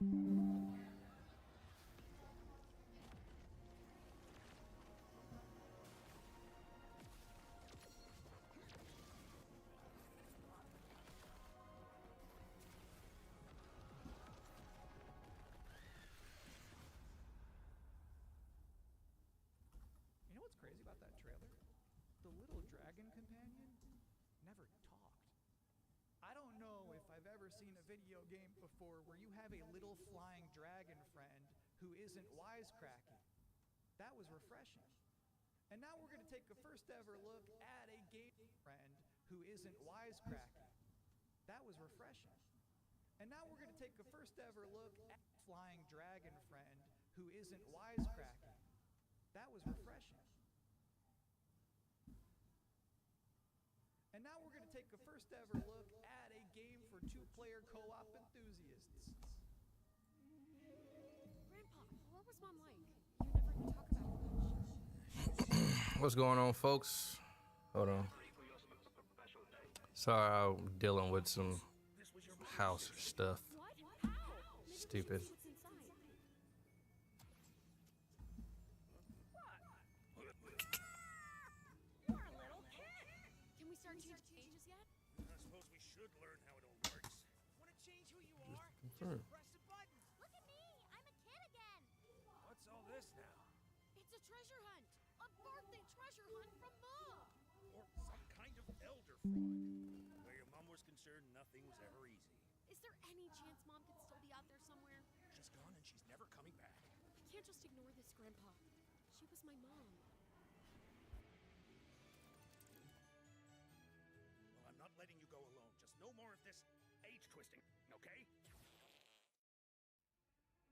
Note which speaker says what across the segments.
Speaker 1: You know what's crazy about that trailer? The little dragon companion never talked. I don't know if I've ever seen a video game before where you have a little flying dragon friend who isn't wisecracking. That was refreshing. And now we're going to take a first ever look at a game friend who isn't wisecracking. That was refreshing. And now we're going to take a first ever look at a flying dragon friend who isn't wisecracking. That was refreshing. And now we're going to take a first ever look at a game for two-player co-op enthusiasts.
Speaker 2: Grandpa, what was Mom like? You never even talk about it much.
Speaker 3: What's going on, folks? Hold on. Sorry, I'm dealing with some house stuff.
Speaker 2: What? How?
Speaker 3: Stupid.
Speaker 2: What's inside?
Speaker 4: You're a little kid.
Speaker 2: Can we start changing pages yet?
Speaker 5: I suppose we should learn how it all works.
Speaker 4: Want to change who you are?
Speaker 3: confirm.
Speaker 4: Just press a button.
Speaker 6: Look at me! I'm a kid again!
Speaker 5: What's all this now?
Speaker 2: It's a treasure hunt. A birthday treasure hunt from Mom.
Speaker 5: Or some kind of elder fraud. Where your mom was concerned, nothing was ever easy.
Speaker 2: Is there any chance Mom could still be out there somewhere?
Speaker 5: She's gone and she's never coming back.
Speaker 2: I can't just ignore this, Grandpa. She was my mom.
Speaker 5: Well, I'm not letting you go alone. Just no more of this age twisting, okay?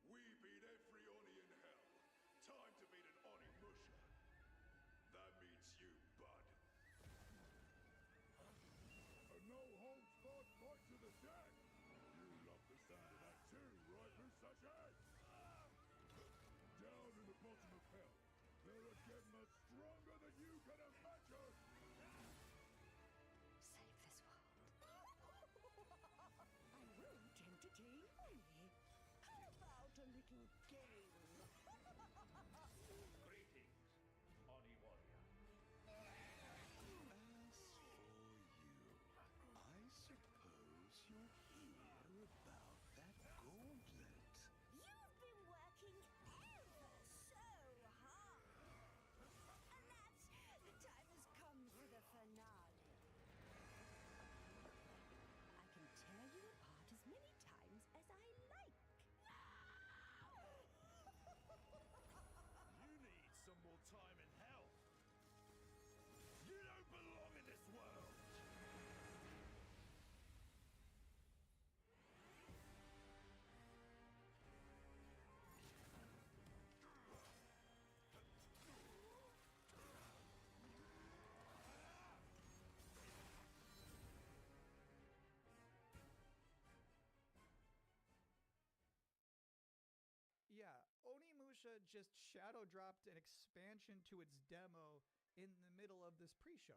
Speaker 7: We beat every Oni in hell. Time to beat an Oni Musha. That means you, bud. A no-holds-barred fight to the death. You love the sound of that too, right, Miss Sachet? Down in the bottom of hell, there are Gemmas stronger than you can imagine.
Speaker 6: Save this world.
Speaker 4: I won't entertain only. How about a little game?
Speaker 7: Greetings, Oni Warrior. As for you, I suppose you're here about that gauntlet.
Speaker 6: You've been working ever so hard. And that's the time has come for the finale.
Speaker 4: I can tear you apart as many times as I like.
Speaker 7: You need some more time in hell. You don't belong in this world.
Speaker 1: Yeah, Onimusha just shadow dropped an expansion to its demo in the middle of this pre-show.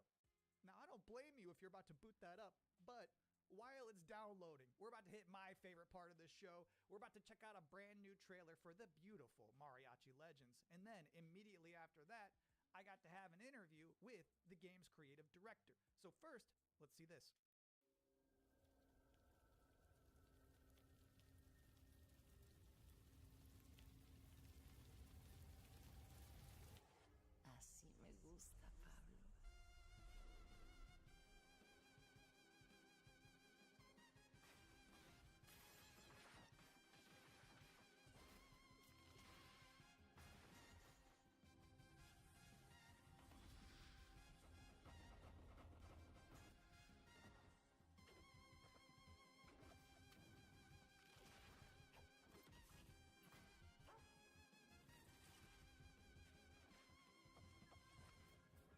Speaker 1: Now, I don't blame you if you're about to boot that up, but while it's downloading, we're about to hit my favorite part of this show. We're about to check out a brand new trailer for the beautiful Mariachi Legends. And then immediately after that, I got to have an interview with the game's creative director. So first, let's see this.
Speaker 6: Así me gusta, Pablo.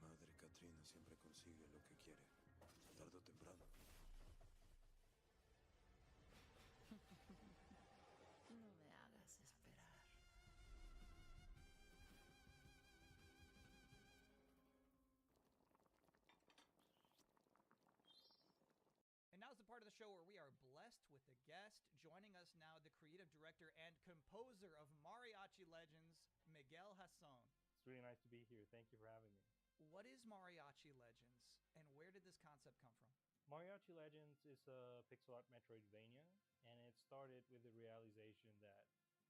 Speaker 7: Madre Katrina siempre consigue lo que quiere, tarde o temprano.
Speaker 6: No me hagas esperar.
Speaker 1: And now's the part of the show where we are blessed with a guest joining us now the creative director and composer of Mariachi Legends, Miguel Hasson.
Speaker 8: It's really nice to be here. Thank you for having me.
Speaker 1: What is Mariachi Legends, and where did this concept come from?
Speaker 8: Mariachi Legends is a pixel art Metroidvania, and it started with the realization that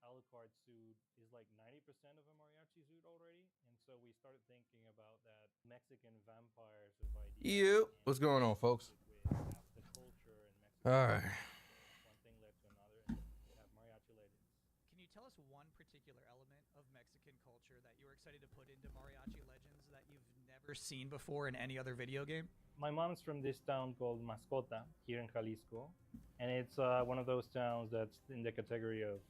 Speaker 8: Alucard suit is like 90% of a mariachi suit already, and so we started thinking about that Mexican vampire sort of idea.
Speaker 3: You, what's going on, folks?
Speaker 8: With half the culture and Mexican.
Speaker 3: All right.
Speaker 8: One thing led to another, and we have Mariachi Legends.
Speaker 1: Can you tell us one particular element of Mexican culture that you were excited to put into Mariachi Legends that you've never seen before in any other video game?
Speaker 8: My mom's from this town called Mascota here in Jalisco, and it's one of those towns that's in the category of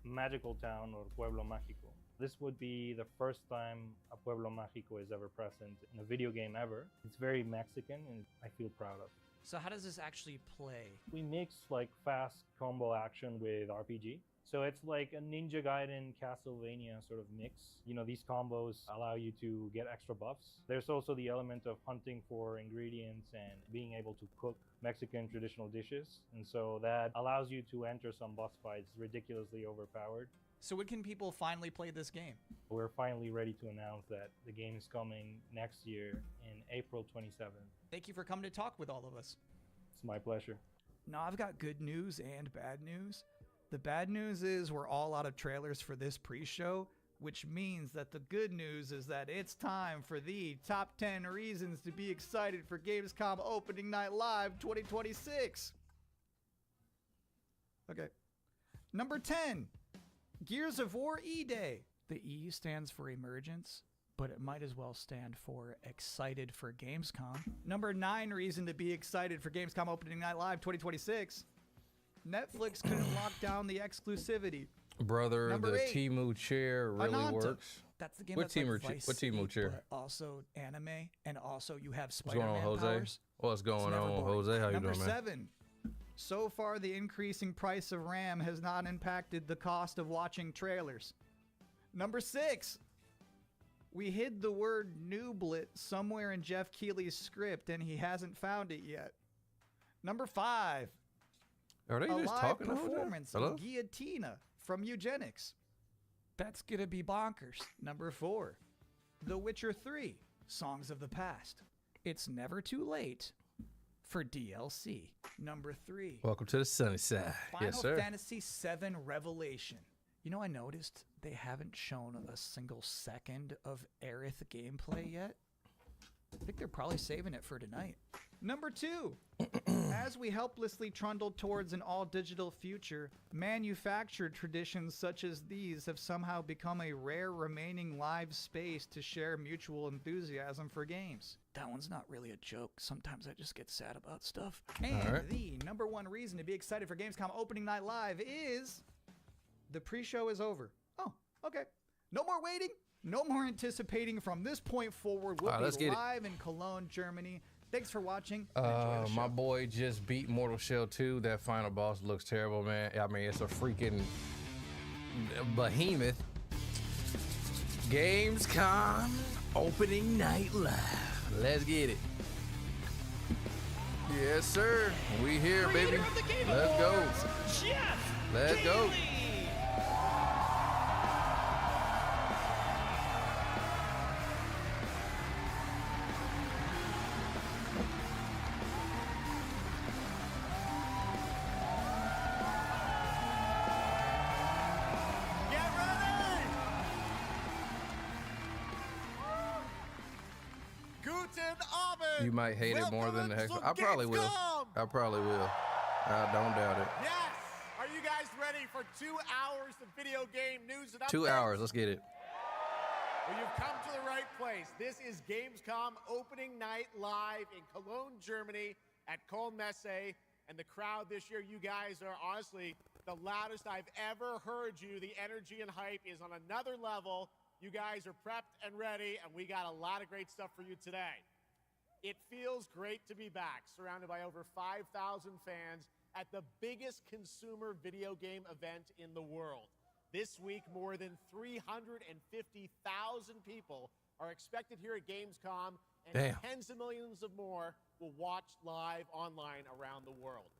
Speaker 8: magical town or pueblo mágico. This would be the first time a pueblo mágico is ever present in a video game ever. It's very Mexican, and I feel proud of it.
Speaker 1: So how does this actually play?
Speaker 8: We mix like fast combo action with RPG. So it's like a Ninja Gaiden Castlevania sort of mix. You know, these combos allow you to get extra buffs. There's also the element of hunting for ingredients and being able to cook Mexican traditional dishes. And so that allows you to enter some boss fights ridiculously overpowered.
Speaker 1: So when can people finally play this game?
Speaker 8: We're finally ready to announce that the game is coming next year in April 27th.
Speaker 1: Thank you for coming to talk with all of us.
Speaker 8: It's my pleasure.
Speaker 1: Now I've got good news and bad news. The bad news is we're all out of trailers for this pre-show, which means that the good news is that it's time for the top 10 reasons to be excited for Gamescom Opening Night Live 2026. Okay. Number 10, Gears of War E-Day. The E stands for emergence, but it might as well stand for excited for Gamescom. Number 9 reason to be excited for Gamescom Opening Night Live 2026. Netflix couldn't lock down the exclusivity.
Speaker 3: Brother,
Speaker 1: Number
Speaker 3: the
Speaker 1: 8,
Speaker 3: Temu chair really
Speaker 1: Ananta.
Speaker 3: works.
Speaker 1: That's the game
Speaker 3: What
Speaker 1: that's like
Speaker 3: Temu
Speaker 1: Vice
Speaker 3: what Temu
Speaker 1: City,
Speaker 3: chair?
Speaker 1: but also anime, and also you have
Speaker 3: What's going
Speaker 1: Spider-Man
Speaker 3: on, Jose?
Speaker 1: powers.
Speaker 3: What's
Speaker 1: It's
Speaker 3: going
Speaker 1: never
Speaker 3: on,
Speaker 1: boring.
Speaker 3: Jose? How you
Speaker 1: Number
Speaker 3: doing, man?
Speaker 1: 7. So far, the increasing price of RAM has not impacted the cost of watching trailers. Number 6. We hid the word nooblet somewhere in Jeff Keighley's script, and he hasn't found it yet. Number 5.
Speaker 3: Are they
Speaker 1: A
Speaker 3: just
Speaker 1: live
Speaker 3: talking over there?
Speaker 1: performance
Speaker 3: Hello?
Speaker 1: of Guillotina from Eugenics. That's gonna be bonkers. Number 4. The Witcher 3, Songs of the Past. It's never too late for DLC. Number 3.
Speaker 3: Welcome to the sunny side.
Speaker 1: Final
Speaker 3: Yes, sir.
Speaker 1: Fantasy VII Revelation. You know, I noticed they haven't shown a single second of Aerith gameplay yet. I think they're probably saving it for tonight. Number 2. As we helplessly trundle towards an all-digital future, manufactured traditions such as these have somehow become a rare remaining live space to share mutual enthusiasm for games. That one's not really a joke. Sometimes I just get sad about stuff. And
Speaker 3: right.
Speaker 1: the number 1 reason to be excited for Gamescom Opening Night Live is the pre-show is over. Oh, okay. No more waiting. No more anticipating. From this point forward, we'll
Speaker 3: Let's
Speaker 1: be
Speaker 3: get it.
Speaker 1: live in Cologne, Germany. Thanks for watching. and enjoy the
Speaker 3: My
Speaker 1: show.
Speaker 3: boy just beat Mortal Shell 2. That final boss looks terrible, man. I mean, it's a freaking behemoth. Gamescom Opening Night Live. Let's get it. Yes, sir. We here, baby.
Speaker 1: Creator of the Game
Speaker 3: Let's go.
Speaker 1: Awards, Jeff
Speaker 3: Let's go.
Speaker 1: Keighley.
Speaker 5: Get ready! Guten Abend!
Speaker 3: You might hate it more than the heck. I probably will. I probably will. I don't doubt it.
Speaker 5: Yes! Are you guys ready for 2 hours of video game news and updates?
Speaker 3: 2 hours. Let's get it.
Speaker 5: Well, you've come to the right place. This is Gamescom Opening Night Live in Cologne, Germany at Messe. And the crowd this year, you guys are honestly the loudest I've ever heard you. The energy and hype is on another level. You guys are prepped and ready, and we got a lot of great stuff for you today. It feels great to be back, surrounded by over 5,000 fans at the biggest consumer video game event in the world. This week, more than 350,000 people are expected here at Gamescom, and
Speaker 3: Damn.
Speaker 5: tens of millions of more will watch live online around the world.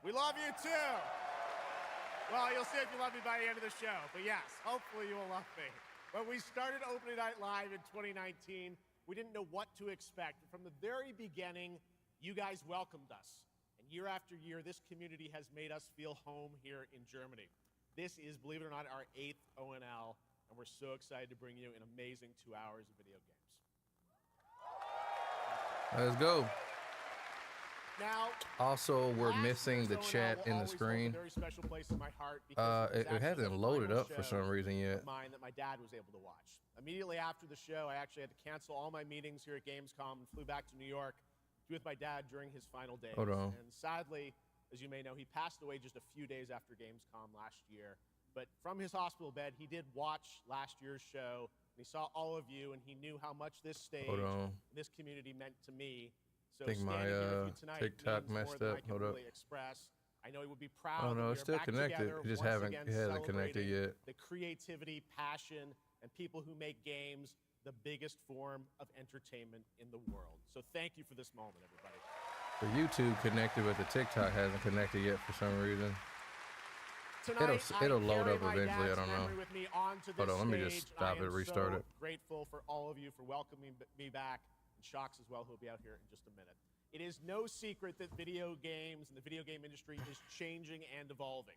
Speaker 5: We love you too. Well, you'll see if you love me by the end of the show. But yes, hopefully you will love me. When we started Opening Night Live in 2019, we didn't know what to expect. From the very beginning, you guys welcomed us. And year after year, this community has made us feel home here in Germany. This is, believe it or not, our 8th ONL, and we're so excited to bring you an amazing 2 hours of video games.
Speaker 3: Let's go.
Speaker 5: Now,
Speaker 3: Also, we're
Speaker 5: last
Speaker 3: missing
Speaker 5: year's
Speaker 3: the
Speaker 5: ONL
Speaker 3: chat
Speaker 5: will
Speaker 3: in the
Speaker 5: always hold
Speaker 3: screen.
Speaker 5: a very special place in my heart because
Speaker 3: It
Speaker 5: was
Speaker 3: hasn't
Speaker 5: actually
Speaker 3: loaded
Speaker 5: the
Speaker 3: up for
Speaker 5: final
Speaker 3: some reason
Speaker 5: show
Speaker 3: yet.
Speaker 5: of mine that my dad was able to watch. Immediately after the show, I actually had to cancel all my meetings here at Gamescom and flew back to New York to be with my dad during his final days.
Speaker 3: Hold on.
Speaker 5: And sadly, as you may know, he passed away just a few days after Gamescom last year. But from his hospital bed, he did watch last year's show. And he saw all of you, and he knew how much this stage, this community meant to me. So
Speaker 3: I think my
Speaker 5: standing here with you tonight
Speaker 3: TikTok
Speaker 5: means more
Speaker 3: messed
Speaker 5: than
Speaker 3: up.
Speaker 5: I can
Speaker 3: Hold up.
Speaker 5: really express. I know he would be proud.
Speaker 3: Oh
Speaker 5: that
Speaker 3: no,
Speaker 5: we
Speaker 3: it's
Speaker 5: are
Speaker 3: still
Speaker 5: back
Speaker 3: connected.
Speaker 5: together,
Speaker 3: It just
Speaker 5: once
Speaker 3: hasn't
Speaker 5: again
Speaker 3: connected
Speaker 5: celebrating
Speaker 3: yet.
Speaker 5: The creativity, passion, and people who make games the biggest form of entertainment in the world. So thank you for this moment, everybody.
Speaker 3: The YouTube connected, but the TikTok hasn't connected yet for some reason.
Speaker 5: Tonight,
Speaker 3: It'll load
Speaker 5: carry
Speaker 3: up
Speaker 5: my
Speaker 3: eventually. I
Speaker 5: dad's
Speaker 3: don't know.
Speaker 5: memory with me onto
Speaker 3: Hold
Speaker 5: this
Speaker 3: on, let me just
Speaker 5: stage.
Speaker 3: stop
Speaker 5: I
Speaker 3: it,
Speaker 5: am
Speaker 3: restart
Speaker 5: so
Speaker 3: it.
Speaker 5: grateful for all of you for welcoming me back, and Shocks as well, who'll be out here in just a minute. It is no secret that video games and the video game industry is changing and evolving.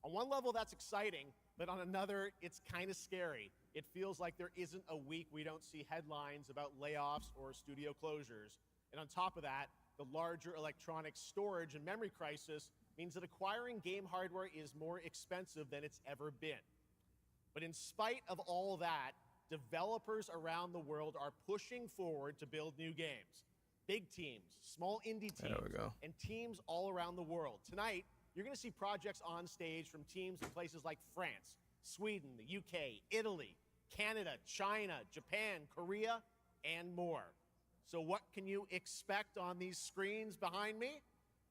Speaker 5: On one level, that's exciting, but on another, it's kind of scary. It feels like there isn't a week we don't see headlines about layoffs or studio closures. And on top of that, the larger electronic storage and memory crisis means that acquiring game hardware is more expensive than it's ever been. But in spite of all that, developers around the world are pushing forward to build new games. Big teams, small indie teams, and teams all around the world. Tonight, you're going to see projects on stage from teams in places like France, Sweden, the UK, Italy, Canada, China, Japan, Korea, and more. So what can you expect on these screens behind me?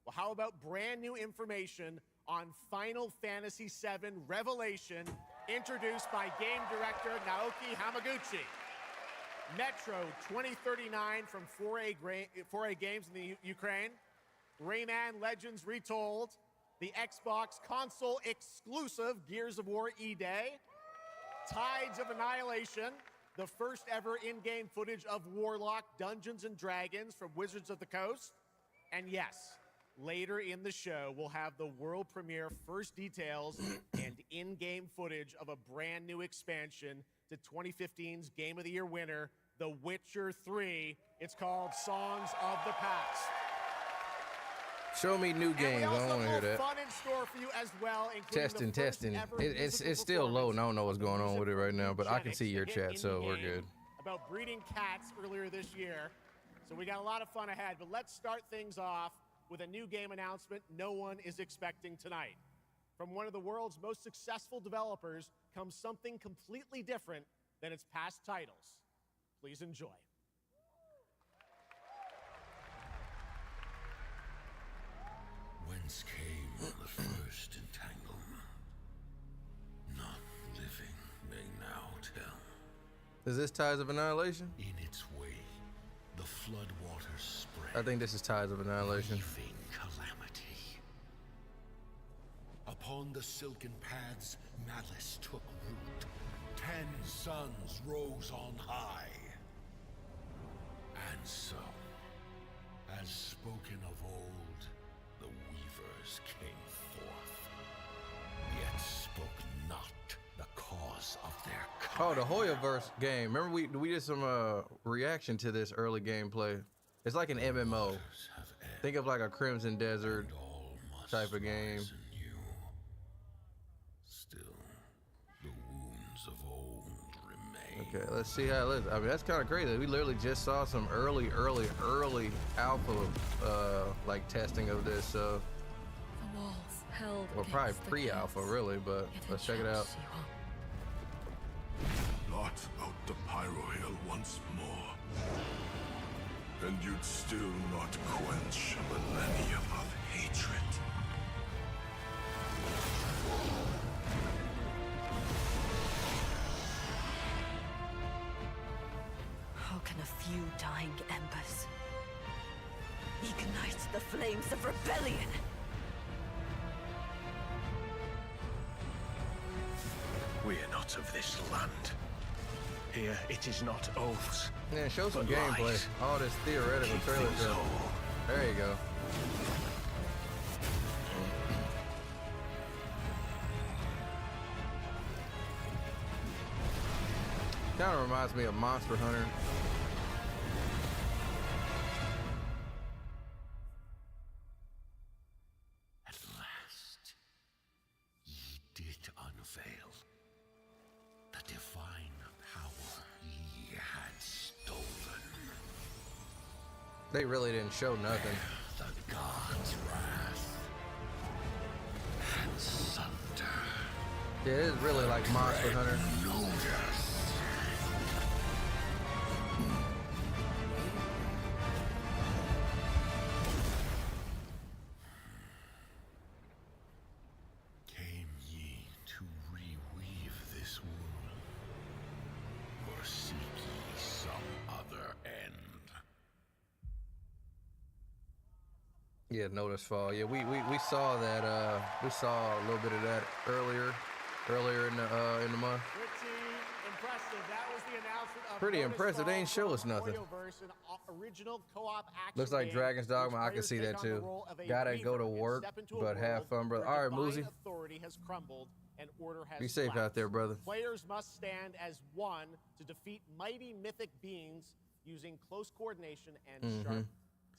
Speaker 5: Well, how about brand new information on Final Fantasy VII Revelation, introduced by game director Naoki Hamaguchi. Metro 2039 from 4A Games in the Ukraine. Rayman Legends Retold. The Xbox console exclusive Gears of War E-Day. Tides of Annihilation. The first ever in-game footage of Warlock Dungeons & Dragons from Wizards of the Coast. And yes, later in the show, we'll have the world premiere first details and in-game footage of a brand new expansion to 2015's Game of the Year winner, The Witcher 3. It's called Songs of the Past.
Speaker 3: Show me new games. I don't want to hear that.
Speaker 5: Fun in store for you as well, including
Speaker 3: Testing. It's still loading. I don't know what's going on with it right now, but I can see your chat, so we're good.
Speaker 5: About breeding cats earlier this year. So we got a lot of fun ahead, but let's start things off with a new game announcement no one is expecting tonight. From one of the world's most successful developers comes something completely different than its past titles. Please enjoy.
Speaker 7: Whence came the first entanglement? Not living may now tell.
Speaker 3: Is this Tides of Annihilation?
Speaker 7: In its way, the floodwaters spread.
Speaker 3: I think this is Tides of Annihilation.
Speaker 7: Leaving calamity. Upon the silken paths, malice took root. 10 suns rose on high. And so, as spoken of old, the weavers came forth, yet spoke not the cause of their
Speaker 3: Oh, the
Speaker 7: kind.
Speaker 3: Hoyoverse game. Remember we did some reaction to this early gameplay. It's like an MMO. Think of like a Crimson Desert type of game.
Speaker 7: Still, the wounds of old remain.
Speaker 3: Okay, let's see how it looks. I mean, that's kind of crazy. We literally just saw some early alpha like testing of this.
Speaker 2: The walls held
Speaker 3: Well, probably
Speaker 2: against the
Speaker 3: pre-alpha,
Speaker 2: chaos,
Speaker 3: really, but
Speaker 2: yet
Speaker 3: let's check it out.
Speaker 2: entranced you all.
Speaker 7: Blot out the Pyro Hill once more, and you'd still not quench a millennium of hatred.
Speaker 4: How can a few dying embers ignite the flames of rebellion?
Speaker 7: We are not of this land. Here it is not oaths.
Speaker 3: Yeah, show some
Speaker 7: but
Speaker 3: gameplay.
Speaker 7: lies.
Speaker 3: All this theoretical
Speaker 7: Keep
Speaker 3: trailer
Speaker 7: things
Speaker 3: stuff.
Speaker 7: whole.
Speaker 3: There you go. Kind of reminds me of Monster Hunter.
Speaker 7: At last, ye did unveil the divine power ye had stolen.
Speaker 3: They really didn't show nothing.
Speaker 7: The gods' wrath and sunder.
Speaker 3: Yeah, it's really like Monster Hunter.
Speaker 7: Notice. Came ye to reweave this world, or seek ye some other end?
Speaker 3: Yeah, Notice Fall. Yeah, we saw that. We saw a little bit of that earlier in the month.
Speaker 5: Pretty impressive. That was the announcement of
Speaker 3: Pretty
Speaker 5: Notice
Speaker 3: impressive. They
Speaker 5: Fall
Speaker 3: ain't show
Speaker 5: from
Speaker 3: us nothing.
Speaker 5: Warioverse, an original co-op action
Speaker 3: Looks like
Speaker 5: game
Speaker 3: Dragon's
Speaker 5: in which
Speaker 3: Dogma. I can
Speaker 5: players
Speaker 3: see
Speaker 5: take
Speaker 3: that
Speaker 5: on the
Speaker 3: too.
Speaker 5: role of a
Speaker 3: Gotta go to
Speaker 5: weaver and
Speaker 3: work,
Speaker 5: step into a
Speaker 3: but have
Speaker 5: world
Speaker 3: fun, brother.
Speaker 5: where
Speaker 3: All right,
Speaker 5: divine
Speaker 3: Muzi.
Speaker 5: authority has crumbled and order has
Speaker 3: Be safe out
Speaker 5: collapsed.
Speaker 3: there, brother.
Speaker 5: Players must stand as one to defeat mighty mythic beings using close coordination and sharp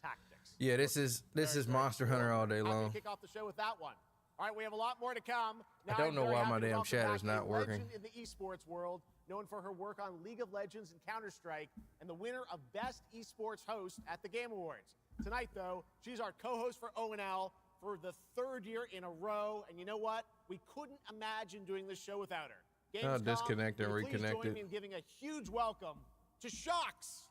Speaker 5: tactics.
Speaker 3: Yeah, this is Monster Hunter all day
Speaker 5: Happy to
Speaker 3: long.
Speaker 5: kick off the show with that one. All right, we have a lot more to come. Now,
Speaker 3: I don't
Speaker 5: I'm
Speaker 3: know
Speaker 5: very
Speaker 3: why
Speaker 5: happy
Speaker 3: my
Speaker 5: to
Speaker 3: damn
Speaker 5: welcome
Speaker 3: chat
Speaker 5: back
Speaker 3: is not
Speaker 5: a
Speaker 3: working.
Speaker 5: legend in the esports world, known for her work on League of Legends and Counter-Strike, and the winner of Best Esports Host at the Game Awards. Tonight, though, she's our co-host for ONL for the third year in a row, and you know what? We couldn't imagine doing this show without her.
Speaker 3: I'll
Speaker 5: Gamescom,
Speaker 3: disconnect and
Speaker 5: will you please
Speaker 3: reconnect
Speaker 5: join
Speaker 3: it.
Speaker 5: me in giving a huge welcome to Shocks.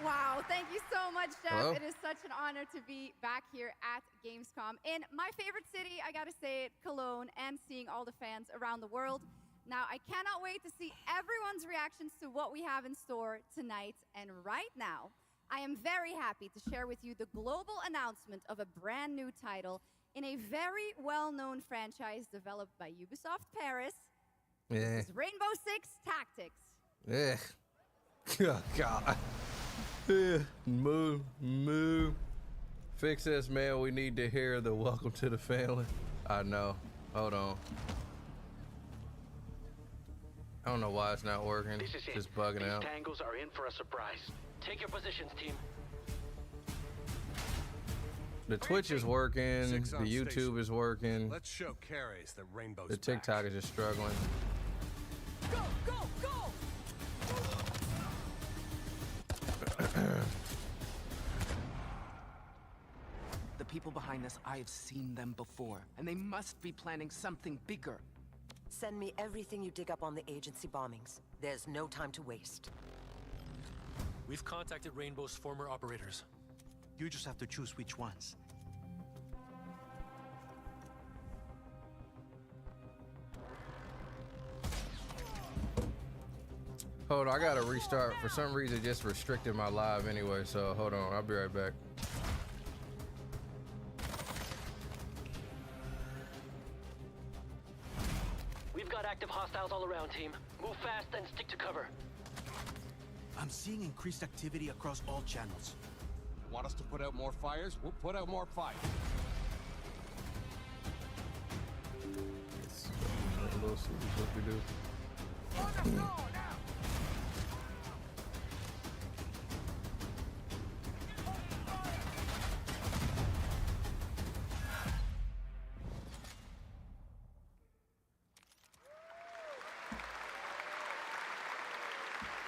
Speaker 9: Wow, thank you so much, Jeff.
Speaker 3: Hello?
Speaker 9: It is such an honor to be back here at Gamescom in my favorite city, I gotta say it, Cologne, and seeing all the fans around the world. Now, I cannot wait to see everyone's reactions to what we have in store tonight. And right now, I am very happy to share with you the global announcement of a brand new title in a very well-known franchise developed by Ubisoft Paris.
Speaker 3: Yeah.
Speaker 9: This is Rainbow Six Tactics.
Speaker 3: Yeah. Oh, God. Moo. Fix this, man. We need to hear the welcome to the family. I know. Hold on. I don't know why it's not working.
Speaker 10: This is
Speaker 3: Just
Speaker 10: it.
Speaker 3: bugging
Speaker 10: These
Speaker 3: out.
Speaker 10: tangles are in for a surprise. Take your positions, team.
Speaker 3: The Twitch is working.
Speaker 11: Six
Speaker 3: The
Speaker 11: on
Speaker 3: YouTube
Speaker 11: station.
Speaker 3: is working.
Speaker 11: Let's show Carries that Rainbow's
Speaker 3: The TikTok is just struggling.
Speaker 4: Go, go, go!
Speaker 12: The people behind this, I have seen them before, and they must be planning something bigger.
Speaker 13: Send me everything you dig up on the agency bombings. There's no time to waste.
Speaker 14: We've contacted Rainbow's former operators.
Speaker 15: You just have to choose which ones.
Speaker 3: Hold on, I gotta restart. For some reason, it just restricted my live anyway, so hold on. I'll be right back.
Speaker 10: We've got active hostiles all around, team. Move fast and stick to cover.
Speaker 15: I'm seeing increased activity across all channels.
Speaker 11: Want us to put out more fires? We'll put out more fire.
Speaker 3: We'll see what we do.
Speaker 4: On the floor now!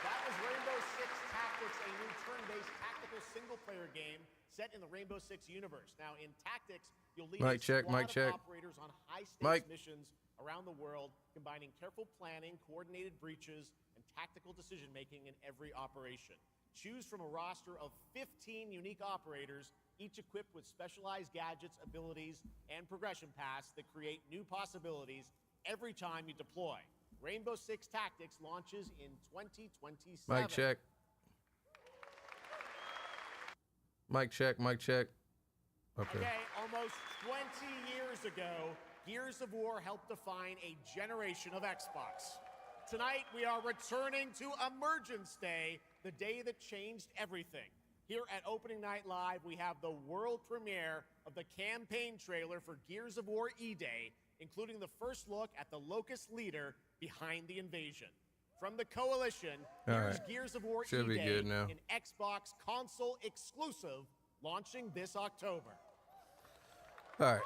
Speaker 5: That was Rainbow Six Tactics, a new turn-based tactical single-player game set in the Rainbow Six universe. Now, in Tactics, you'll lead
Speaker 3: Mic
Speaker 5: a
Speaker 3: check,
Speaker 5: squad
Speaker 3: mic check.
Speaker 5: of operators on high-stakes
Speaker 3: Mic.
Speaker 5: missions around the world, combining careful planning, coordinated breaches, and tactical decision-making in every operation. Choose from a roster of 15 unique operators, each equipped with specialized gadgets, abilities, and progression paths that create new possibilities every time you deploy. Rainbow Six Tactics launches in 2027.
Speaker 3: Mic check. Mic check, mic check. Okay.
Speaker 5: Okay, almost 20 years ago, Gears of War helped define a generation of Xbox. Tonight, we are returning to Emergence Day, the day that changed everything. Here at Opening Night Live, we have the world premiere of the campaign trailer for Gears of War E-Day, including the first look at the Locust leader behind the invasion. From the Coalition, here's Gears of War
Speaker 3: Should
Speaker 5: E-Day,
Speaker 3: be good now.
Speaker 5: an Xbox console exclusive, launching this October.
Speaker 3: All right.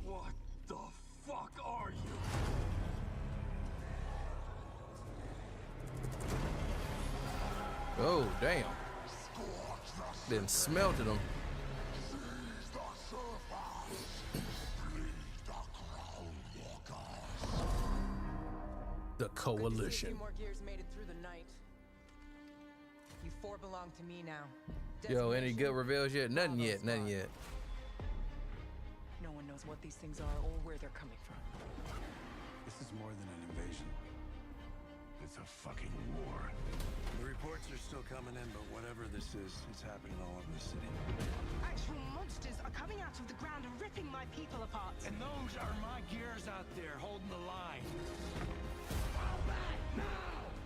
Speaker 7: What the fuck are you?
Speaker 3: Oh, damn. Then smelted them. The Coalition.
Speaker 16: More gears made it through the night. You four belong to me now.
Speaker 3: Yo, any good reveals yet? Nothing yet, nothing yet.
Speaker 16: No one knows what these things are or where they're coming from.
Speaker 7: This is more than an invasion. It's a fucking war. The reports are still coming in, but whatever this is, it's happening all over the city.
Speaker 17: Actual monsters are coming out of the ground and ripping my people apart.
Speaker 7: And those are my gears out there holding the line.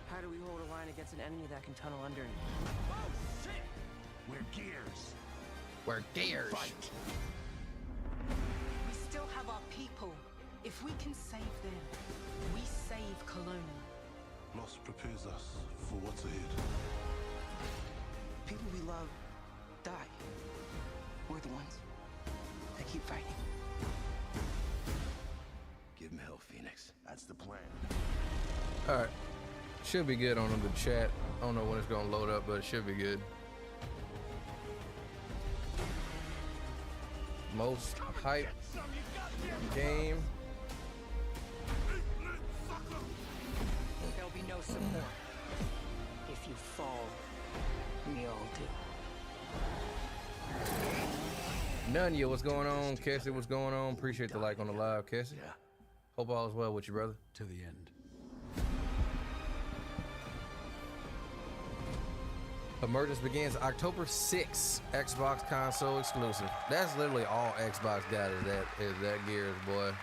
Speaker 16: How do we hold a line against an enemy that can tunnel underneath?
Speaker 7: Oh, shit! We're gears.
Speaker 3: We're gears.
Speaker 7: Fight.
Speaker 17: We still have our people. If we can save them, we save Cologne.
Speaker 7: Loss prepares us for what's ahead.
Speaker 16: People we love die. We're the ones that keep fighting.
Speaker 7: Give him hell, Phoenix. That's the plan.
Speaker 3: All right. Should be good on the chat. I don't know when it's gonna load up, but it should be good. Most hype game.
Speaker 16: There'll be no support. If you fall, we all do.
Speaker 3: None you, what's going on? Cassie, what's going on? Appreciate the like on the live, Cassie.
Speaker 7: Yeah.
Speaker 3: Hope all is well with you, brother.
Speaker 7: To the end.
Speaker 3: Emergence begins October 6th. Xbox console exclusive. That's literally all Xbox got is that Gears, boy.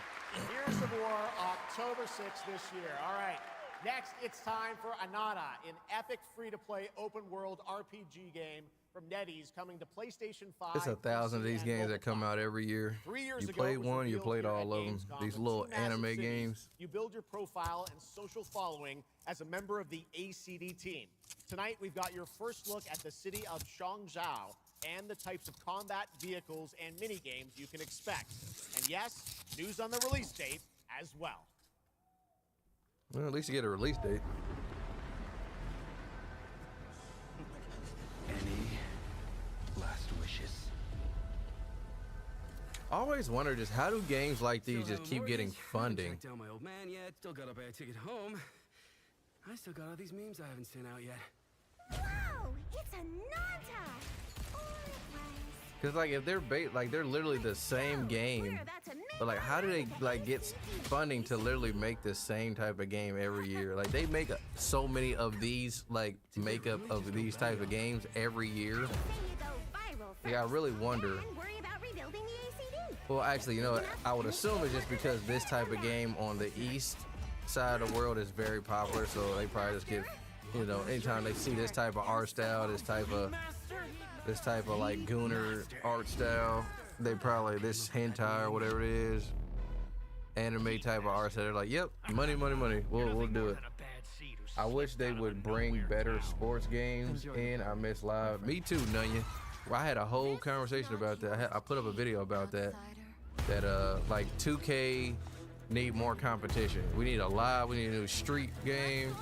Speaker 5: Gears of War, October 6th this year. All right. Next, it's time for Anata, an epic free-to-play open-world RPG game from NetEase coming to PlayStation 5.
Speaker 3: It's 1,000 of these games that come out every year.
Speaker 5: 3 years
Speaker 3: You
Speaker 5: ago,
Speaker 3: played
Speaker 5: it was
Speaker 3: one, you
Speaker 5: revealed
Speaker 3: played
Speaker 5: here at
Speaker 3: all of them.
Speaker 5: Gamescom
Speaker 3: These
Speaker 5: that
Speaker 3: little
Speaker 5: two massive
Speaker 3: anime
Speaker 5: cities,
Speaker 3: games.
Speaker 5: You build your profile and social following as a member of the ACD team. Tonight, we've got your first look at the city of Zhangzhou and the types of combat vehicles and mini-games you can expect. And yes, news on the release date as well.
Speaker 3: Well, at least you get a release date.
Speaker 7: Any last wishes?
Speaker 3: I always wonder just how do games like these just keep getting funding?
Speaker 18: Tracked down my old man yet. Still gotta buy a ticket home. I still got all these memes I haven't sent out yet.
Speaker 6: Whoa! It's a Nanta!
Speaker 3: Cause like if they're they're literally the same game, but like how do they like get funding to literally make the same type of game every year? Like they make so many of these like makeup of these type of games every year. Yeah, I really wonder. Well, actually, you know what? I would assume it's just because this type of game on the east side of the world is very popular, so they probably just get, you know, anytime they see this type of art style, this type of like gooner art style, they probably this hentai or whatever it is, anime type of art style. They're like, yep, money, money, money. We'll do it. I wish they would bring better sports games in. I miss live. Me too, Nunya. Well, I had a whole conversation about that. I put up a video about that. That like 2K need more competition. We need a live. We need a new street game.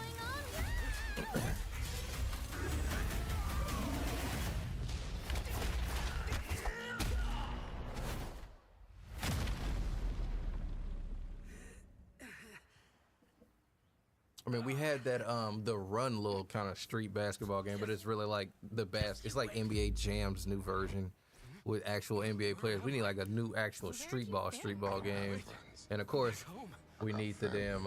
Speaker 3: I mean, we had that the Run little kind of street basketball game, but it's really like it's like NBA Jam's new version with actual NBA players. We need like a new actual street ball game. And of course, We need the damn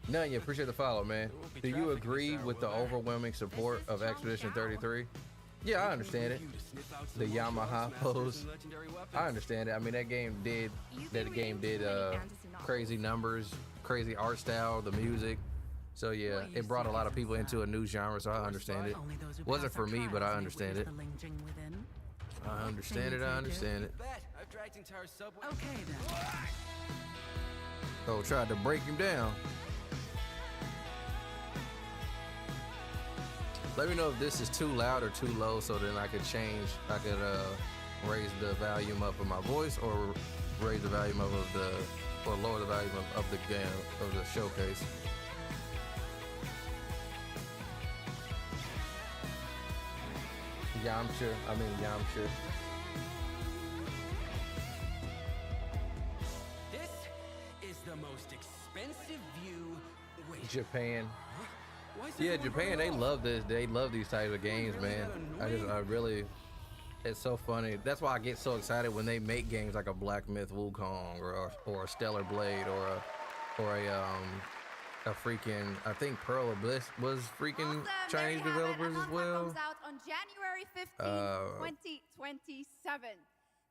Speaker 3: None, you appreciate the follow, man. Do you agree with the overwhelming support of Expedition 33? Yeah, I understand it. The Yamaha pose. I understand it. I mean, that game did crazy numbers, crazy art style, the music. So yeah, it brought a lot of people into a new genre, so I understand it. Wasn't for me, but I understand it. I understand it. I understand it.
Speaker 18: Okay then.
Speaker 3: Oh, tried to break him down. Let me know if this is too loud or too low, so then I could change. I could raise the volume up of my voice, or raise the volume up of the, or lower the volume of the game, of the showcase. Yamcha. I mean Yamcha.
Speaker 18: This is the most expensive view. Wait.
Speaker 3: Japan.
Speaker 18: Huh? Why is
Speaker 3: Yeah,
Speaker 18: everyone
Speaker 3: Japan, they
Speaker 18: off?
Speaker 3: love this. They love these types of games, man. I really, it's so funny. That's why I get so excited when they make games like a Black Myth Wukong or a Stellar Blade or a freaking, I think Pearl of Bliss was freaking Chinese developers as well.
Speaker 9: Comes out on January 15th, 2027.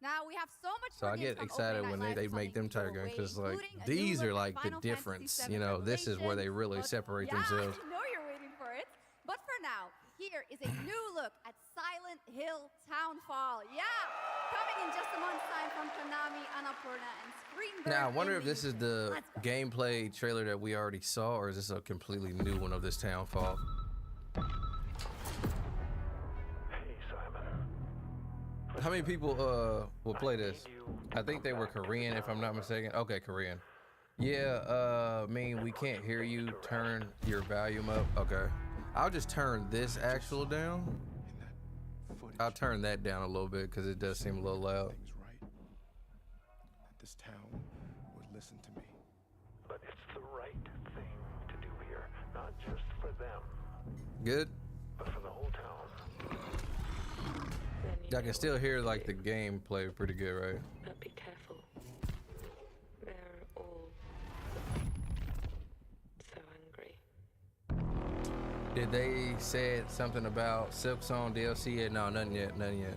Speaker 9: Now we have so much.
Speaker 3: So I get excited when they make them type of games, because like these are like the difference. You know, this is where they really separate themselves.
Speaker 9: I know you're waiting for it. But for now, here is a new look at Silent Hill Townfall. Yeah, coming in just a month's time from Konami, Annapurna, and Screenbird.
Speaker 3: Now I wonder if this is the gameplay trailer that we already saw, or is this a completely new one of this Townfall? How many people will play this? I think they were Korean, if I'm not mistaken. Okay, Korean. Yeah, I mean, we can't hear you. Turn your volume up. Okay. I'll just turn this actual down. I'll turn that down a little bit because it does seem a little loud.
Speaker 19: That this town would listen to me.
Speaker 20: But it's the right thing to do here, not just for them,
Speaker 3: Good?
Speaker 20: but for the whole town.
Speaker 3: I can still hear like the gameplay pretty good, right?
Speaker 21: But be careful. They're all so angry.
Speaker 3: Did they say something about Silk Song DLC yet? No, nothing yet, nothing yet.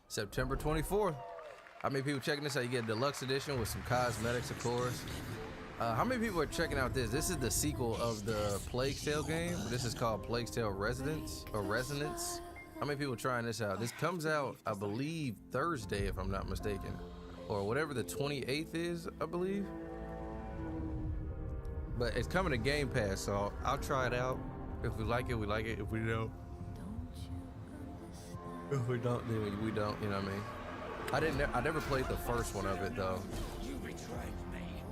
Speaker 3: September 24th. How many people checking this out? You get a deluxe edition with some cosmetics, of course. How many people are checking out this? This is the sequel of the Plague's Tale game. This is called Plague's Tale Resonance. How many people are trying this out? This comes out, I believe, Thursday, if I'm not mistaken. Or whatever the 28th is, I believe. But it's coming to Game Pass, so I'll try it out. If we like it, we like it. If we don't, then we don't, you know what I mean? I never played the first one of it, though.
Speaker 7: You betrayed me.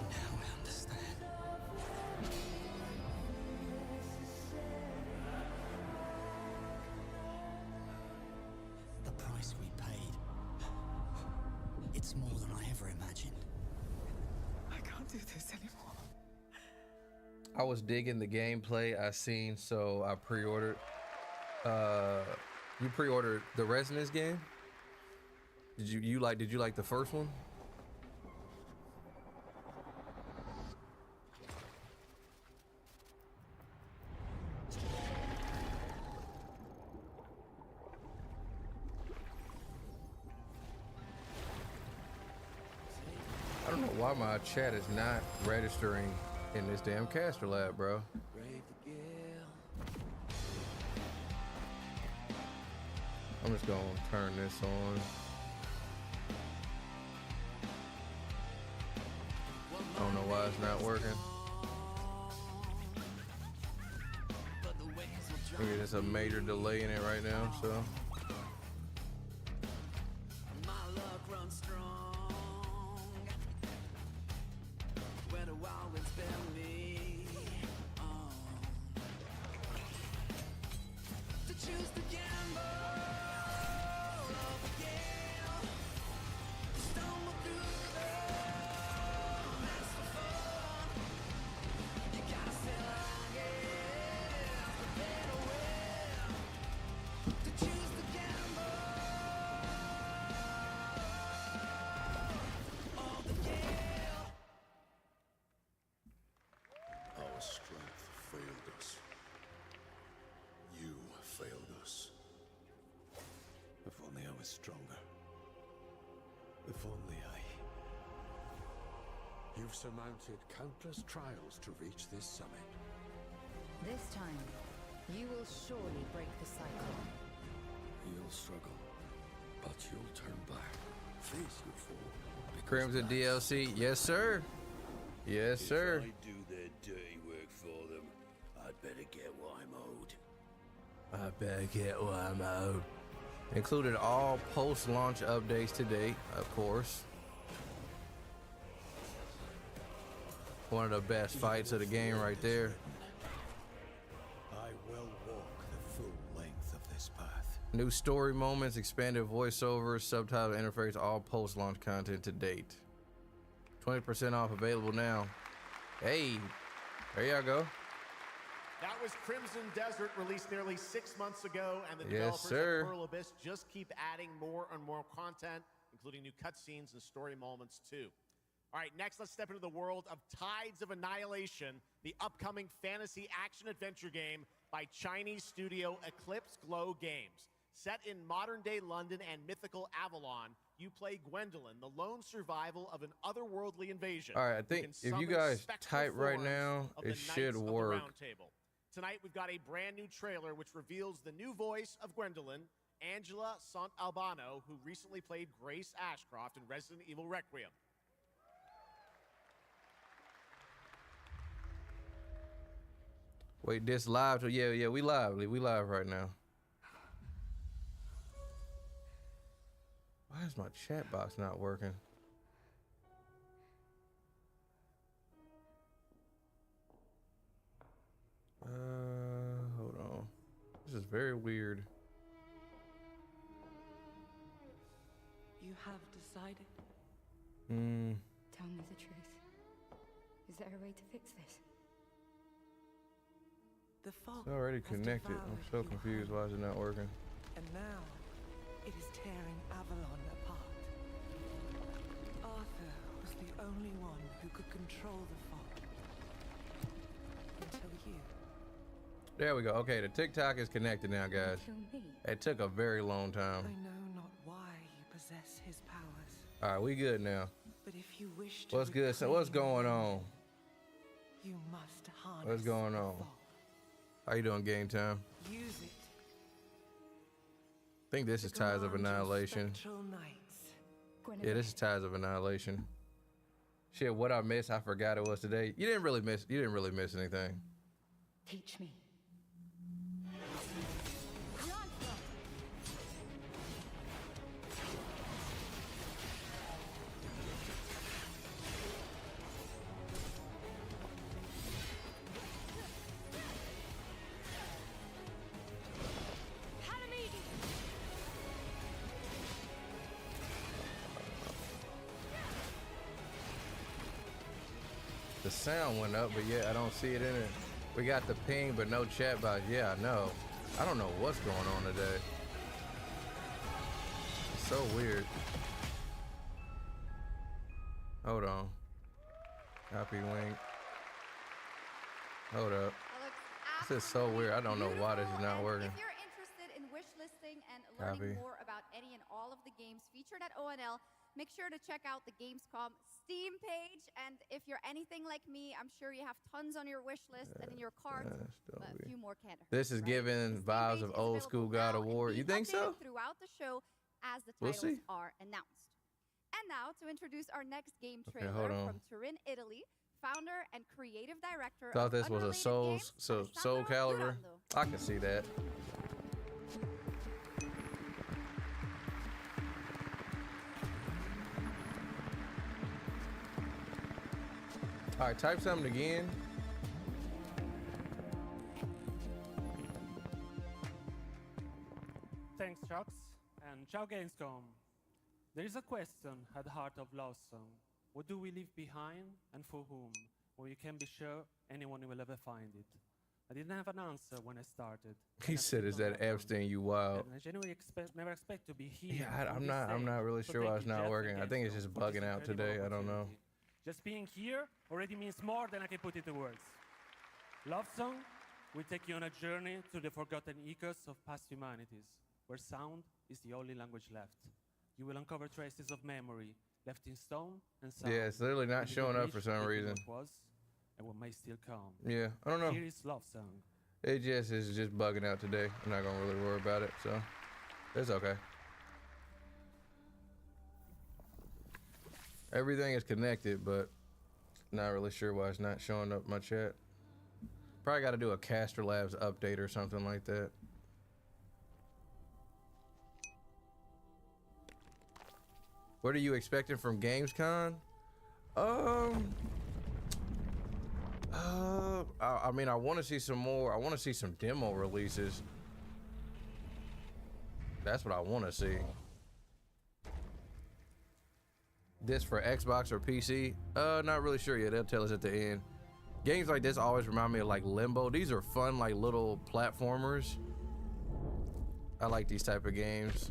Speaker 15: Now I understand. The price we paid. It's more than I ever imagined.
Speaker 17: I can't do this anymore.
Speaker 3: I was digging the gameplay I seen, so I pre-ordered. You pre-ordered the Resonance game? Did you like the first one? I don't know why my chat is not registering in this damn caster lab, bro. I'm just gonna turn this on. I don't know why it's not working. Maybe there's a major delay in it right now, so.
Speaker 8: stronger. If only I...
Speaker 7: You've surmounted countless trials to reach this summit.
Speaker 22: This time, you will surely break the cycle.
Speaker 7: You'll struggle, but you'll turn back. Face your fool.
Speaker 3: Crimson DLC, yes sir. Yes sir.
Speaker 7: If I do their dirty work for them, I'd better get what I'm owed.
Speaker 3: I better get what I'm owed. Included all post-launch updates to date, of course. One of the best fights of the game right there.
Speaker 8: I will walk the full length of this path.
Speaker 3: New story moments, expanded voiceovers, subtitle interface, all post-launch content to date. 20% off available now. Hey, there y'all go.
Speaker 5: That was Crimson Desert, released nearly 6 months ago, and the
Speaker 3: Yes,
Speaker 5: developers
Speaker 3: sir.
Speaker 5: at Pearl Abyss just keep adding more and more content, including new cutscenes and story moments too. All right, next let's step into the world of Tides of Annihilation, the upcoming fantasy action-adventure game by Chinese studio Eclipse Glow Games. Set in modern-day London and mythical Avalon, you play Gwendolyn, the lone survival of an otherworldly invasion.
Speaker 3: All right, I think if you guys type right now, it should work.
Speaker 5: Tonight, we've got a brand new trailer which reveals the new voice of Gwendolyn, Angela Sant Albano, who recently played Grace Ashcroft in Resident Evil Requiem.
Speaker 3: Wait, this live? Yeah, we live right now. Why is my chat box not working? Hold on. This is very weird.
Speaker 17: You have decided?
Speaker 22: Tell me the truth. Is there a way to fix this?
Speaker 17: The fog
Speaker 3: It's already
Speaker 17: has
Speaker 3: connected. I'm
Speaker 17: devoured
Speaker 3: so
Speaker 17: you
Speaker 3: confused. Why is it not working?
Speaker 17: And now, it is tearing Avalon apart. Arthur was the only one who could control the fog. Until you.
Speaker 3: There we go. Okay, the TikTok is connected now, guys. It took a very long time.
Speaker 17: I know not why you possess his powers.
Speaker 3: All right, we good now.
Speaker 17: But if you wish to
Speaker 3: What's good? So what's going on?
Speaker 17: You must harness
Speaker 3: What's going on? How you doing, game time?
Speaker 17: Use it.
Speaker 3: I think this is Tides of Annihilation. Yeah, this is Tides of Annihilation. Shit, what I missed, I forgot it was today. You didn't really miss anything.
Speaker 22: Teach me.
Speaker 3: The sound went up, but yeah, I don't see it in it. We got the ping, but no chat box. Yeah, I know. I don't know what's going on today. It's so weird. Hold on. Copy link. Hold up. This is so weird. I don't know why this is not working.
Speaker 9: If you're interested in wish listing and learning more about any and all of the games featured at ONL, make sure to check out the Gamescom Steam page. And if you're anything like me, I'm sure you have tons on your wish list and in your carts, but a few more can't hurt.
Speaker 3: This is giving vibes of old school God of War. You think so?
Speaker 9: Throughout the show as the
Speaker 3: We'll
Speaker 9: titles
Speaker 3: see.
Speaker 9: are announced. And now to introduce our next game
Speaker 3: Okay,
Speaker 9: trailer
Speaker 3: hold on.
Speaker 9: from Turin, Italy, founder and creative director
Speaker 3: Thought
Speaker 9: of
Speaker 3: this was a
Speaker 9: Unrelated
Speaker 3: Soul
Speaker 9: Games,
Speaker 3: Soul Calibur.
Speaker 9: Durando.
Speaker 3: I can see that. All right, type something again.
Speaker 23: Thanks, Chucks, and ciao Gamescom. There is a question at the heart of Love Song. What do we leave behind and for whom? Well, you can be sure anyone will ever find it. I didn't have an answer when I started.
Speaker 3: He said, "Is that Epstein? You wild."
Speaker 23: And I genuinely never expect to be here.
Speaker 3: Yeah,
Speaker 23: on
Speaker 3: I'm
Speaker 23: this
Speaker 3: not. I'm
Speaker 23: stage.
Speaker 3: not really
Speaker 23: So
Speaker 3: sure
Speaker 23: thank
Speaker 3: why
Speaker 23: you,
Speaker 3: it's not
Speaker 23: Jeff and
Speaker 3: working. I think it's
Speaker 23: Gamescom
Speaker 3: just
Speaker 23: for
Speaker 3: bugging
Speaker 23: this
Speaker 3: out today.
Speaker 23: incredible
Speaker 3: I don't know.
Speaker 23: opportunity. Just being here already means more than I can put into words. Love Song will take you on a journey to the forgotten echoes of past humanities. where sound is the only language left. You will uncover traces of memory left in stone and sound.
Speaker 3: Yeah, it's literally not
Speaker 23: and you will
Speaker 3: showing up
Speaker 23: reach
Speaker 3: for some
Speaker 23: between
Speaker 3: reason.
Speaker 23: What was and what may still come.
Speaker 3: Yeah, I don't know.
Speaker 23: Here is Love Song.
Speaker 3: It just is just bugging out today. I'm not gonna really worry about it, so it's okay. Everything is connected, but not really sure why it's not showing up my chat. Probably got to do a Caster Labs update or something like that. What are you expecting from GamesCom? I mean, I want to see some more. I want to see some demo releases. That's what I want to see. This for Xbox or PC? Not really sure yet. They'll tell us at the end. Games like this always remind me of like Limbo. These are fun, like little platformers. I like these type of games.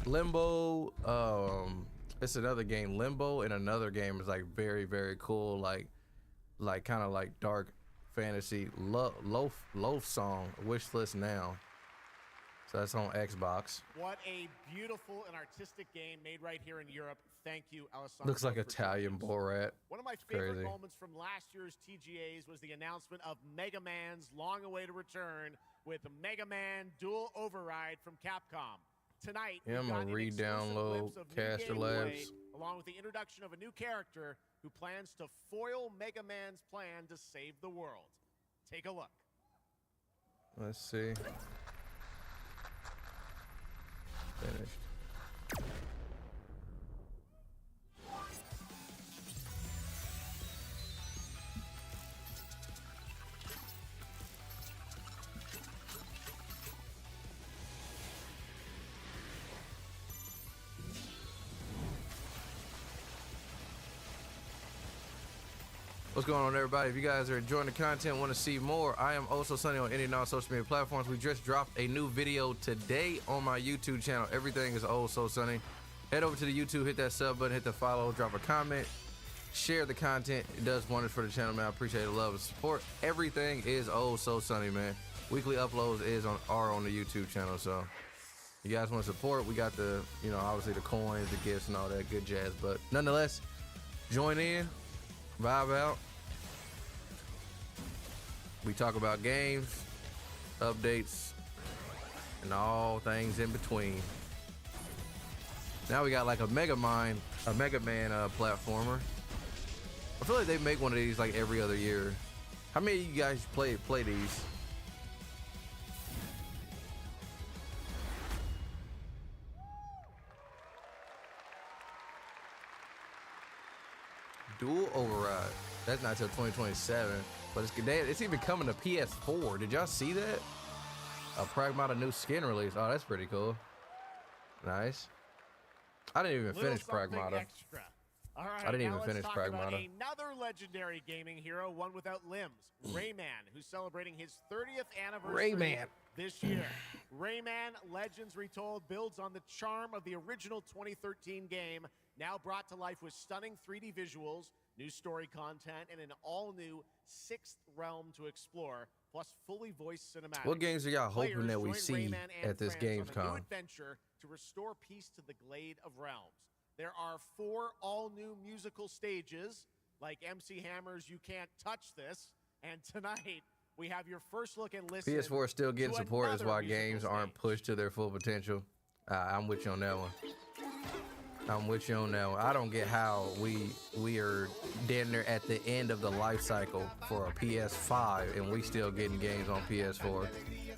Speaker 3: Limbo, it's another game. Limbo and another game is like very, very cool. Like kind of like dark fantasy. Loaf Song, Wishlist Now. So that's on Xbox.
Speaker 5: What a beautiful and artistic game made right here in Europe. Thank you, Alessandro.
Speaker 3: Looks like Italian Borat.
Speaker 5: One of my favorite moments from last year's TGAs was the announcement of Mega Man's long-awaited return with Mega Man Dual Override from Capcom. Tonight,
Speaker 3: Yeah, I'm gonna re-download Caster Labs.
Speaker 5: along with the introduction of a new character who plans to foil Mega Man's plan to save the world. Take a look.
Speaker 3: Let's see. Finished. What's going on, everybody? If you guys are enjoying the content, want to see more, I am OldSoulSuni on any non-social media platforms. We just dropped a new video today on my YouTube channel. Everything is OldSoulSuni. Head over to the YouTube, hit that sub button, hit the follow, drop a comment, share the content. It does wonders for the channel, man. I appreciate the love and support. Everything is OldSoulSuni, man. Weekly uploads are on the YouTube channel, so you guys want to support, we got the, obviously the coins, the gifts, and all that good jazz. But nonetheless, join in, vibe out. We talk about games, updates, and all things in between. Now we got like a Mega Man platformer. I feel like they make one of these like every other year. How many of you guys play these? Dual Override. That's not till 2027, but it's even coming to PS4. Did y'all see that? A Pragmata new skin release. Oh, that's pretty cool. Nice. I didn't even finish Pragmata.
Speaker 5: All right,
Speaker 3: I didn't even
Speaker 5: let's
Speaker 3: finish
Speaker 5: talk
Speaker 3: Pragmata.
Speaker 5: about another legendary gaming hero, one without limbs, Rayman, who's celebrating his 30th anniversary this year. Rayman Legends Retold builds on the charm of the original 2013 game, now brought to life with stunning 3D visuals, new story content, and an all-new 6th realm to explore, plus fully voiced cinematics.
Speaker 3: What games are y'all hoping that we
Speaker 5: Players
Speaker 3: see
Speaker 5: join Rayman and
Speaker 3: at this
Speaker 5: friends on a new
Speaker 3: GamesCom?
Speaker 5: adventure to restore peace to the Glade of Realms. There are 4 all-new musical stages, like MC Hammer's You Can't Touch This, and tonight we have your first look and listen.
Speaker 3: PS4 is still getting
Speaker 5: to
Speaker 3: support. That's
Speaker 5: another
Speaker 3: why
Speaker 5: musical
Speaker 3: games aren't
Speaker 5: stage.
Speaker 3: pushed to their full potential. I'm with you on that one. I'm with you on that one. I don't get how we are damn near at the end of the life cycle for a PS5 and we still getting games on PS4.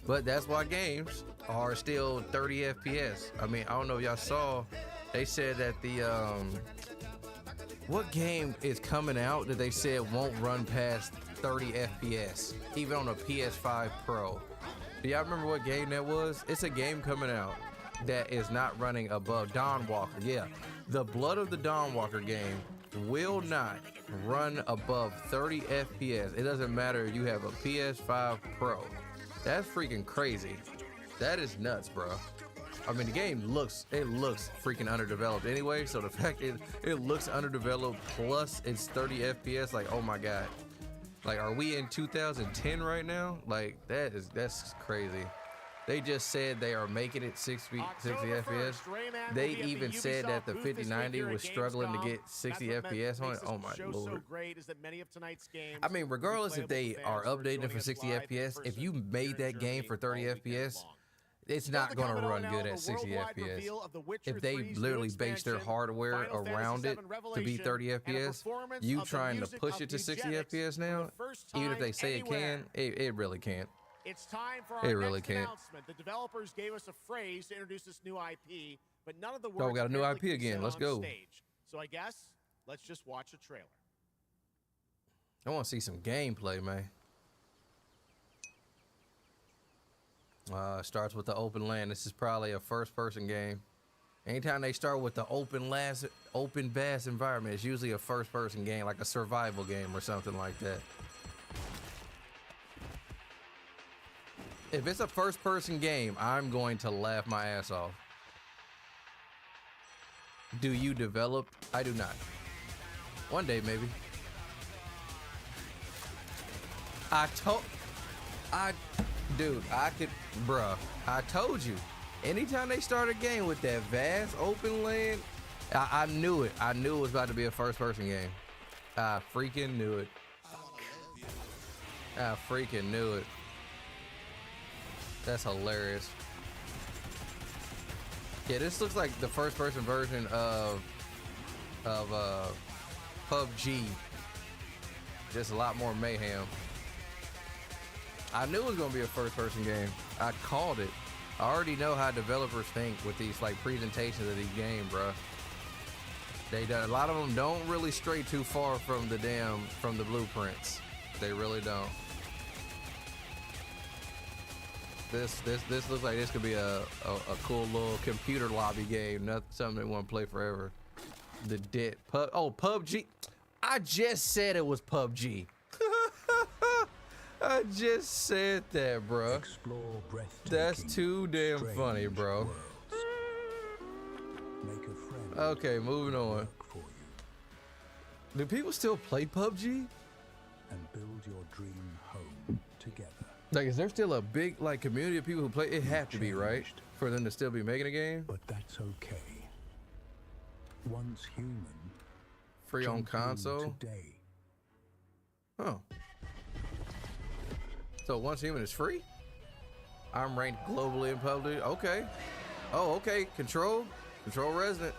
Speaker 3: But that's why games are still 30 FPS. I mean, I don't know if y'all saw, they said that the what game is coming out that they said won't run past 30 FPS, even on a PS5 Pro. Do y'all remember what game that was? It's a game coming out that is not running above Dawnwalker. Yeah, the Blood of the Dawnwalker game will not run above 30 FPS. It doesn't matter if you have a PS5 Pro. That's freaking crazy. That is nuts, bro. I mean, the game looks freaking underdeveloped anyway, so the fact it looks underdeveloped plus it's 30 FPS, like, oh my god. Like, are we in 2010 right now? Like, that's crazy. They just said they are making it 60 FPS. They even said that the 5090 was struggling to get 60 FPS on it. Oh my lord. I mean, regardless if they are updating it for 60 FPS, if you made that game for 30 FPS, it's not going to run good at 60 FPS. If they literally base their hardware around it to be 30 FPS, you trying to push it to 60 FPS now, even if they say it can, it really can't.
Speaker 5: It's time for our next announcement. The developers gave us a phrase to introduce this new IP, but none of the words
Speaker 3: we got a new IP again. Let's go.
Speaker 5: Stage. So I guess let's just watch a trailer.
Speaker 3: I want to see some gameplay, man. Starts with the open land. This is probably a first-person game. Anytime they start with the open vast environment, it's usually a first-person game, like a survival game or something like that. If it's a first-person game, I'm going to laugh my ass off. Do you develop? I do not. One day, maybe. Dude, bruh, I told you. Anytime they start a game with that vast open land, I knew it. I knew it was about to be a first-person game. I freaking knew it. I freaking knew it. That's hilarious. Yeah, this looks like the first-person version of PUBG. Just a lot more mayhem. I knew it was gonna be a first-person game. I called it. I already know how developers think with these like presentations of these games, bro. A lot of them don't really stray too far from the blueprints. They really don't. This looks like this could be a cool little computer lobby game. Not something they want to play forever. PUBG. I just said it was PUBG. I just said that, bro. That's too damn funny, bro. Okay, moving on. Do people still play PUBG?
Speaker 8: And build your dream home together.
Speaker 3: Like, is there still a big like community of people who play? It have to be, right, for them to still be making a game.
Speaker 8: But that's okay. Once human.
Speaker 3: Free on console.
Speaker 8: Today.
Speaker 3: Oh. So Once Human is free? I'm ranked globally in PUBG. Okay. Oh, okay. Control resident.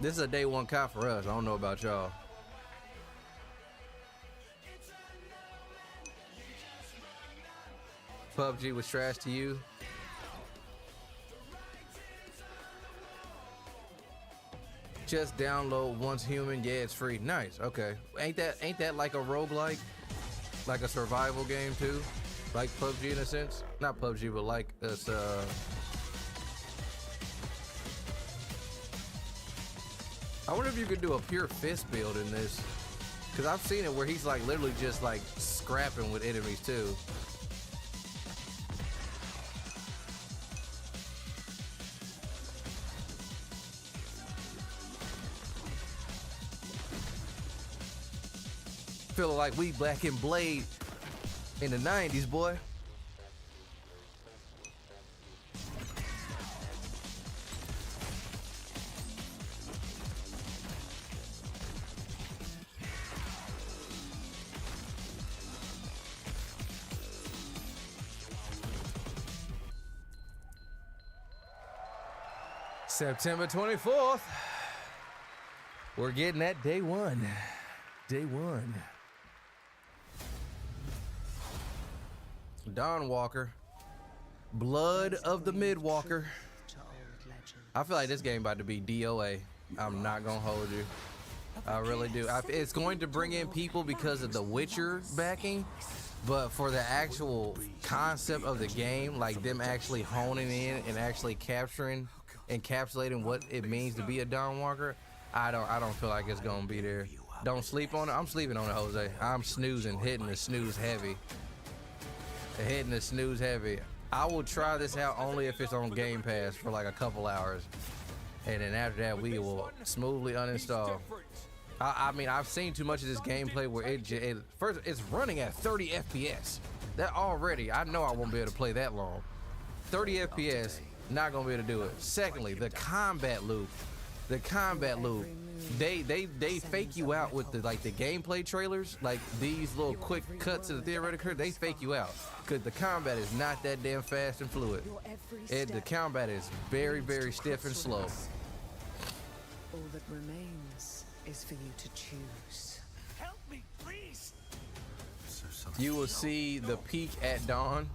Speaker 3: This is a day one cop for us. I don't know about y'all. PUBG was trash to you. Just download Once Human. Yeah, it's free. Nice. Okay. Ain't that like a roguelike? Like a survival game too? Like PUBG in a sense? Not PUBG, but like this I wonder if you could do a pure fist build in this. Cause I've seen it where he's like literally just like scrapping with enemies too. Feeling like we back in Blade in the 90s, boy. September 24th. We're getting that day one. Day one. Dawn Walker. Blood of the Midwalker. I feel like this game about to be DOA. I'm not gonna hold you. I really do. It's going to bring in people because of the Witcher backing, but for the actual concept of the game, like them actually honing in and actually encapsulating what it means to be a Dawn Walker, I don't feel like it's gonna be there. Don't sleep on it. I'm sleeping on it, Jose. I'm snoozing, hitting the snooze heavy. Hitting the snooze heavy. I will try this out only if it's on Game Pass for like a couple hours, and then after that we will smoothly uninstall. I mean, I've seen too much of this gameplay where first it's running at 30 FPS. That already, I know I won't be able to play that long. 30 FPS, not gonna be able to do it. Secondly, the combat loop. The combat loop. They fake you out with the gameplay trailers, like these little quick cuts of the theoretical. They fake you out because the combat is not that damn fast and fluid. The combat is very, very stiff and slow.
Speaker 17: All that remains is for you to choose.
Speaker 20: Help me, please.
Speaker 3: You will see the peak at dawn.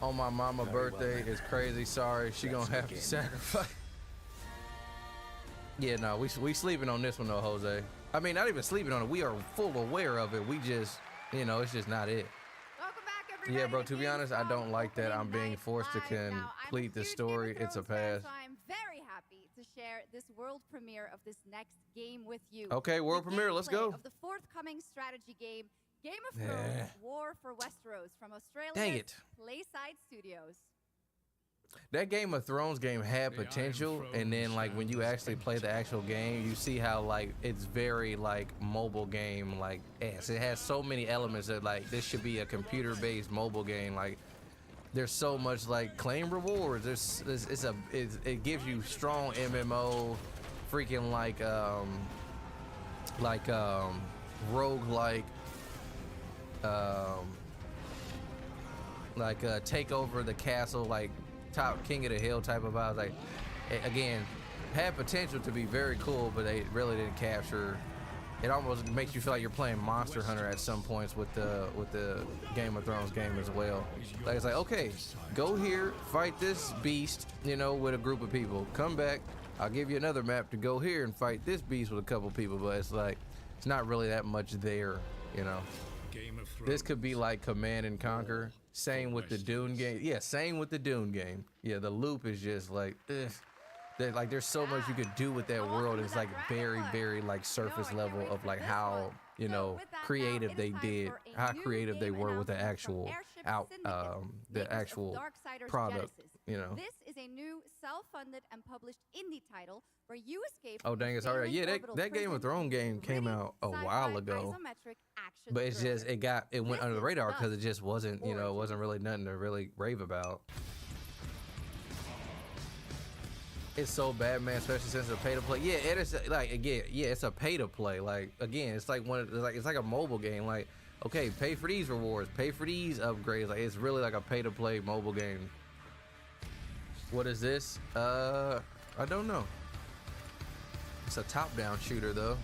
Speaker 3: On my mama's birthday is crazy. Sorry, she gonna have to sacrifice. Yeah, no, we sleeping on this one though, Jose. I mean, not even sleeping on it. We are full aware of it. We just, you know, it's just not it.
Speaker 9: Welcome back, everybody.
Speaker 3: Yeah, bro, to be honest, I don't like that I'm being forced to complete the story. It's a pass.
Speaker 9: So I'm very happy to share this world premiere of this next game with you.
Speaker 3: Okay, world premiere, let's go.
Speaker 9: Of the forthcoming strategy game, Game of Thrones: War for Westeros from Australia's
Speaker 3: Dang it.
Speaker 9: Playside Studios.
Speaker 3: That Game of Thrones game had potential, and then like when you actually play the actual game, you see how like it's very like mobile game. Like it has so many elements that like this should be a computer-based mobile game. Like there's so much like claim rewards. It gives you strong MMO, freaking rogue take over the castle, like top king of the hill type of vibes. Like again, had potential to be very cool, but they really didn't capture. It almost makes you feel like you're playing Monster Hunter at some points with the Game of Thrones game as well. Like it's like, okay, go here, fight this beast, you know, with a group of people. Come back, I'll give you another map to go here and fight this beast with a couple people. But it's like it's not really that much there, you know. This could be like Command and Conquer. Same with the Dune game. Yeah, same with the Dune game. Yeah, the loop is just like, like there's so much you could do with that world. It's like very, very like surface level of like how, you know, creative they did, how creative they were with the actual product. You know.
Speaker 9: This is a new self-funded and published indie title where you escape.
Speaker 3: Oh dang, it's already. Yeah, that Game of Thrones game came out a while ago, but it's just it went under the radar because it just wasn't, you know, it wasn't really nothing to really rave about. It's so bad, man, especially since it's a pay to play. Yeah, it is like again, yeah, it's a pay to play. Like again, it's like it's like a mobile game. Like okay, pay for these rewards, pay for these upgrades. Like it's really like a pay to play mobile game. What is this? I don't know. It's a top-down shooter though.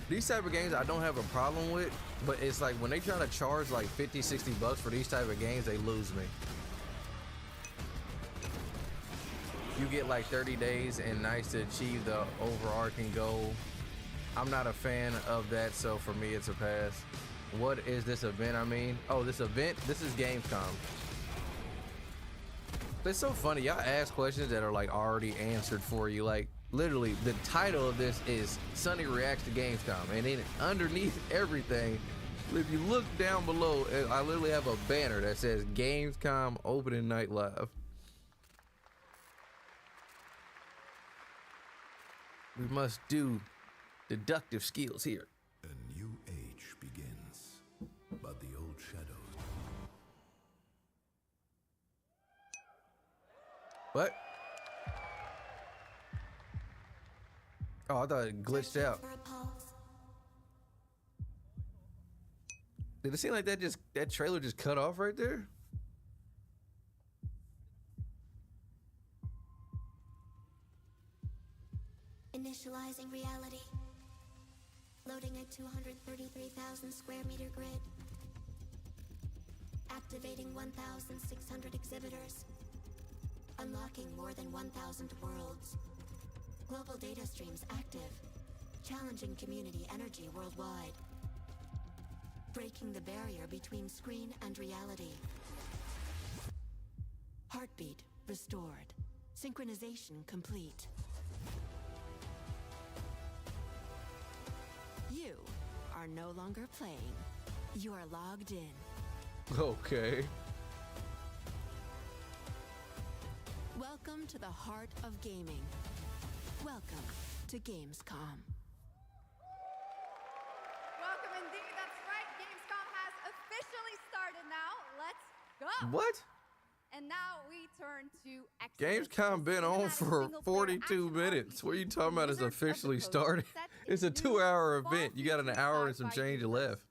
Speaker 3: These type of games I don't have a problem with, but it's like when they try to charge like 50, 60 bucks for these type of games, they lose me. You get like 30 days and nice to achieve the overarching goal. I'm not a fan of that, so for me it's a pass. What is this event? I mean, oh, this event, this is Gamescom. It's so funny, y'all ask questions that are like already answered for you. Like literally the title of this is Sunny Reacts to Gamescom, and then underneath everything, if you look down below, I literally have a banner that says Gamescom opening night live. We must do deductive skills here.
Speaker 8: A new age begins, but the old shadows.
Speaker 3: What? Oh, I thought it glitched out. Did it seem like that trailer just cut off right there?
Speaker 6: Initializing reality. Loading a 233,000 square meter grid. Activating 1,600 exhibitors. Unlocking more than 1,000 worlds. Global data streams active. Challenging community energy worldwide. Breaking the barrier between screen and reality. Heartbeat restored. Synchronization complete. You are no longer playing. You are logged in.
Speaker 3: Okay.
Speaker 6: Welcome to the heart of gaming. Welcome to Gamescom.
Speaker 9: Welcome indeed, that's right. Gamescom has up.
Speaker 3: What?
Speaker 9: And now we turn to Exodus.
Speaker 3: Gamescom been on for 42 minutes. What are you talking about? It's officially started. It's a 2-hour event. You got an hour and some change left.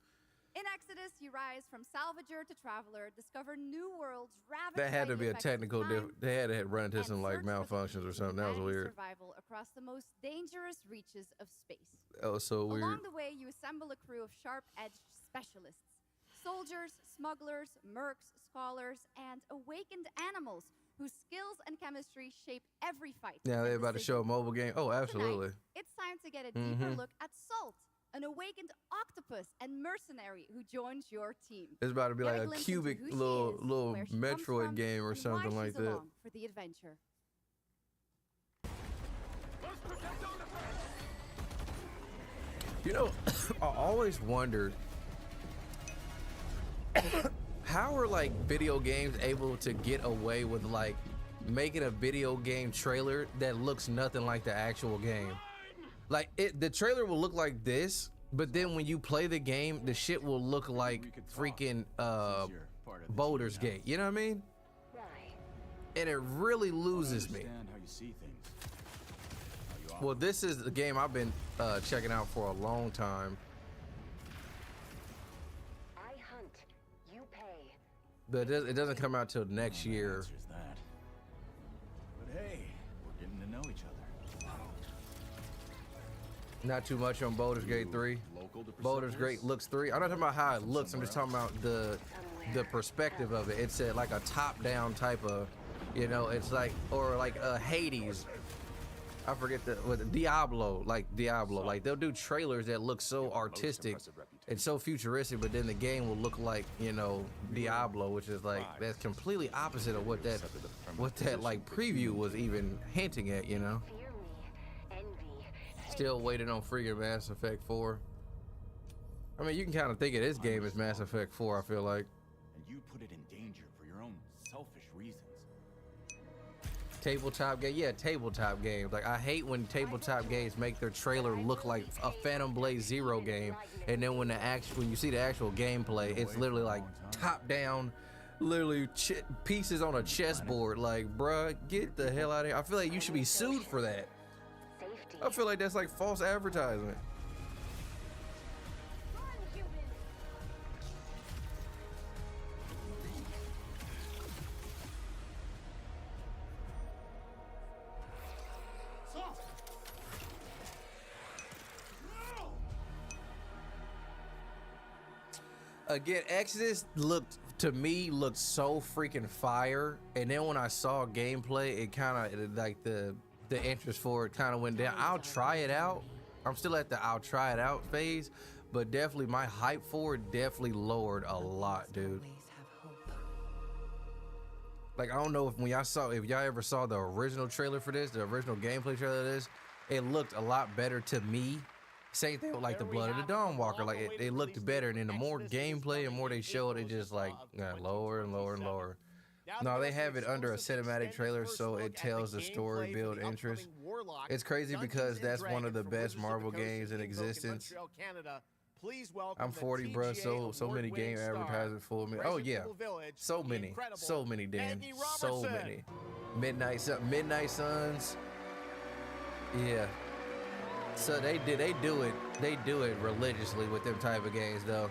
Speaker 9: In Exodus, you rise from salvager to traveler, discover new worlds, ravaged
Speaker 3: That had to
Speaker 9: by
Speaker 3: be
Speaker 9: the
Speaker 3: a
Speaker 9: effects of
Speaker 3: technical
Speaker 9: time,
Speaker 3: they had to run into some like
Speaker 9: and search for the
Speaker 3: malfunctions or
Speaker 9: key
Speaker 3: something.
Speaker 9: to
Speaker 3: That was
Speaker 9: managed
Speaker 3: weird.
Speaker 9: survival across the most dangerous reaches of space.
Speaker 3: That was so weird.
Speaker 9: Along the way, you assemble a crew of sharp-edged specialists. Soldiers, smugglers, mercs, scholars, and awakened animals whose skills and chemistry shape every fight.
Speaker 3: Now
Speaker 9: and
Speaker 3: they're about to show a
Speaker 9: decision.
Speaker 3: mobile game. Oh, absolutely.
Speaker 9: Tonight, it's time to get a deeper
Speaker 3: Mhm.
Speaker 9: look at Salt, an awakened octopus and mercenary who joins your team.
Speaker 3: It's about to be
Speaker 9: Get
Speaker 3: like a
Speaker 9: glimpse
Speaker 3: cubic
Speaker 9: into who she
Speaker 3: little
Speaker 9: is, where she comes
Speaker 3: Metroid
Speaker 9: from,
Speaker 3: game or
Speaker 9: and
Speaker 3: something
Speaker 9: why
Speaker 3: like
Speaker 9: she's
Speaker 3: that.
Speaker 9: along for the adventure.
Speaker 3: You know, I always wondered how are like video games able to get away with like making a video game trailer that looks nothing like the actual game. Like the trailer will look like this, but then when you play the game, the shit will look like freaking Baldur's Gate. You know what I mean? And it really loses me. Well, this is the game I've been checking out for a long time.
Speaker 1: I hunt, you pay.
Speaker 3: But it doesn't come out till next year.
Speaker 8: But hey, we're getting to know each other.
Speaker 3: Not too much on Baldur's Gate 3. Baldur's Gate looks 3. I'm not talking about how it looks. I'm just talking about the perspective of it. It's like a top-down type of, you know, it's like, or like Hades. I forget with Diablo, like they'll do trailers that look so artistic and so futuristic, but then the game will look like, you know, Diablo, which is like that's completely opposite of what that like preview was even hinting at, you know. Still waiting on freaking Mass Effect 4. I mean, you can kind of think of this game as Mass Effect 4, I feel like.
Speaker 8: And you put it in danger for your own selfish reasons.
Speaker 3: Tabletop game, yeah, tabletop games. Like I hate when tabletop games make their trailer look like a Phantom Blade Zero game, and then when you see the actual gameplay, it's literally like top down, literally pieces on a chessboard. Like, bruh, get the hell out of here! I feel like you should be sued for that. I feel like that's like false advertisement. Again, Exodus looked so freaking fire, and then when I saw gameplay, it kind of like the interest for it kind of went down. I'll try it out. I'm still at the I'll try it out phase, but definitely my hype for it definitely lowered a lot, dude. Like I don't know if y'all ever saw the original trailer for this, the original gameplay trailer of this, it looked a lot better to me. Same thing with like the Blood of the Dawnwalker, like it looked better, and then the more gameplay and more they showed, it just like got lower and lower and lower. No, they have it under a cinematic trailer, so it tells the story, build interest. It's crazy because that's one of the best Marvel games in existence. I'm 40, bro, so many game advertisements for me. Oh yeah, so many, Dan, so many. Midnight Suns, yeah. So they do it religiously with them type of games though.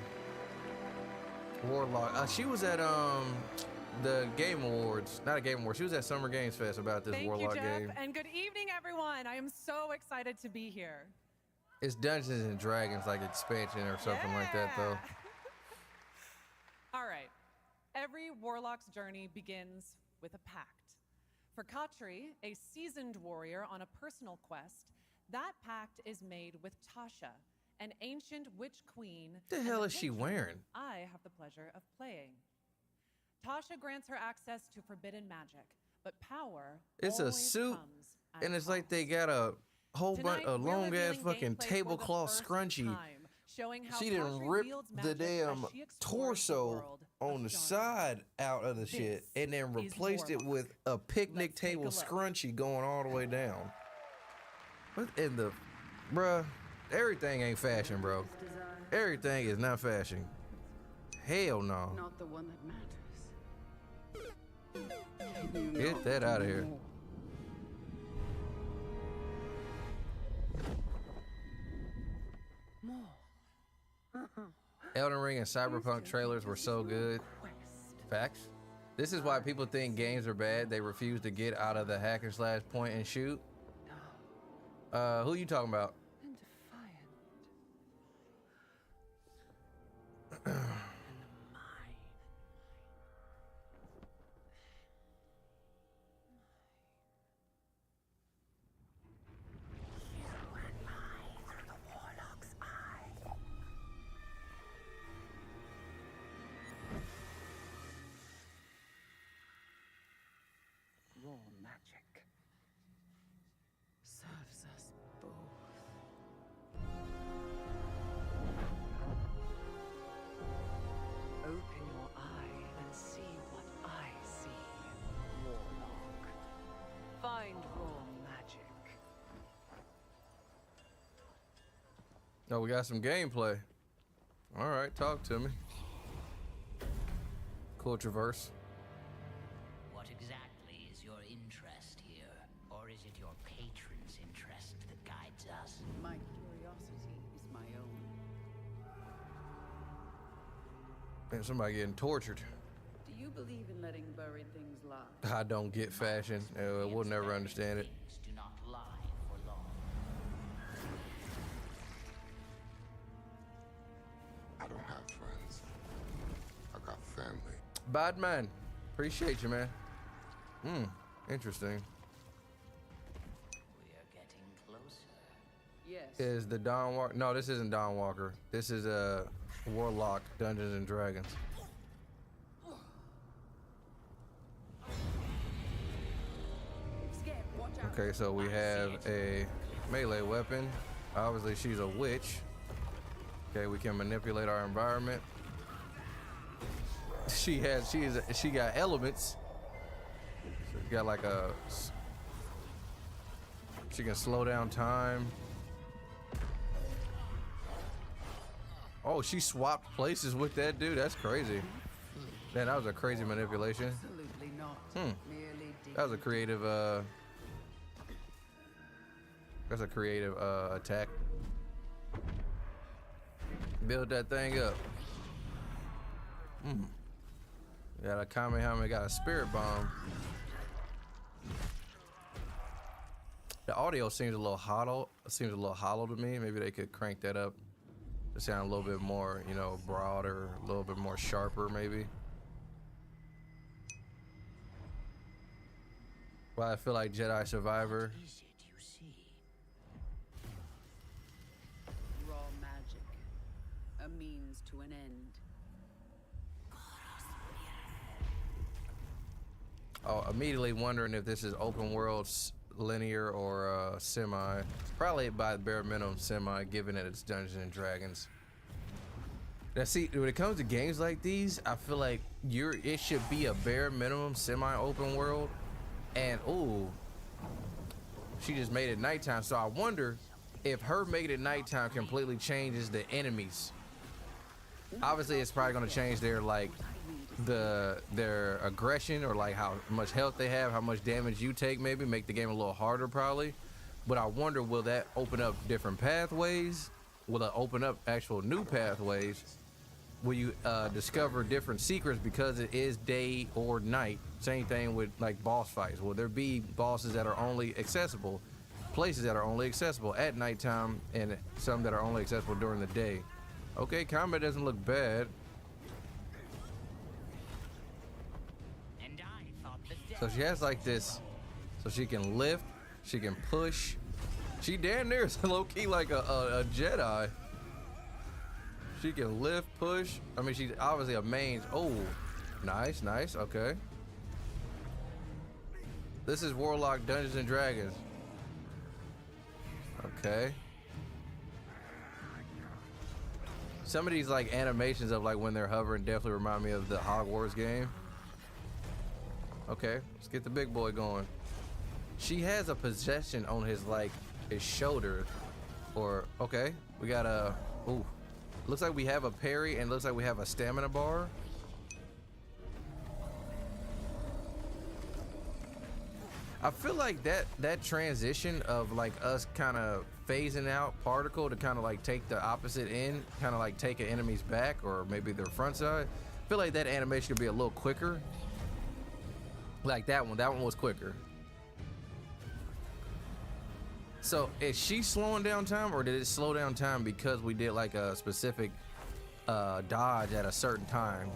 Speaker 3: Warlock, she was at the Game Awards, not a Game Awards. She was at Summer Games Fest about this Warlock
Speaker 2: Thank you, Jeff,
Speaker 3: game.
Speaker 2: and good evening, everyone. I am so excited to be here.
Speaker 3: It's Dungeons and Dragons, like expansion or something like that, though.
Speaker 2: All right. Every warlock's journey begins with a pact. For Katri, a seasoned warrior on a personal quest, that pact is made with Tasha, an ancient witch queen.
Speaker 3: What the hell is she wearing?
Speaker 2: I have the pleasure of playing. Tasha grants her access to forbidden magic, but power
Speaker 3: It's a suit, and it's like they got a whole bunch of long ass fucking tablecloth scrunchie. She didn't rip the damn torso on the side out of the shit and then replaced it with a picnic table scrunchie going all the way down. What in the, bruh? Everything ain't fashion, bro. Everything is not fashion. Hell no.
Speaker 17: Not the one that matters.
Speaker 3: Get that out of here. Elden Ring and Cyberpunk trailers were so good. Facts. This is why people think games are bad. They refuse to get out of the hack and slash point and shoot. Who you talking about?
Speaker 17: Raw magic serves us both. Open your eye and see what I see, Warlock. Find raw magic.
Speaker 3: Oh, we got some gameplay. All right, talk to me. Cool traverse.
Speaker 12: What exactly is your interest here? Or is it your patron's interest that guides us?
Speaker 17: My curiosity is my own.
Speaker 3: Man, somebody getting tortured.
Speaker 17: Do you believe in letting buried things lie?
Speaker 3: I don't get fashion. We'll never understand it.
Speaker 12: Do not lie for long.
Speaker 13: I don't have friends. I got family.
Speaker 3: Bad man. Appreciate you, man. Interesting.
Speaker 12: We are getting closer.
Speaker 17: Yes.
Speaker 3: Is the Dawn Walker? No, this isn't Dawn Walker. This is Warlock Dungeons and Dragons. Okay, so we have a melee weapon. Obviously, she's a witch. Okay, we can manipulate our environment. She got elements. So she got like she can slow down time. Oh, she swapped places with that dude. That's crazy. Man, that was a crazy manipulation.
Speaker 17: Absolutely not. Merely
Speaker 3: That was a creative that's a creative attack. Build that thing up. Got a Kamehameha, got a spirit bomb. The audio seems a little hollow. Seems a little hollow to me. Maybe they could crank that up to sound a little bit more, you know, broader, a little bit more sharper, maybe. Well, I feel like Jedi Survivor.
Speaker 12: What is it you see?
Speaker 17: raw magic. A means to an end.
Speaker 3: Oh, immediately wondering if this is open world, linear, or semi. Probably by the bare minimum semi, given that it's Dungeons and Dragons. Now, see, when it comes to games like these, I feel like it should be a bare minimum semi-open world. And ooh, she just made it nighttime. So I wonder if her making it nighttime completely changes the enemies. Obviously, it's probably going to change their their aggression, or like how much health they have, how much damage you take, maybe make the game a little harder probably. But I wonder, will that open up different pathways? Will it open up actual new pathways? Will you discover different secrets because it is day or night? Same thing with like boss fights. Will there be bosses that are only accessible, places that are only accessible at nighttime, and some that are only accessible during the day? Okay, combat doesn't look bad. So she has like this, so she can lift, she can push. She damn near is low-key like a Jedi. She can lift, push. I mean, she's obviously a main. Oh, nice, nice, okay. This is Warlock Dungeons and Dragons. Okay. Some of these like animations of like when they're hovering definitely remind me of the Hogwarts game. Okay, let's get the big boy going. She has a possession on his shoulder, or okay, we got a ooh. Looks like we have a parry and looks like we have a stamina bar. I feel like that transition of like us kind of phasing out particle to kind of like take the opposite end, kind of like take an enemy's back or maybe their front side. I feel like that animation could be a little quicker. Like that one was quicker. So is she slowing down time, or did it slow down time because we did like a specific dodge at a certain time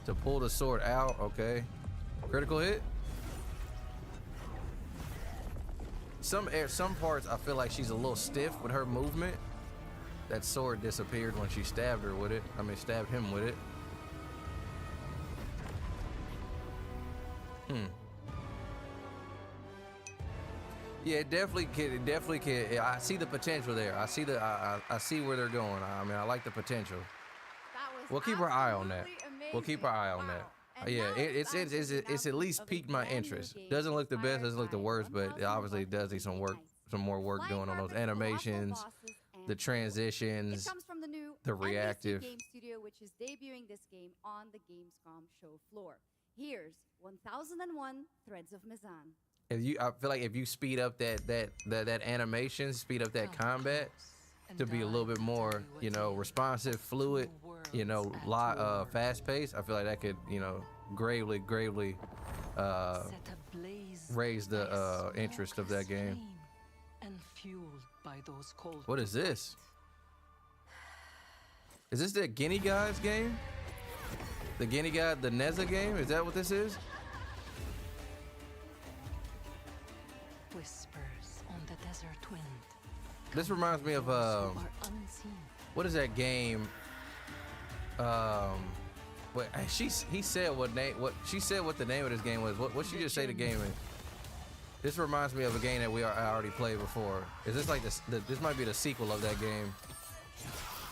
Speaker 3: to pull the sword out? Okay, critical hit. Some parts I feel like she's a little stiff with her movement. That sword disappeared when she stabbed her with it. I mean, stabbed him with it. Yeah, it definitely can. I see the potential there. I see I see where they're going. I mean, I like the potential. We'll keep our eye on that. We'll keep our eye on that. Yeah, it's at least piqued my interest. Doesn't look the best, doesn't look the worst, but it obviously does need some work, some more work doing on those animations, the transitions,
Speaker 9: It comes from the new
Speaker 3: the reactive.
Speaker 9: Game Studio, which is debuting this game on the Gamescom show floor. Here's 1001 Threads of Mizan.
Speaker 3: I feel like if you speed up that animation, speed up that combat to be a little bit more, you know, responsive, fluid, you know, fast paced, I feel like that could, you know, gravely raise the interest of that game.
Speaker 17: And fueled by those cold.
Speaker 3: What is this? Is this the Guinea Guys game? The Guinea God, the Neza game? Is that what this is?
Speaker 17: Whispers on the desert wind.
Speaker 3: This reminds me of what is that game? Wait, he said what she said what the name of this game was. What she just say the game is? This reminds me of a game that I already played before. Is this like this might be the sequel of that game?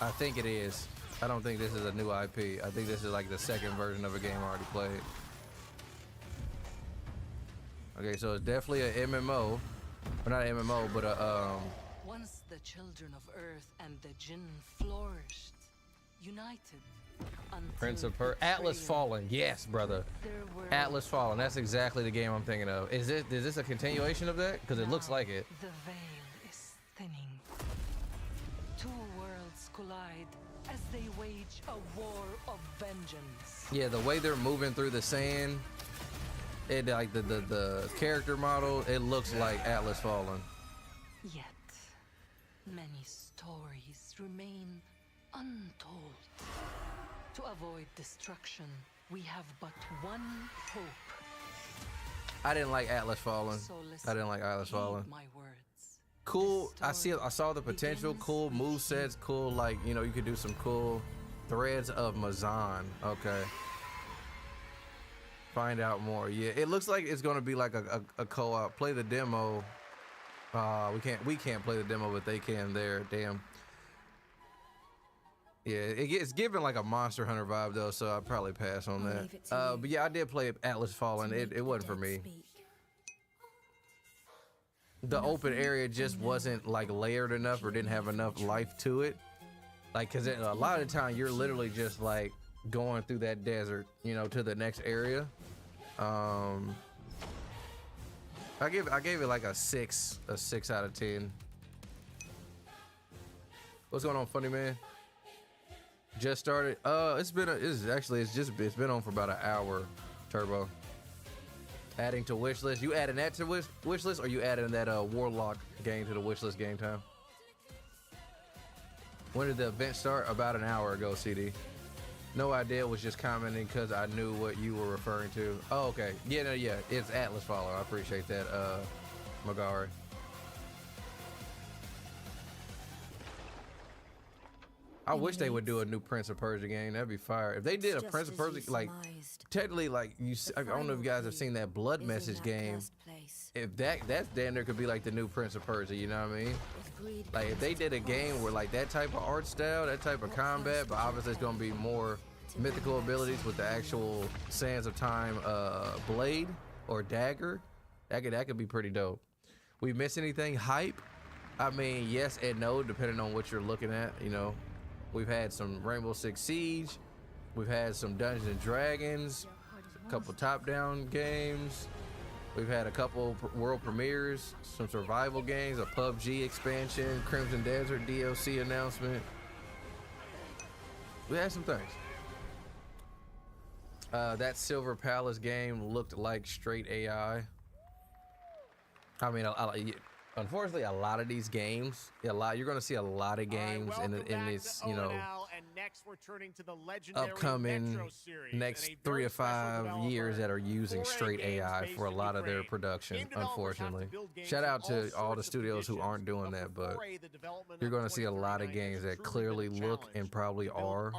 Speaker 3: I think it is. I don't think this is a new IP. I think this is like the second version of a game I already played. Okay, so it's definitely a MMO, or not an MMO, but a
Speaker 17: Once the children of Earth and the Jinn flourished, united.
Speaker 3: Prince of Persia, Atlas Fallen. Yes, brother. Atlas Fallen. That's exactly the game I'm thinking of. Is this a continuation of that? Because it looks like it.
Speaker 17: The veil is thinning. Two worlds collide as they wage a war of vengeance.
Speaker 3: Yeah, the way they're moving through the sand, it like the character model, it looks like Atlas Fallen.
Speaker 17: Yet, many stories remain untold. To avoid destruction, we have but one hope.
Speaker 3: I didn't like Atlas Fallen. I didn't like Atlas Fallen.
Speaker 17: My words.
Speaker 3: Cool. I saw the potential. Cool movesets. Cool, like, you know, you could do some cool Threads of Mizan. Okay. Find out more. Yeah, it looks like it's gonna be like a co-op. Play the demo. We can't play the demo, but they can there. Damn. Yeah, it's given like a Monster Hunter vibe though, so I'll probably pass on that. But yeah, I did play Atlas Fallen. It wasn't for me. The open area just wasn't like layered enough or didn't have enough life to it. Like, cause a lot of the time you're literally just like going through that desert, you know, to the next area. I gave it like a 6 out of 10. What's going on, funny man? Just started. It's been on for about an hour. Turbo. Adding to wish list. You adding that to wish list, or you adding that Warlock game to the wish list game time? When did the event start? About an hour ago, CD. No idea. Was just commenting because I knew what you were referring to. Oh, okay. Yeah, no, yeah. It's Atlas Follow. I appreciate that, Magari. I wish they would do a new Prince of Persia game. That'd be fire. If they did a Prince of Persia, like, technically, like, I don't know if you guys have seen that Blood Message game. If that's damn near could be like the new Prince of Persia, you know what I mean? Like, if they did a game where like that type of art style, that type of combat, but obviously it's gonna be more mythical abilities with the actual Sands of Time blade or dagger, that could be pretty dope. We miss anything hype? I mean, yes and no, depending on what you're looking at, you know. We've had some Rainbow Six Siege. We've had some Dungeons and Dragons. A couple top-down games. We've had a couple world premieres, some survival games, a PUBG expansion, Crimson Desert DLC announcement. We had some things. That Silver Palace game looked like straight AI. I mean, unfortunately, a lot of these games, you're going to see a lot of games in this, you know,
Speaker 5: and next we're turning to the legendary
Speaker 3: upcoming
Speaker 5: Metro series,
Speaker 3: next 3 to 5 years that are using straight AI for a lot of their production, unfortunately. Shout out to all the studios who aren't doing that, but you're going to see a lot of games that clearly look and probably are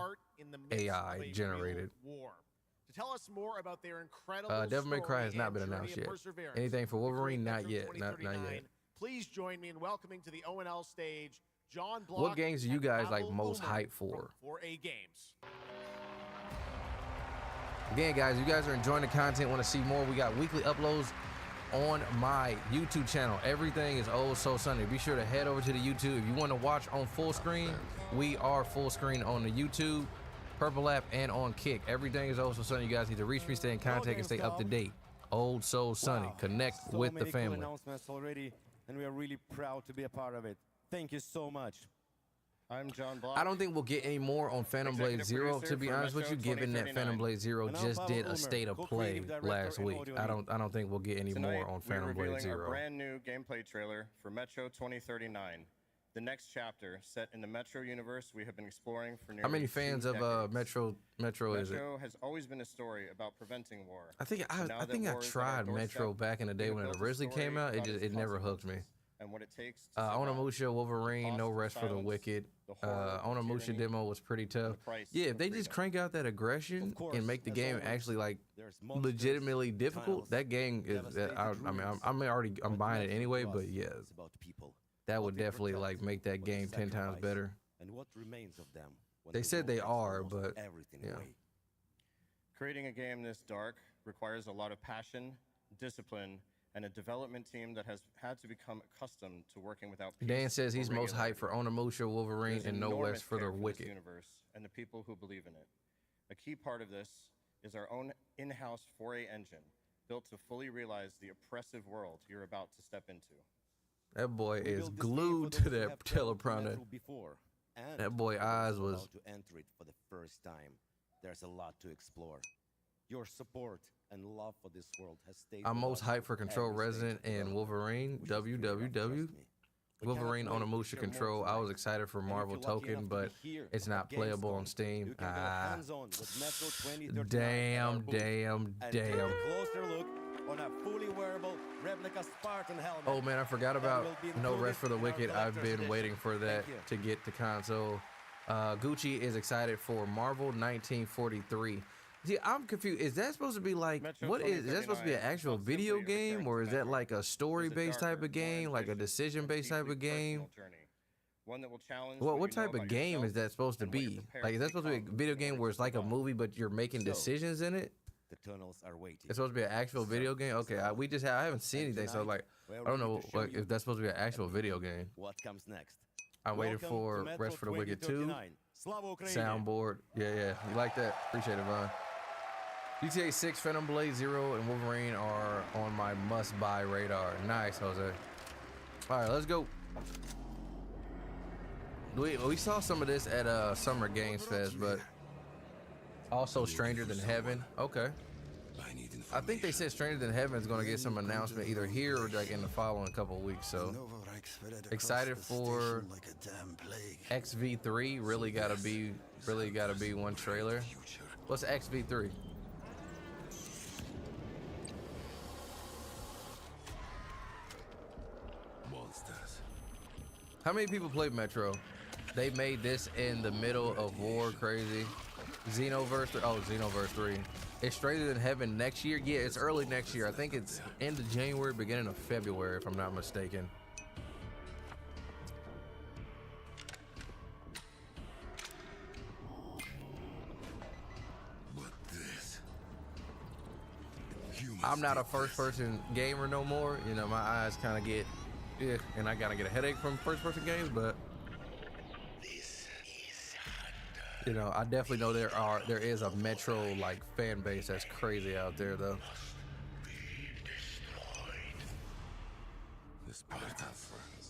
Speaker 3: AI generated.
Speaker 5: To tell us more about their incredible
Speaker 3: Devil May Cry
Speaker 5: story
Speaker 3: has not
Speaker 5: and
Speaker 3: been
Speaker 5: journey
Speaker 3: announced
Speaker 5: of
Speaker 3: yet.
Speaker 5: perseverance,
Speaker 3: Anything for Wolverine?
Speaker 5: Metro
Speaker 3: Not yet. Not yet.
Speaker 5: 2039. Please join me in welcoming to the O&L stage John Block.
Speaker 3: What games are you
Speaker 5: and
Speaker 3: guys like
Speaker 5: Pavel
Speaker 3: most
Speaker 5: Ullman
Speaker 3: hyped for?
Speaker 5: from 4A Games.
Speaker 3: Again, guys, you guys are enjoying the content, want to see more, we got weekly uploads on my YouTube channel. Everything is OldSoulSuni. Be sure to head over to the YouTube. If you want to watch on full screen, we are full screen on the YouTube, Purple app, and on Kick. Everything is OldSoulSuni. You guys need to reach me, stay in contact, and stay up to date. OldSoulSuni. Connect with the family.
Speaker 10: Cool announcements already, and we are really proud to be a part of it. Thank you so much.
Speaker 11: I'm John Block.
Speaker 3: I don't think we'll get any more on Phantom Blade Zero, to be honest with you, given that Phantom Blade Zero just did a state of play last week. I don't think we'll get any more on Phantom Blade Zero.
Speaker 11: A brand new gameplay trailer for Metro 2039, the next chapter set in the Metro universe we have been exploring for nearly
Speaker 3: How many fans
Speaker 11: 2
Speaker 3: of
Speaker 11: decades.
Speaker 3: Metro is it?
Speaker 11: Metro has always been a story about preventing war.
Speaker 3: I think I tried Metro back in the day when it originally came out. It never hooked me.
Speaker 11: And what it takes to
Speaker 3: Onimusha, Wolverine, No Rest for the Wicked. Onimusha demo was pretty tough. Yeah, if they just crank out that aggression and make the game actually like legitimately difficult, that game is. I'm buying it anyway, but yeah, that would definitely like make that game 10 times better.
Speaker 10: And what remains of them?
Speaker 3: They said they are, but yeah.
Speaker 11: Creating a game this dark requires a lot of passion, discipline, and a development team that has had to become accustomed to working without peace.
Speaker 3: Dan says he's
Speaker 11: or
Speaker 3: most hyped for Onimusha, Wolverine,
Speaker 11: There's
Speaker 3: and No
Speaker 11: enormous
Speaker 3: Rest for the
Speaker 11: care this
Speaker 3: Wicked.
Speaker 11: universe and the people who believe in it. A key part of this is our own in-house 4A engine, built to fully realize the oppressive world you're about to step into.
Speaker 3: That boy is glued to that teleprompter. That boy eyes was.
Speaker 10: To enter it for the first time, there's a lot to explore. Your support and love for this world has stayed.
Speaker 3: I'm most
Speaker 10: with us
Speaker 3: hyped for Control
Speaker 10: every stage
Speaker 3: Resident
Speaker 10: of the
Speaker 3: and
Speaker 10: development.
Speaker 3: Wolverine. WWW. Wolverine on Onimusha Control. I was excited for Marvel Token, but it's not playable on Steam. Damn.
Speaker 10: Closer look on a fully wearable replica Spartan helmet.
Speaker 3: Oh man, I forgot about
Speaker 10: will be
Speaker 3: No
Speaker 10: included
Speaker 3: Rest for the
Speaker 10: in our
Speaker 3: Wicked. I've
Speaker 10: collector's
Speaker 3: been waiting for that
Speaker 10: Thank
Speaker 3: to get to console. Gucci is excited for Marvel 1943. See, I'm confused. Is that supposed to be like, what is that supposed to be an actual video game, or is that like a story-based type of game, like a decision-based type of game?
Speaker 11: One that will challenge
Speaker 3: What type of game is that supposed to be? Like, is that supposed to be a video game where it's like a movie, but you're making decisions in it?
Speaker 10: The tunnels are waiting.
Speaker 3: It's supposed to be an actual video game? Okay, I haven't seen anything, so like, I don't know if that's supposed to be an actual video game.
Speaker 10: What comes next?
Speaker 3: I'm waiting for Rest for the Wicked 2. Soundboard. Yeah. You like that? Appreciate it, Vaughn. GTA 6, Phantom Blade Zero, and Wolverine are on my must-buy radar. Nice, Jose. All right, let's go. We saw some of this at Summer Games Fest, but also Stranger Than Heaven. Okay. I think they said Stranger Than Heaven is going to get some announcement either here or like in the following couple of weeks. So excited for XV3. Really gotta be one trailer. What's XV3? How many people played Metro? They made this in the middle of war, crazy. Xenoverse 3. Oh, Xenoverse 3. It's Stranger Than Heaven next year. Yeah, it's early next year. I think it's end of January, beginning of February, if I'm not mistaken. I'm not a first-person gamer no more. You know, my eyes kind of get, and I gotta get a headache from first-person games. But you know, I definitely know there is a Metro like fan base that's crazy out there, though.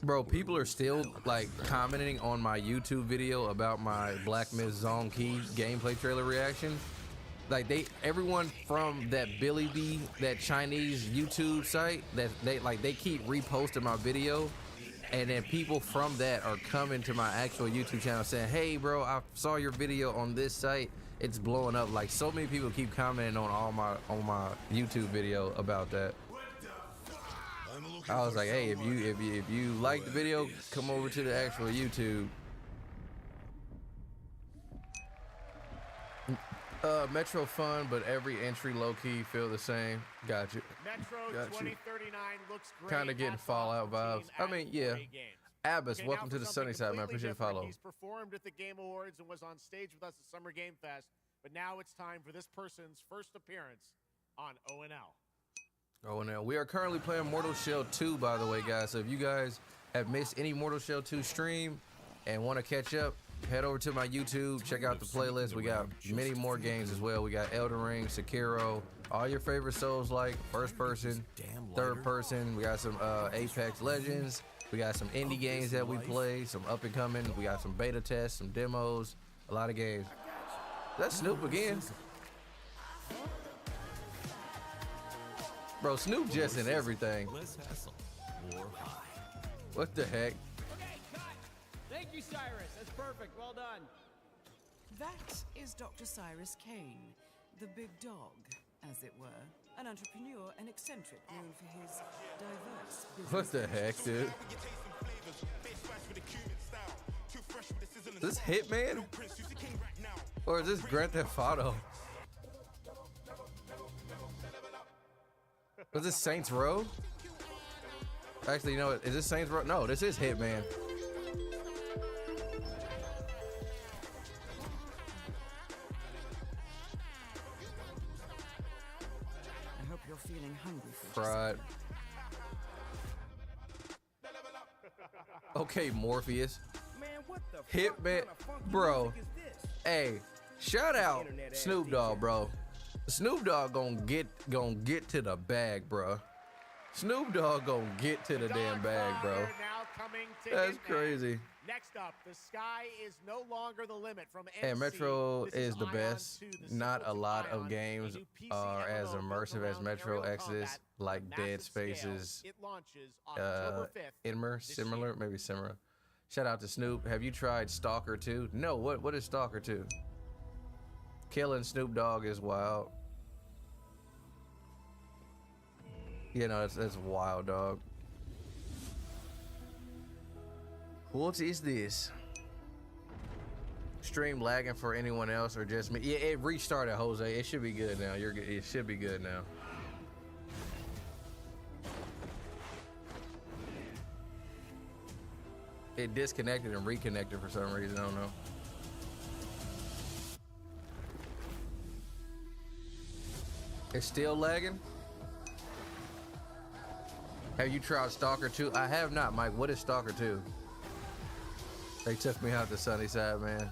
Speaker 3: Bro, people are still like commenting on my YouTube video about my Black Myth Zone Key gameplay trailer reaction. Like everyone from that Billy B, that Chinese YouTube site, that they keep reposting my video, and then people from that are coming to my actual YouTube channel saying, "Hey, bro, I saw your video on this site. It's blowing up." Like so many people keep commenting on my YouTube video about that. I was like, hey, if you like the video, come over to the actual YouTube. Metro fun, but every entry low-key feel the same. Got you.
Speaker 5: Metro
Speaker 3: Got
Speaker 5: 2039 looks great.
Speaker 3: Kind of getting Fallout vibes. I mean, yeah. Abbas,
Speaker 5: Okay,
Speaker 3: welcome
Speaker 5: now
Speaker 3: to
Speaker 5: for
Speaker 3: the
Speaker 5: something
Speaker 3: sunny side, man.
Speaker 5: completely
Speaker 3: Appreciate the
Speaker 5: different.
Speaker 3: follow.
Speaker 5: He's performed at the Game Awards and was on stage with us at Summer Game Fest, but now it's time for this person's first appearance on ONL.
Speaker 3: ONL. We are currently playing Mortal Shell 2, by the way, guys. So if you guys have missed any Mortal Shell 2 stream and want to catch up, head over to my YouTube, check out the playlist. We got many more games as well. We got Elden Ring, Sekiro, all your favorite Souls like first person, third person. We got some Apex Legends. We got some indie games that we play, some up and coming. We got some beta tests, some demos, a lot of games. That's Snoop again. Bro, Snoop just in everything. What the heck?
Speaker 4: Okay, cut. Thank you, Cyrus. That's perfect. Well done.
Speaker 14: That is Dr. Cyrus Kane, the big dog, as it were. An entrepreneur and eccentric known for his diverse business.
Speaker 3: What the heck, dude? Is this Hitman? Or is this Grand Theft Auto? Was this Saints Row? Actually, you know what? Is this Saints Row? No, this is Hitman.
Speaker 14: I hope you're feeling hungry for
Speaker 3: Fried. Okay, Morpheus.
Speaker 4: Man, what the
Speaker 3: Hitman, bro. Hey, shout out Snoop Dogg, bro. Snoop Dogg gonna get to the bag, bro. Snoop Dogg gonna get to the damn bag, bro.
Speaker 5: Now coming to
Speaker 3: That's
Speaker 5: Hitman.
Speaker 3: crazy.
Speaker 5: Next up, the sky is no longer the limit from MC.
Speaker 3: And Metro
Speaker 5: This
Speaker 3: is the
Speaker 5: Ion
Speaker 3: best.
Speaker 5: 2, the
Speaker 3: Not a
Speaker 5: sequel to
Speaker 3: lot
Speaker 5: Ion,
Speaker 3: of games
Speaker 5: a new PC
Speaker 3: are as
Speaker 5: MMO built
Speaker 3: immersive as
Speaker 5: around
Speaker 3: Metro
Speaker 5: aerial
Speaker 3: Exodus,
Speaker 5: combat
Speaker 3: like
Speaker 5: on a
Speaker 3: Dead
Speaker 5: massive scale.
Speaker 3: Spaces.
Speaker 5: It launches October 5th.
Speaker 3: Similar, maybe similar. Shout out to Snoop. Have you tried Stalker 2? No, what is Stalker 2? Killing Snoop Dogg is wild. You know, that's wild, dog. What is this? Stream lagging for anyone else or just me? Yeah, it restarted, Jose. It should be good now. It should be good now. It disconnected and reconnected for some reason. I don't know. It's still lagging? Have you tried Stalker 2? I have not, Mike. What is Stalker 2? They took me out the sunny side, man.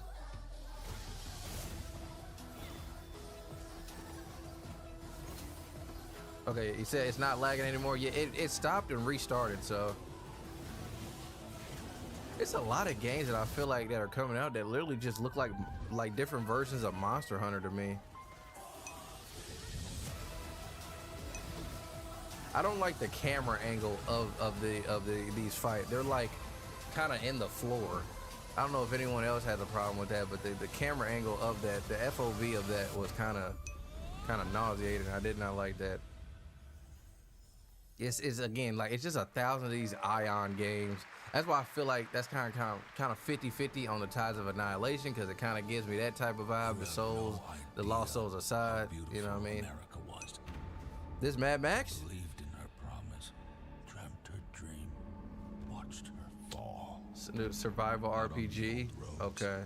Speaker 3: Okay, he said it's not lagging anymore. Yeah, it stopped and restarted, so. It's a lot of games that I feel like that are coming out that literally just look like different versions of Monster Hunter to me. I don't like the camera angle of these fights. They're like kind of in the floor. I don't know if anyone else has a problem with that, but the camera angle of that, the FOV of that was kind of nauseating. I did not like that. It's again like it's just 1,000 of these Ion games. That's why I feel like that's kind of 50-50 on the Tides of Annihilation, because it kind of gives me that type of vibe. The Souls, the Lost Souls aside, you know what I mean? This Mad Max?
Speaker 7: Believed in her promise, dreamt her dream, watched her fall.
Speaker 3: Survival RPG. Okay.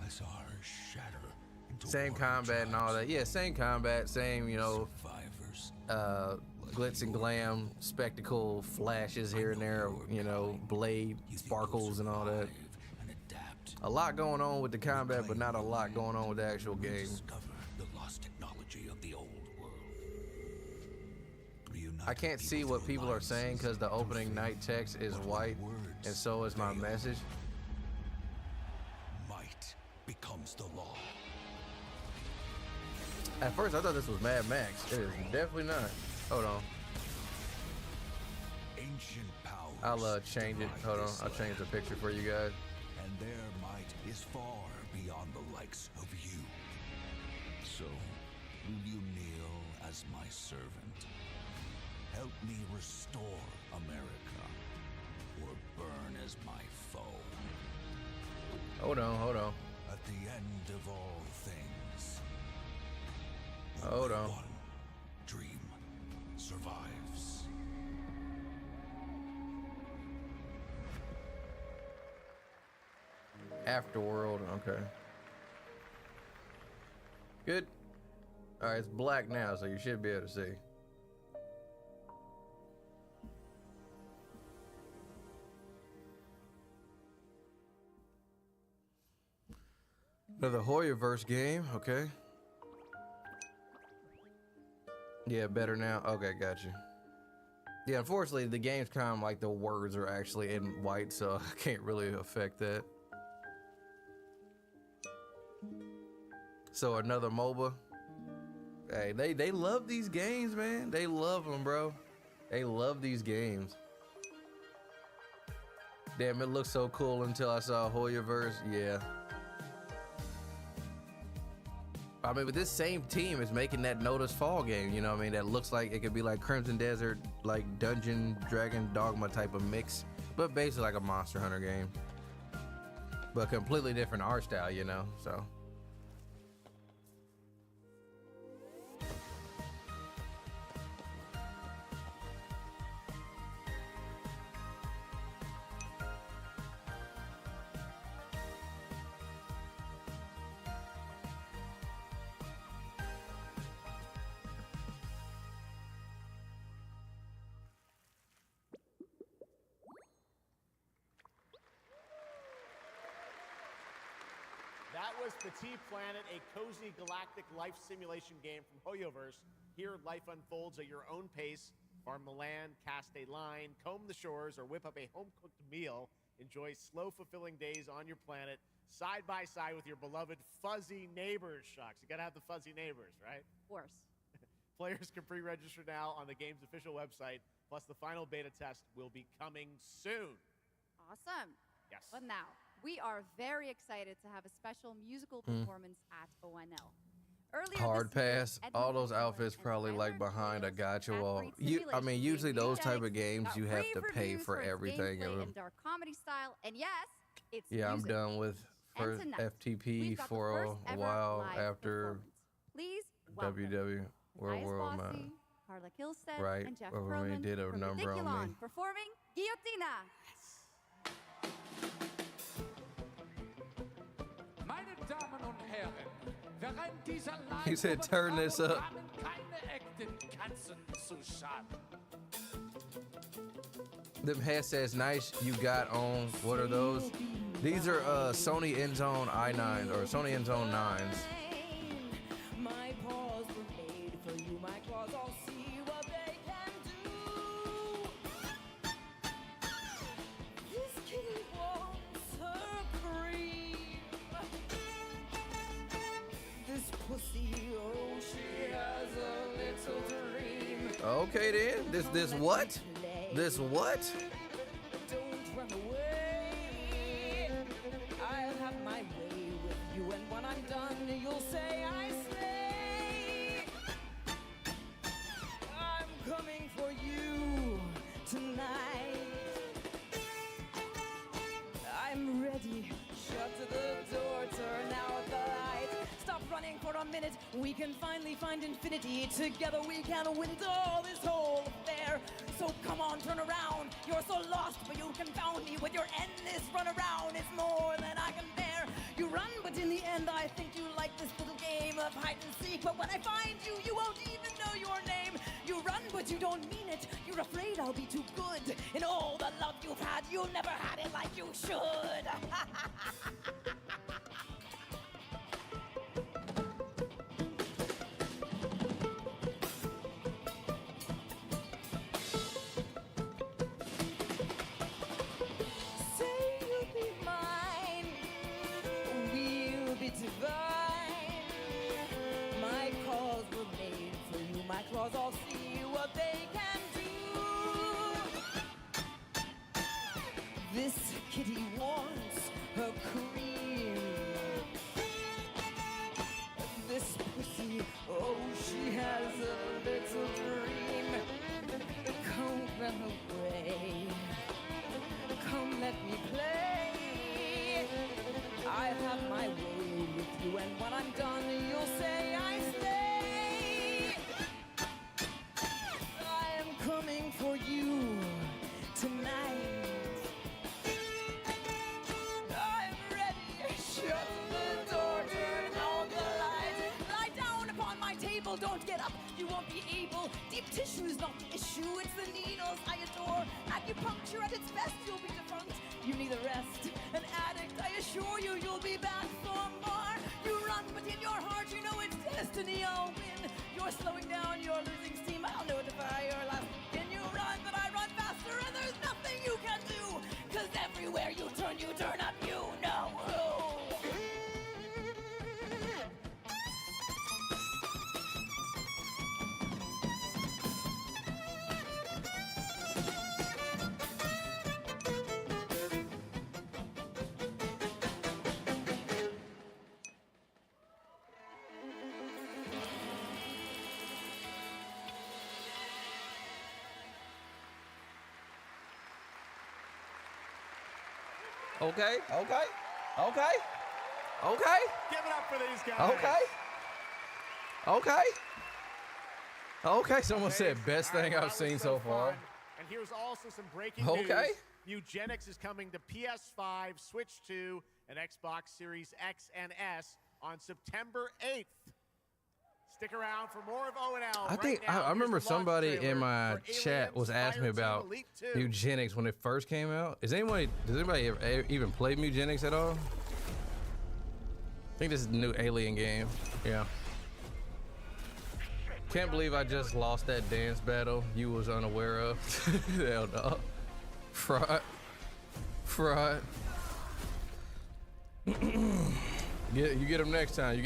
Speaker 7: I saw her shatter into
Speaker 3: Same combat and all that. Yeah, same combat, same, you know, glitz and glam, spectacle, flashes here and there, you know, blade, sparkles and all that. A lot going on with the combat, but not a lot going on with the actual game.
Speaker 7: Discover the lost technology of the old world. Reunite
Speaker 3: I can't see what people are saying because the opening night text is white, and so is my message.
Speaker 7: Might becomes the law.
Speaker 3: At first, I thought this was Mad Max. It is definitely not. Hold on.
Speaker 7: Ancient powers.
Speaker 3: I'll change it. Hold on. I'll change the picture for you guys.
Speaker 7: And their might is far beyond the likes of you. So, will you kneel as my servant? Help me restore America, or burn as my foe.
Speaker 3: Hold on, hold on.
Speaker 7: At the end of all things,
Speaker 3: hold on.
Speaker 7: One dream survives.
Speaker 3: Afterworld, okay. Good. All right, it's black now, so you should be able to see. Another Hoyoverse game, okay. Yeah, better now. Okay, got you. Yeah, unfortunately, the Gamescom, like, the words are actually in white, so I can't really affect that. So another MOBA. Hey, they love these games, man. They love them, bro. They love these games. Damn, it looked so cool until I saw Hoyoverse. Yeah. I mean, but this same team is making that Notice Fall game, you know what I mean? That looks like it could be like Crimson Desert, like Dungeon Dragon Dogma type of mix, but basically like a Monster Hunter game. But completely different art style, you know, so.
Speaker 5: That was Petit Planet, a cozy galactic life simulation game from Hoyoverse. Here, life unfolds at your own pace. Farm the land, cast a line, comb the shores, or whip up a home-cooked meal. Enjoy slow, fulfilling days on your planet, side by side with your beloved fuzzy neighbors, Shucks. You gotta have the fuzzy neighbors, right?
Speaker 9: Of course.
Speaker 5: Players can pre-register now on the game's official website, plus the final beta test will be coming soon.
Speaker 9: Awesome.
Speaker 5: Yes.
Speaker 9: But now, we are very excited to have a special musical performance at ONL. Earlier
Speaker 3: Hard
Speaker 9: this year,
Speaker 3: pass. All those outfits probably like behind a gotcha wall. I mean, usually those type of games you have to pay for everything.
Speaker 9: And dark comedy style, and yes, it's
Speaker 3: Yeah, I'm
Speaker 9: music.
Speaker 3: done with
Speaker 9: And tonight,
Speaker 3: FTP
Speaker 9: we've got the
Speaker 3: for
Speaker 9: first
Speaker 3: a
Speaker 9: ever
Speaker 3: while
Speaker 9: live
Speaker 3: after
Speaker 9: performance. Please welcome
Speaker 3: WW World
Speaker 9: Matthias
Speaker 3: World
Speaker 9: Bossi,
Speaker 3: Man.
Speaker 9: Carla Kilstead,
Speaker 3: Right,
Speaker 9: and Jeff
Speaker 3: or when they
Speaker 9: Perlman
Speaker 3: did a
Speaker 9: from
Speaker 3: number on
Speaker 9: Ridiculon
Speaker 3: me.
Speaker 9: performing Guillotina.
Speaker 4: Meine Damen und Herren, während dieser
Speaker 3: He said, "Turn this up."
Speaker 4: kamen keine echten Katzen zu Schaden.
Speaker 3: Them headsets nice you got on. What are those? These are Sony InZone i9s or Sony InZone 9s.
Speaker 14: My paws were made for you. My claws all see what they can do. This kitty wants her cream. This pussy, oh, she has a little dream.
Speaker 3: Okay then. This what? This what?
Speaker 14: Don't run away. I'll have my way with you, and when I'm done, you'll say I slay. I'm coming for you tonight. I'm ready. Shut the door, turn out the light. Stop running for a minute. We can finally find infinity. Together we can win it all, this whole affair. So come on, turn around. You're so lost, but you can found me with your endless run around. It's more than I can bear. You run, but in the end, I think you like this little game of hide and seek. But when I find you, you won't even know your name. You run, but you don't mean it. You're afraid I'll be too good. In all the love you've had, you never had it like you should. wants her cream. This pussy, oh, she has a little dream. Come run away. Come let me play. I have my way with you, and when I'm done, you'll say I stay. I am coming for you tonight. I'm ready. Shut the door, turn on the light. Lie down upon my table, don't get up. You won't be able. Deep tissue is not the issue, it's the needles I adore. Acupuncture at its best, you'll be defunct. You need a rest. An addict, I assure you, you'll be back for more. You run, but in your heart, you know it's destiny. I'll win. You're slowing down, you're losing steam. I don't know what to fire your last. Can you run, but I run faster, and there's nothing you can do. Cause everywhere you turn up, you know who.
Speaker 3: Okay.
Speaker 5: Give it up for these guys.
Speaker 3: Okay. Someone said best thing I've seen so far.
Speaker 5: And here's also some breaking news. Eugenics is coming to PS5, Switch 2, and Xbox Series X and S on September 8th. Stick around for more of O&L.
Speaker 3: I think I remember somebody in my chat was asking me about Eugenics when it first came out. Does anybody ever even play Eugenics at all? I think this is the new Alien game. Yeah. Can't believe I just lost that dance battle you was unaware of. Hell no. Fraud. You get them next time.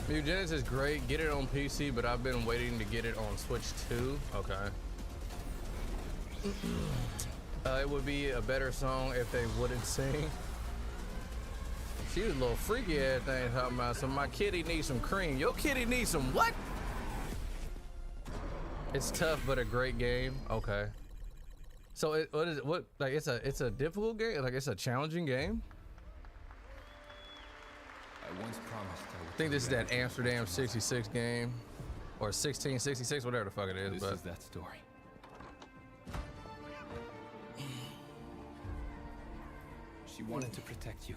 Speaker 3: Eugenics is great. Get it on PC, but I've been waiting to get it on Switch 2. Okay. It would be a better song if they wouldn't sing. She was a little freaky ass thing talking about some. My kitty needs some cream. Your kitty needs some what? It's tough, but a great game. Okay. So it's a difficult game. Like it's a challenging game.
Speaker 16: I once promised
Speaker 3: I think this is that Amsterdam 66 game, or 1666, whatever the fuck it is.
Speaker 16: This is that story. She wanted to protect you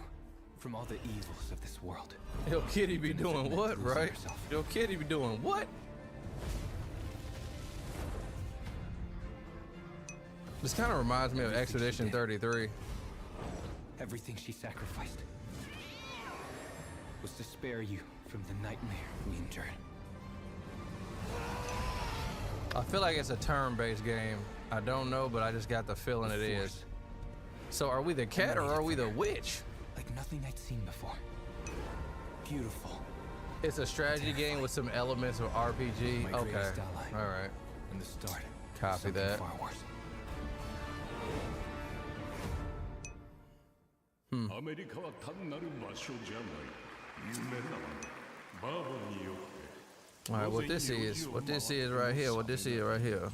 Speaker 16: from all the evils of this world.
Speaker 3: Yo, kitty be doing what, right? Yo, kitty be doing what? This kind of reminds me of Expedition 33.
Speaker 16: Everything she sacrificed was to spare you from the nightmare we endured.
Speaker 3: I feel like it's a turn-based game. I don't know, but I just got the feeling it is. So are we the cat or are we the witch?
Speaker 16: Like nothing I'd seen before. Beautiful.
Speaker 3: It's a strategy game with some elements of RPG. Okay. All right.
Speaker 16: In the start.
Speaker 3: Copy that.
Speaker 16: Far worse.
Speaker 3: All right, what this is right here. What this is right here.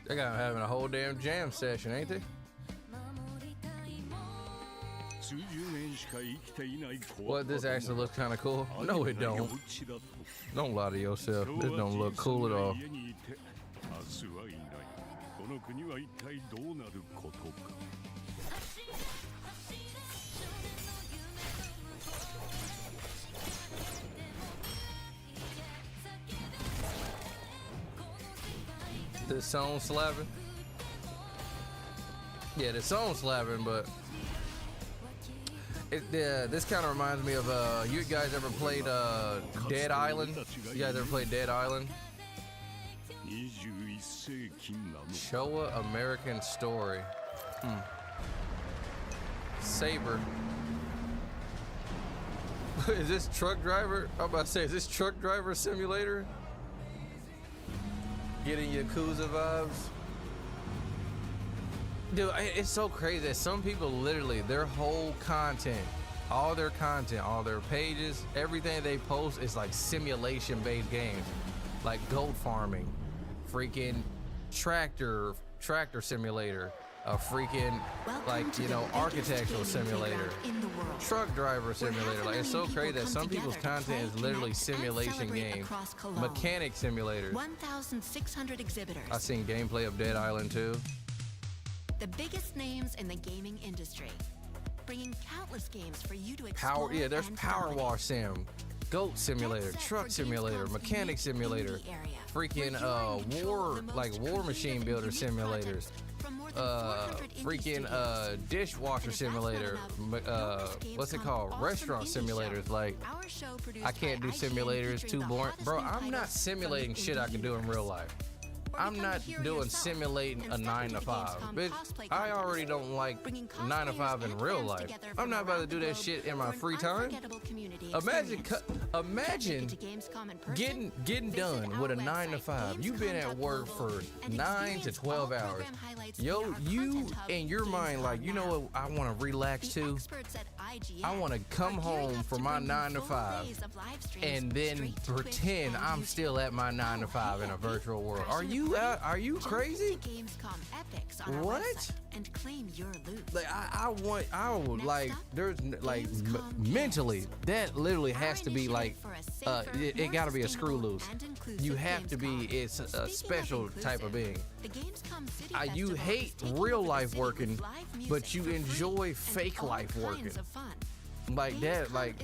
Speaker 3: They got having a whole damn jam session, ain't they? What, this actually looks kind of cool? No, it don't. Don't lie to yourself. This don't look cool at all.
Speaker 18: この国は一体どうなることか。
Speaker 3: This song slapping? Yeah, the song slapping, but this kind of reminds me of you guys ever played Dead Island? You guys ever played Dead Island? Showa American Story. Saber. Is this truck driver? I'm about to say, is this truck driver simulator? Getting Yakuza vibes. Dude, it's so crazy that some people literally, their whole content, all their pages, everything they post is like simulation-based games. Like goat farming, freaking tractor simulator, a freaking, like, you know, architectural simulator, truck driver simulator. Like, it's so crazy that some people's content is literally simulation games, mechanic simulators.
Speaker 19: 1,600 exhibitors.
Speaker 3: I've seen gameplay of Dead Island too.
Speaker 19: The biggest names in the gaming industry, bringing countless games for you to explore.
Speaker 3: Yeah, there's Power Wash Sim, Goat Simulator, Truck Simulator, Mechanic Simulator, freaking war machine builder simulators, freaking dishwasher simulator, what's it called? Restaurant simulators. Like, I can't do simulators, too boring. Bro, I'm not simulating shit I can do in real life. I'm not doing simulating a 9 to 5. Bitch, I already don't like 9 to 5 in real life. I'm not about to do that shit in my free time. Imagine getting done with a 9 to 5. You've been at work for 9 to 12 hours. Yo, you in your mind, like, you know what I want to relax to? I want to come home for my 9 to 5 and then pretend I'm still at my 9 to 5 in a virtual world. Are you crazy? What?
Speaker 19: And claim your loot.
Speaker 3: Like, I would like, there's like mentally, that literally has to be like, it gotta be a screw loose. You have to be, it's a special type of being. You hate real life working, but you enjoy fake life working. Like that, like,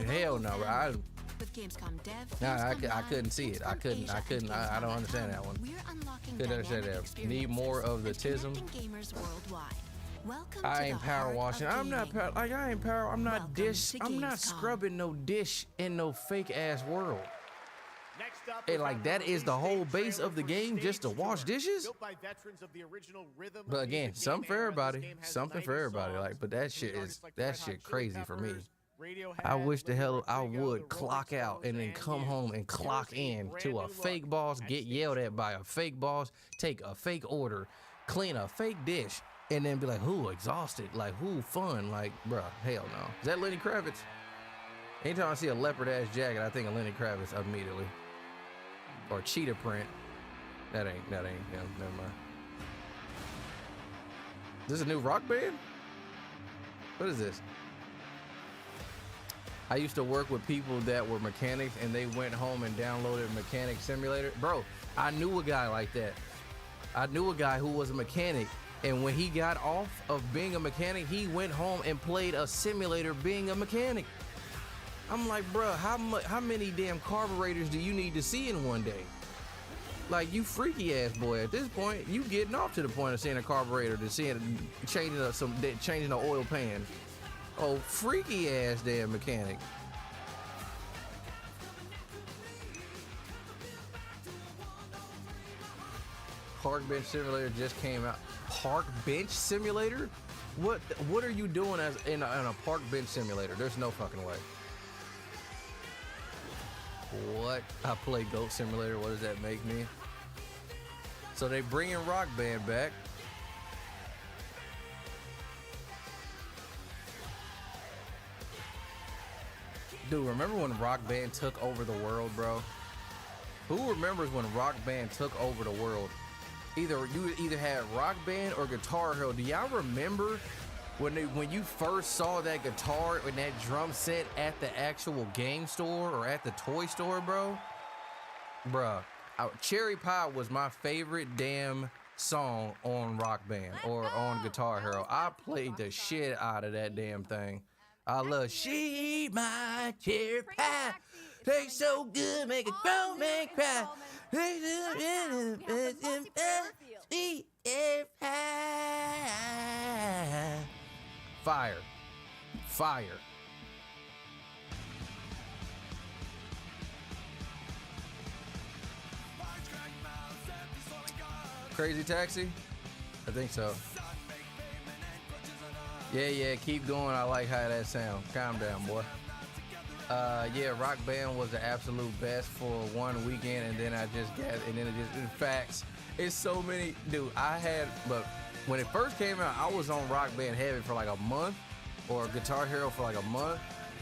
Speaker 3: hell no,
Speaker 19: With GAMESCOM Dev,
Speaker 3: I couldn't see it. I don't understand that one. Couldn't understand that. Need more of the tism. I ain't power washing. I'm not scrubbing no dish in no fake ass world. And like, that is the whole base of the game, just to wash dishes? But again, something for everybody. Something for everybody. Like, but that shit crazy for me. I wish the hell I would clock out and then come home and clock in to a fake boss, get yelled at by a fake boss, take a fake order, clean a fake dish, and then be like, who exhausted? Like, who fun? Like, bruh, hell no. Is that Lenny Kravitz? Anytime I see a leopard ass jacket, I think of Lenny Kravitz immediately. Or cheetah print. That ain't him. Never mind. This is a new rock band? What is this? I used to work with people that were mechanics and they went home and downloaded Mechanic Simulator. Bro, I knew a guy like that. I knew a guy who was a mechanic, and when he got off of being a mechanic, he went home and played a simulator being a mechanic. I'm like, bro, how many damn carburetors do you need to see in one day? Like, you freaky ass boy. At this point, you getting off to the point of seeing a carburetor to seeing changing the oil pan. Oh, freaky ass damn mechanic. Park Bench Simulator just came out. Park Bench Simulator? What are you doing as in a Park Bench Simulator? There's no fucking way. What? I play Goat Simulator. What does that make me? So they bringing Rock Band back. Dude, remember when Rock Band took over the world, bro? Who remembers when Rock Band took over the world? You either had Rock Band or Guitar Hero. Do y'all remember when you first saw that guitar and that drum set at the actual game store or at the toy store, bro? Bruh, Cherry Pie was my favorite damn song on Rock Band or on Guitar Hero. I played the shit out of that damn thing. I love She My Cherry Pie. Tastes so good, make a grown man cry. Fire. Fire. Crazy Taxi? I think so. Yeah, keep going. I like how that sounds. Calm down, boy. Yeah, Rock Band was the absolute best for one weekend, and then in fact, it's so many, dude, but when it first came out, I was on Rock Band Heavy for like a month, or Guitar Hero for like a month,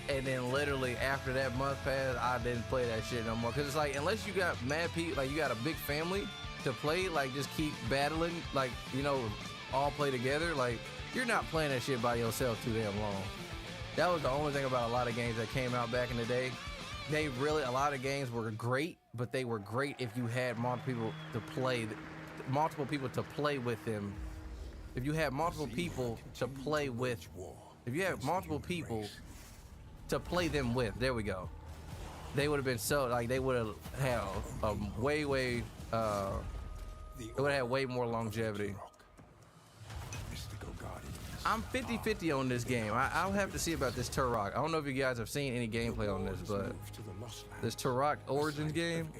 Speaker 3: and then literally after that month passed, I didn't play that shit no more, because it's like, unless you got mad people, like you got a big family to play, like just keep battling, like, you know, all play together, like, you're not playing that shit by yourself too damn long. That was the only thing about a lot of games that came out back in the day. A lot of games were great, but they were great if you had multiple people to play with them. If you had multiple people to play with, there we go. They would have been so, like, they would have had a way more longevity. I'm 50-50 on this game. I'll have to see about this Turok. I don't know if you guys have seen any gameplay on this, but this Turok Origins game,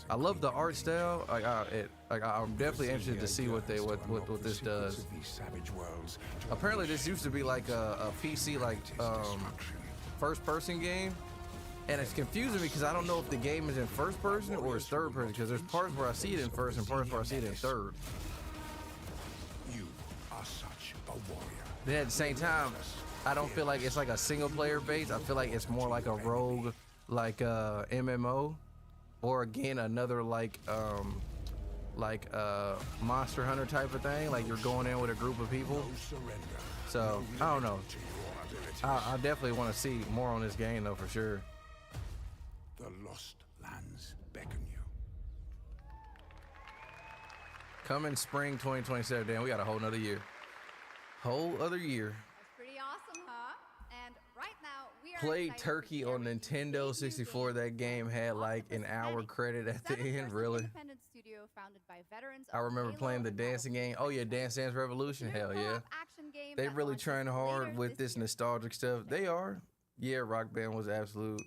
Speaker 3: I love the art style. I'm definitely interested to see what this does. Apparently, this used to be like a PC first-person game, and it's confusing me because I don't know if the game is in first person or it's third person, because there's parts where I see it in first and parts where I see it in third. Then at the same time, I don't feel like it's like a single player base. I feel like it's more like a rogue, like MMO, or again another like Monster Hunter type of thing. Like you're going in with a group of people. So I don't know. I definitely want to see more on this game though, for sure.
Speaker 8: The lost lands beckon you.
Speaker 3: Coming spring 2027. Damn, we got a whole nother year. Whole other year.
Speaker 9: That's pretty awesome, huh? And right now we are
Speaker 3: Played Turkey on Nintendo 64. That game had like an hour credit at the end. Really?
Speaker 9: Independent studio founded by veterans.
Speaker 3: I remember playing the dancing game. Oh yeah, Dance Dance Revolution. Hell yeah. They really trying hard with this nostalgic stuff. They are. Yeah, Rock Band was absolute.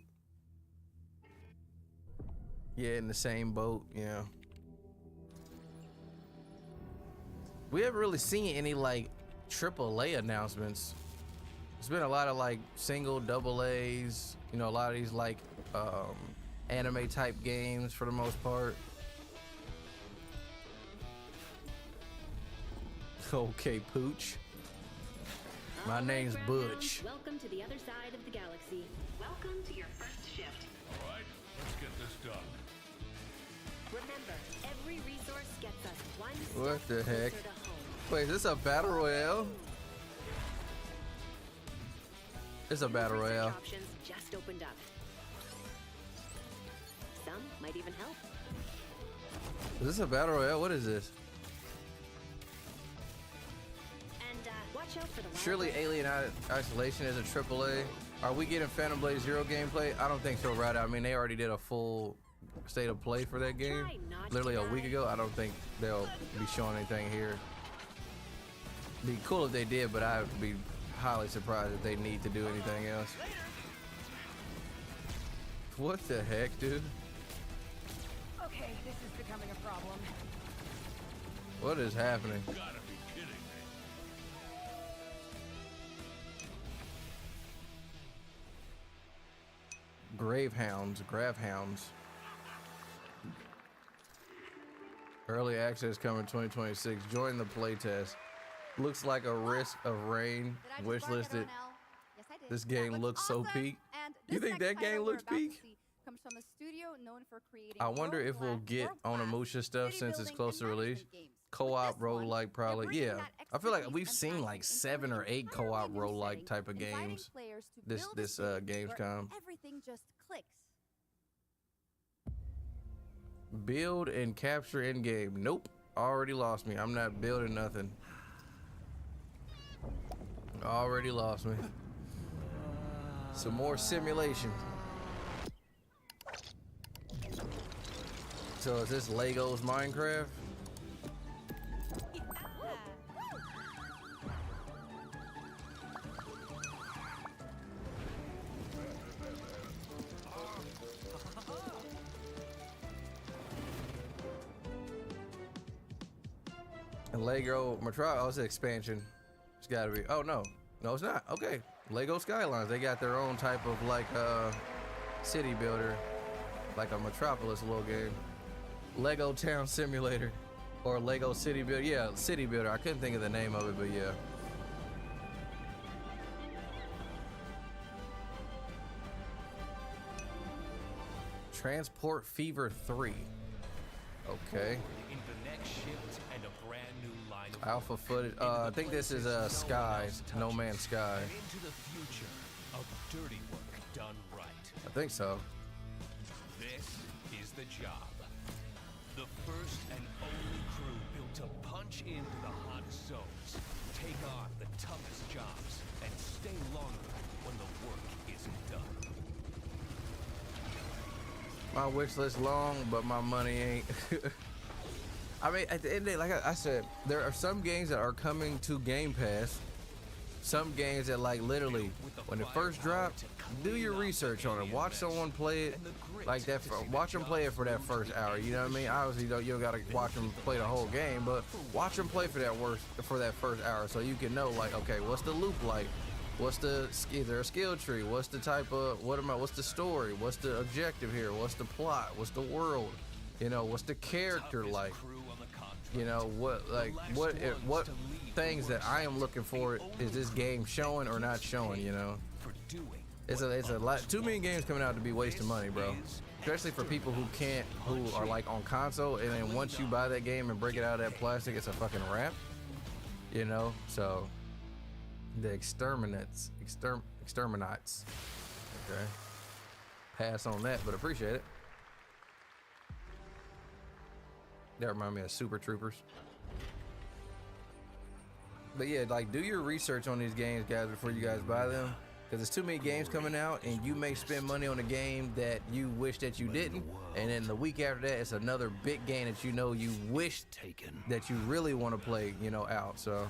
Speaker 3: Yeah, in the same boat. Yeah. We haven't really seen any like AAA announcements. It's been a lot of like single, double A's, you know, a lot of these like anime type games for the most part. Okay, Pooch. My name's Butch.
Speaker 1: Welcome to the other side of the galaxy. Welcome to your first shift.
Speaker 18: All right, let's get this done.
Speaker 1: Remember, every resource gets us one
Speaker 3: What
Speaker 1: step
Speaker 3: the heck?
Speaker 1: closer to home.
Speaker 3: Wait, is this a battle royale? It's a battle royale.
Speaker 1: Options just opened up. Some might even help.
Speaker 3: Is this a battle royale? What is this?
Speaker 1: And watch out for the
Speaker 3: Surely Alien Isolation is a AAA. Are we getting Phantom Blade Zero gameplay? I don't think so, right? I mean, they already did a full state of play for that game literally a week ago. I don't think they'll be showing anything here. Be cool if they did, but I would be highly surprised if they need to do anything else. What the heck, dude?
Speaker 14: Okay, this is becoming a problem.
Speaker 3: What is happening?
Speaker 18: Gotta be kidding me. Gravehounds. Early access coming 2026. Join the playtest. Looks like a Risk of Rain wishlisted. This game looks so peak. You think that game looks peak?
Speaker 9: Comes from a studio known for creating
Speaker 3: I wonder if we'll get Onimusha stuff since it's close to release. Co-op roguelike probably. Yeah. I feel like we've seen like 7 or 8 co-op roguelike type of games this Gamescom.
Speaker 9: Everything just clicks.
Speaker 3: Build and capture in game. Nope. Already lost me. I'm not building nothing. Already lost me. Some more simulation. So is this Lego's Minecraft? And Lego Metro, oh, it's an expansion. It's gotta be, oh no. No, it's not. Okay. Lego Skylines, they got their own type of like city builder. Like a Metropolis little game. Lego Town Simulator. Or Lego City Builder. Yeah, City Builder. I couldn't think of the name of it, but yeah. Transport Fever 3. Okay.
Speaker 15: In the next shift and a brand new line of
Speaker 3: Alpha footage. I think this is Skies. No Man's Sky.
Speaker 15: and into the future of dirty work done right.
Speaker 3: I think so.
Speaker 15: This is the job. The first and only crew built to punch into the hottest zones, take on the toughest jobs, and stay longer when the work isn't done.
Speaker 3: My wish list long, but my money ain't. I mean, at the end of the day, like I said, there are some games that are coming to Game Pass. Some games that, like, literally, when it first dropped, do your research on it. Watch someone play it like that. Watch them play it for that first hour. You know what I mean? Obviously, you don't gotta watch them play the whole game, but watch them play for that first hour, so you can know, like, okay, what's the loop like? Is there a skill tree? What's the type of, what's the story? What's the objective here? What's the plot? What's the world? You know, what's the character like? You know, what things that I am looking for is this game showing or not showing, you know? It's a lot, too many games coming out to be wasting money, bro. Especially for people who are like on console, and then once you buy that game and break it out of that plastic, it's a fucking wrap. You know, so the exterminates. Okay. Pass on that, but appreciate it. That remind me of Super Troopers. But yeah, like, do your research on these games, guys, before you guys buy them. Because there's too many games coming out, and you may spend money on a game that you wish that you didn't. And then the week after that, it's another big game that you know you wish that you really want to play, you know, out. So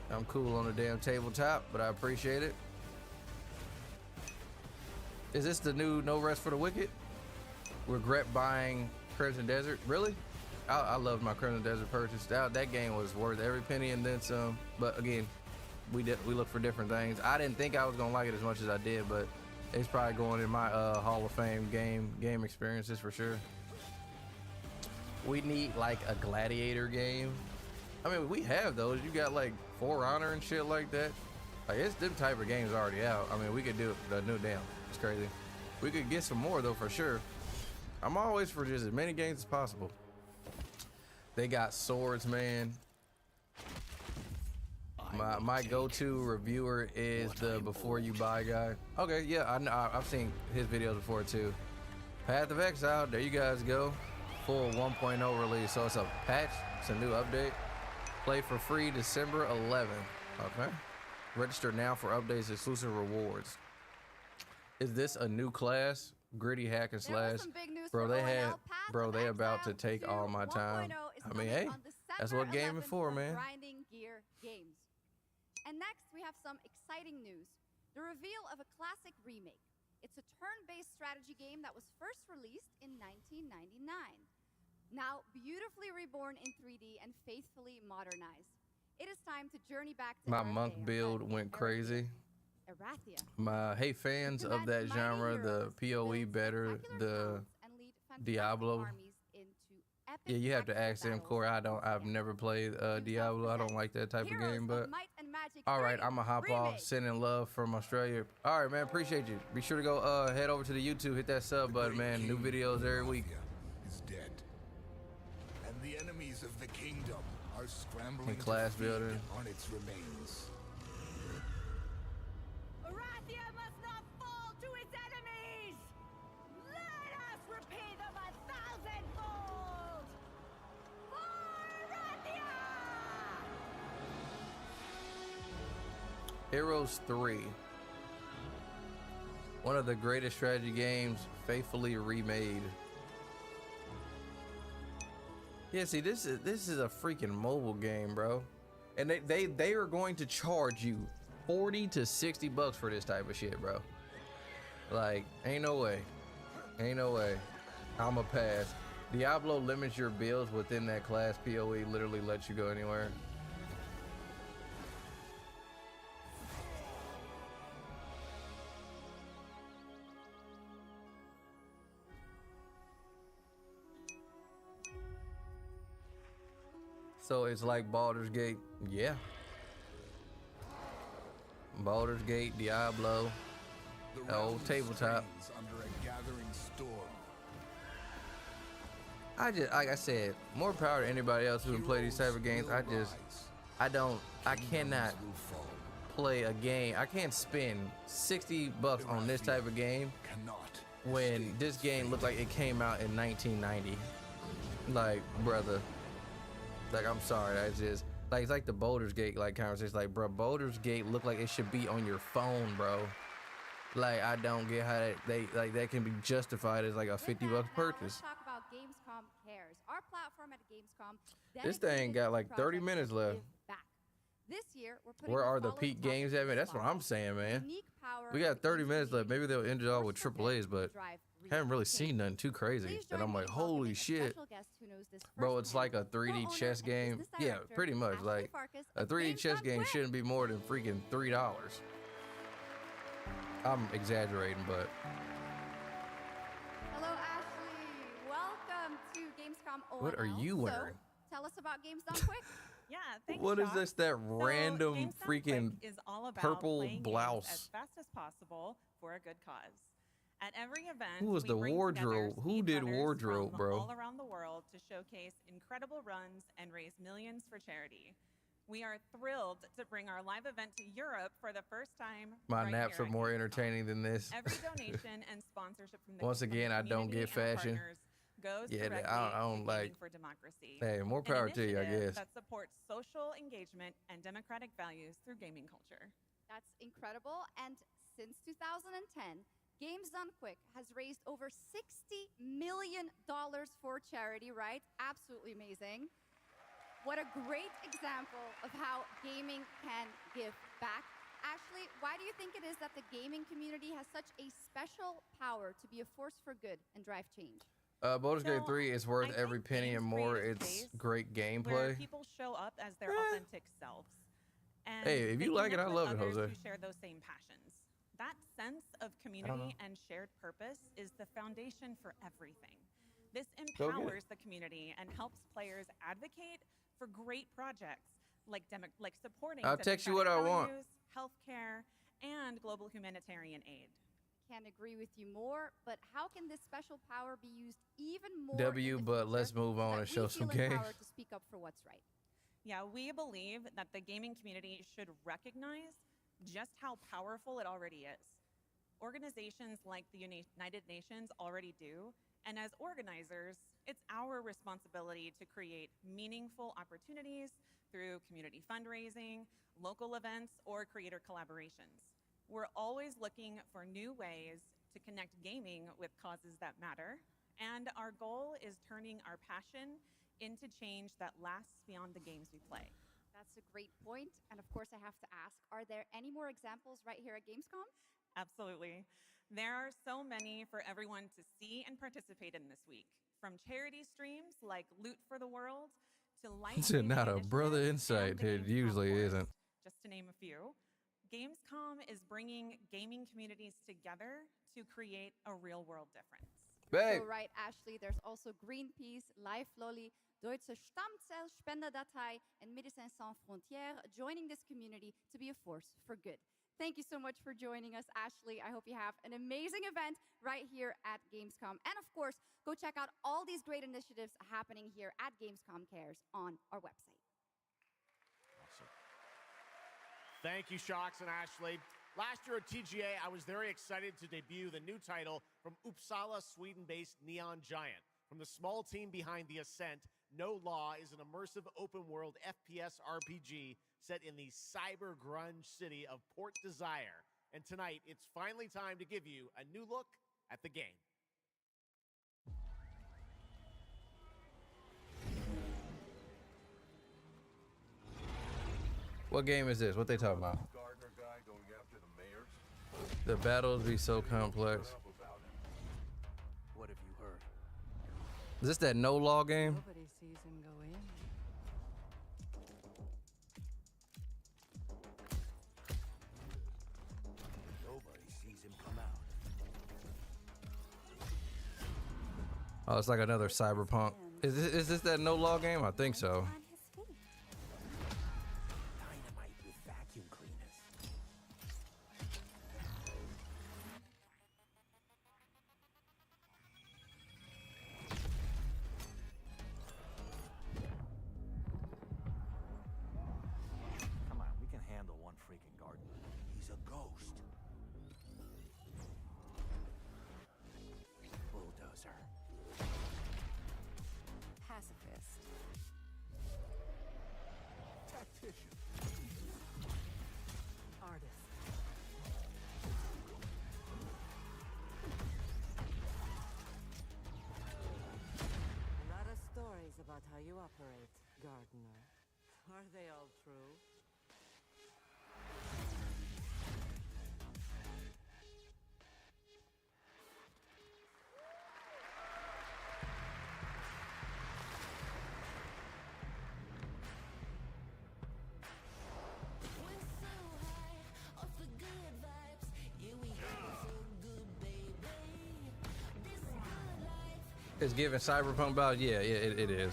Speaker 3: I'm cool on the damn tabletop, but I appreciate it. Is this the new No Rest for the Wicked? Regret buying Crimson Desert? Really? I loved my Crimson Desert purchase. That game was worth every penny and then some. But again, we look for different things. I didn't think I was gonna like it as much as I did, but it's probably going in my Hall of Fame game experiences for sure. We need like a gladiator game. I mean, we have those. You got like For Honor and shit like that. Like, it's them type of games already out. I mean, we could do the new damn. It's crazy. We could get some more though for sure. I'm always for just as many games as possible. They got Swords, man. My go-to reviewer is the Before You Buy guy. Okay, yeah, I've seen his videos before too. Path of Exile, there you guys go. Full 1.0 release, so it's a patch, it's a new update. Play for free December 11th. Okay. Register now for updates, exclusive rewards. Is this a new class? Gritty hack and slash. Bro, they about to take all my time. I mean, hey, that's what gaming for, man.
Speaker 9: Grinding Gear Games. And next, we have some exciting news. The reveal of a classic remake. It's a turn-based strategy game that was first released in 1999. Now, beautifully reborn in 3D and faithfully modernized. It is time to journey back to
Speaker 3: my monk build went crazy. Hey, fans of that genre, the PoE better, the Diablo. Yeah, you have to ask them, Corey. I've never played Diablo. I don't like that type of game, but all right, I'm gonna hop off. Sending love from Australia. All right, man, appreciate you. Be sure to go head over to the YouTube, hit that sub button, man. New videos every week.
Speaker 7: Is dead, and the enemies of the kingdom are scrambling
Speaker 3: and class building
Speaker 7: on its remains.
Speaker 6: Arathia must not fall to its enemies!
Speaker 3: Heroes 3. One of the greatest strategy games faithfully remade. Yeah, see, this is a freaking mobile game, bro. And they are going to charge you 40 to 60 bucks for this type of shit, bro. Like, ain't no way. Ain't no way. I'ma pass. Diablo limits your builds within that class. PoE literally lets you go anywhere. So it's like Baldur's Gate. Yeah. Baldur's Gate, Diablo, old tabletop.
Speaker 7: Under a gathering storm.
Speaker 3: Like I said, more power to anybody else who can play these type of games. I cannot play a game. I can't spend 60 bucks on this type of game when this game looked like it came out in 1990. Like, brother. Like, I'm sorry, that's just like, it's like the Baldur's Gate like conversation. Like, bro, Baldur's Gate look like it should be on your phone, bro. Like, I don't get how that can be justified as like a 50 bucks purchase.
Speaker 9: Let's talk about Gamescom Cares, our platform at Gamescom.
Speaker 3: This thing got like 30 minutes left.
Speaker 9: This year, we're putting
Speaker 3: Where are the peak games at, man? That's what I'm saying, man. We got 30 minutes left. Maybe they'll end it all with AAAs, but haven't really seen nothing too crazy. And I'm like, holy shit. Bro, it's like a 3D chess game. Yeah, pretty much. Like, a 3D chess game shouldn't be more than freaking $3. I'm exaggerating, but.
Speaker 9: Hello, Ashley. Welcome to Gamescom ONL.
Speaker 3: What are you wearing?
Speaker 9: So, tell us about Games Done Quick.
Speaker 2: Yeah, thanks.
Speaker 3: What is
Speaker 2: Shock.
Speaker 3: this? That random
Speaker 2: Games Done
Speaker 3: freaking
Speaker 2: Quick is all about
Speaker 3: purple
Speaker 2: playing
Speaker 3: blouse.
Speaker 2: games as fast as possible for a good cause. At every event,
Speaker 3: Who was
Speaker 2: we
Speaker 3: the
Speaker 2: bring
Speaker 3: wardrobe?
Speaker 2: together
Speaker 3: Who did
Speaker 2: speedrunners
Speaker 3: wardrobe,
Speaker 2: from
Speaker 3: bro?
Speaker 2: all around the world to showcase incredible runs and raise millions for charity. We are thrilled to bring our live event to Europe for the first time.
Speaker 3: My
Speaker 2: right
Speaker 3: naps
Speaker 2: here
Speaker 3: are
Speaker 2: at
Speaker 3: more
Speaker 2: Gamescom.
Speaker 3: entertaining than this.
Speaker 2: Every donation and sponsorship from the
Speaker 3: Once again, I don't get fashion.
Speaker 2: Goes
Speaker 3: Yeah,
Speaker 2: directly
Speaker 3: I don't
Speaker 2: to
Speaker 3: like.
Speaker 2: Gaming for Democracy.
Speaker 3: Hey, more
Speaker 2: An
Speaker 3: power to you, I
Speaker 2: initiative
Speaker 3: guess.
Speaker 2: That supports social engagement and democratic values through gaming culture.
Speaker 9: That's incredible. And since 2010, Games Done Quick has raised over $60 million for charity, right? Absolutely amazing. What a great example of how gaming can give back. Ashley, why do you think it is that the gaming community has such a special power to be a force for good and drive change?
Speaker 3: Baldur's Gate 3 is worth every penny and more. It's great
Speaker 2: Where
Speaker 3: gameplay.
Speaker 2: people show up as their authentic selves. And
Speaker 3: Hey, if
Speaker 2: they
Speaker 3: you like it,
Speaker 2: connect
Speaker 3: I
Speaker 2: with
Speaker 3: love it,
Speaker 2: others
Speaker 3: Jose.
Speaker 2: Who share those same passions. That sense of community and shared purpose is the foundation for everything. This
Speaker 3: Go get it.
Speaker 2: empowers the community and helps players advocate for great projects like supporting
Speaker 3: I'll text you what I want.
Speaker 2: values, healthcare, and global humanitarian aid.
Speaker 9: Can't agree with you more, but how can this special power be used even more?
Speaker 3: W,
Speaker 9: in the
Speaker 3: but
Speaker 9: future
Speaker 3: let's move on
Speaker 9: so
Speaker 3: and
Speaker 9: that
Speaker 3: show
Speaker 9: we
Speaker 3: some
Speaker 9: feel
Speaker 3: games.
Speaker 9: empowered to speak up for what's right?
Speaker 2: Yeah, we believe that the gaming community should recognize just how powerful it already is. Organizations like the United Nations already do, and as organizers, it's our responsibility to create meaningful opportunities through community fundraising, local events, or creator collaborations. We're always looking for new ways to connect gaming with causes that matter, and our goal is turning our passion into change that lasts beyond the games we play.
Speaker 9: That's a great point. And of course, I have to ask, are there any more examples right here at Gamescom?
Speaker 2: Absolutely. There are so many for everyone to see and participate in this week. From charity streams like Loot for the World to life
Speaker 3: It's not a brother insight. It usually isn't.
Speaker 2: just to name a few. Gamescom is bringing gaming communities together to create a real world difference.
Speaker 3: Babe.
Speaker 9: So right, Ashley, there's also Greenpeace, Life Lolly, Deutsche Stammzellspenderdatei, and Médecins Sans Frontières joining this community to be a force for good. Thank you so much for joining us, Ashley. I hope you have an amazing event right here at Gamescom. And of course, go check out all these great initiatives happening here at Gamescom Cares on our website.
Speaker 5: Awesome. Thank you, Shocks and Ashley. Last year at TGA, I was very excited to debut the new title from Uppsala, Sweden-based Neon Giant. From the small team behind The Ascent, No Law is an immersive open-world FPS RPG set in the cyber grunge city of Port Desire. And tonight, it's finally time to give you a new look at the game.
Speaker 3: What game is this? What they talking about?
Speaker 13: Gardener guy going after the mayors.
Speaker 3: The battles be so complex.
Speaker 16: What have you heard?
Speaker 3: Is this that No Law game?
Speaker 17: Nobody sees him go in.
Speaker 8: Nobody sees him come out.
Speaker 3: Oh, it's like another Cyberpunk. Is this that No Law game? I think so.
Speaker 8: Dynamite with vacuum cleaners. Come on, we can handle one freaking gardener. He's a ghost. Bulldozer.
Speaker 17: Pacifist.
Speaker 8: Tactician.
Speaker 17: Artist. A lot of stories about how you operate, gardener. Are they all true?
Speaker 3: It's giving Cyberpunk vibes. Yeah, it is.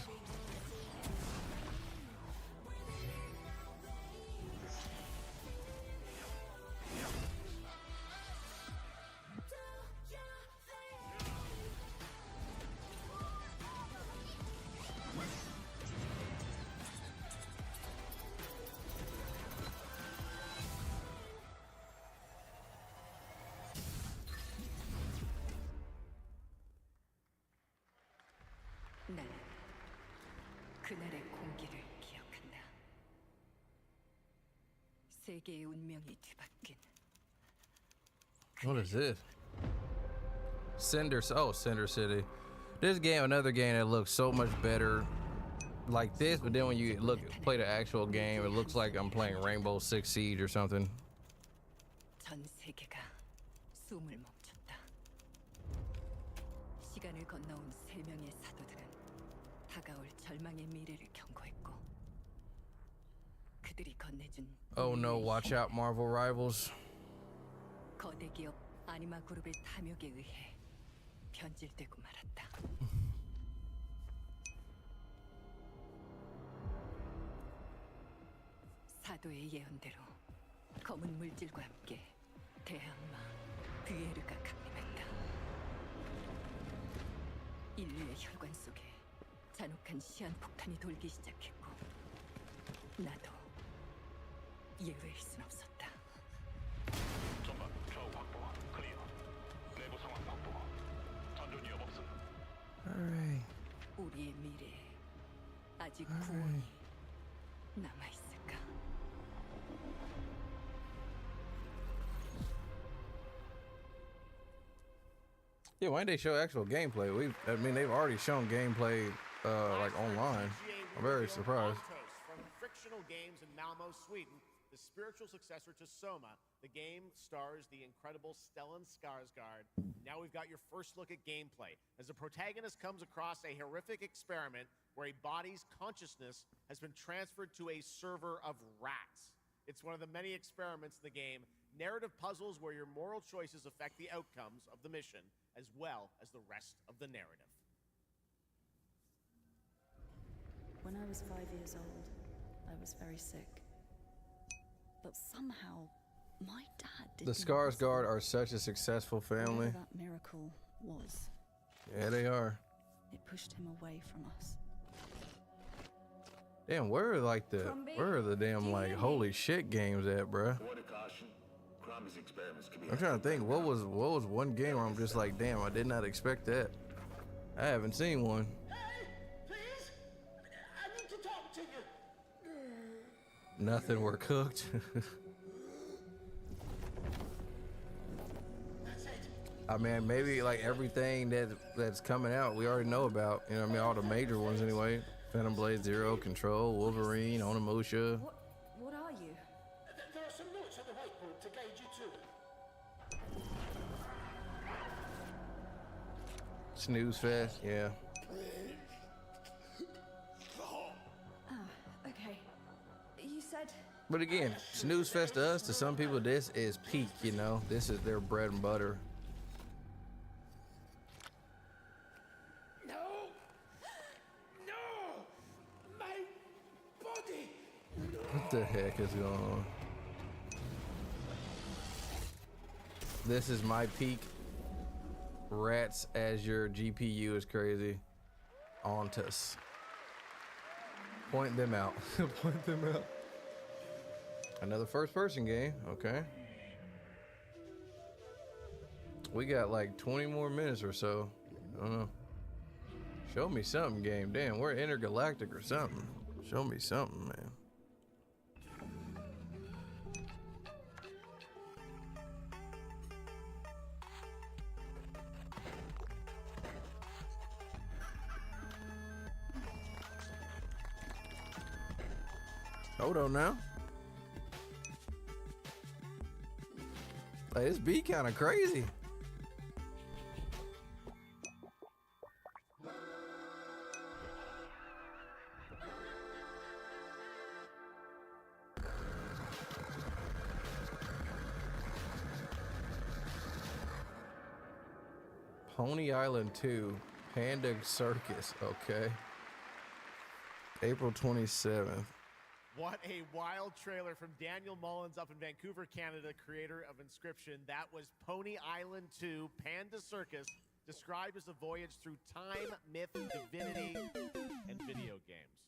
Speaker 17: 나는 그날의 공기를 기억한다. 세계의 운명이 뒤바뀐.
Speaker 3: What is this? Cinder City. This game, another game that looks so much better like this, but then when you play the actual game, it looks like I'm playing Rainbow Six Siege or something.
Speaker 17: 전 세계가 숨을 멈췄다. 시간을 건너온 세 명의 사도들은 다가올 절망의 미래를 경고했고 그들이 건네준
Speaker 3: Oh no, watch out, Marvel Rivals.
Speaker 17: 거대 기업 아니마 그룹의 탐욕에 의해 변질되고 말았다. 사도의 예언대로 검은 물질과 함께 대항마 뷰에르가 강림했다. 인류의 혈관 속에 잔혹한 시한폭탄이 돌기 시작했고 나도 예외일 순 없었다.
Speaker 20: 전방 좌우 확보 클리어. 내부 상황 확보. 전전 위협 없음.
Speaker 3: Alright.
Speaker 17: 우리의 미래에 아직 구원이 남아있을까?
Speaker 3: Yeah, why didn't they show actual gameplay? I mean, they've already shown gameplay like online. I'm very surprised.
Speaker 5: From Frictional Games in Malmo, Sweden, the spiritual successor to Soma, the game stars the incredible Stellan Skarsgård. Now we've got your first look at gameplay as the protagonist comes across a horrific experiment where a body's consciousness has been transferred to a server of rats. It's one of the many experiments in the game, narrative puzzles where your moral choices affect the outcomes of the mission, as well as the rest of the narrative.
Speaker 21: When I was 5 years old, I was very sick. But somehow, my dad did.
Speaker 3: The Skarsgård are such a successful family.
Speaker 21: Whatever that miracle was.
Speaker 3: Yeah, they are.
Speaker 21: It pushed him away from us.
Speaker 3: Damn, where are the damn like holy shit games at, bruh? I'm trying to think what was one game where I'm just like, damn, I did not expect that. I haven't seen one. nothing were cooked. I mean, maybe like everything that's coming out, we already know about. You know what I mean? All the major ones anyway. Phantom Blade Zero, Control, Wolverine, Onimusha.
Speaker 21: What are you?
Speaker 20: There are some notes on the whiteboard to guide you to.
Speaker 3: Snooze Fest, yeah.
Speaker 21: Okay. You said.
Speaker 3: But again, Snooze Fest to us, to some people, this is peak, you know? This is their bread and butter.
Speaker 20: No! No! My body!
Speaker 3: What the heck is going on? This is my peak. Rats as your GPU is crazy. Ontus. Point them out. Point them out. Another first person game. Okay. We got like 20 more minutes or so. I don't know. Show me something, game. Damn, we're intergalactic or something. Show me something, man. Hold on now. Like, this beat kind of crazy. Pony Island 2, Panda Circus, okay. April 27th.
Speaker 5: What a wild trailer from Daniel Mullins up in Vancouver, Canada, creator of Inscription. That was Pony Island 2, Panda Circus, described as a voyage through time, myth, divinity, and video games.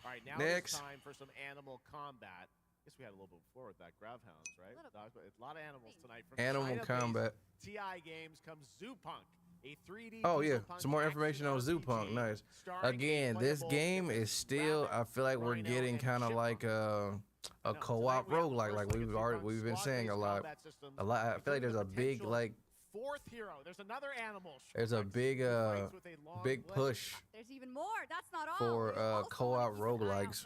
Speaker 5: All right, now it's time for some animal combat. I guess we had a little bit before with that Gravhounds, right? Dogs, but it's a lot of animals tonight. From
Speaker 3: Animal combat.
Speaker 5: TI Games comes Zoo Punk. A 3D
Speaker 3: oh yeah, some more information on Zoo Punk. Nice. Again, this game is still. I feel like we're getting kind of like a co-op roguelike, like we've been saying a lot. I feel like there's a big like.
Speaker 5: Fourth hero. There's another animal.
Speaker 3: There's a big big push.
Speaker 9: There's even more. That's not all.
Speaker 3: For co-op roguelikes.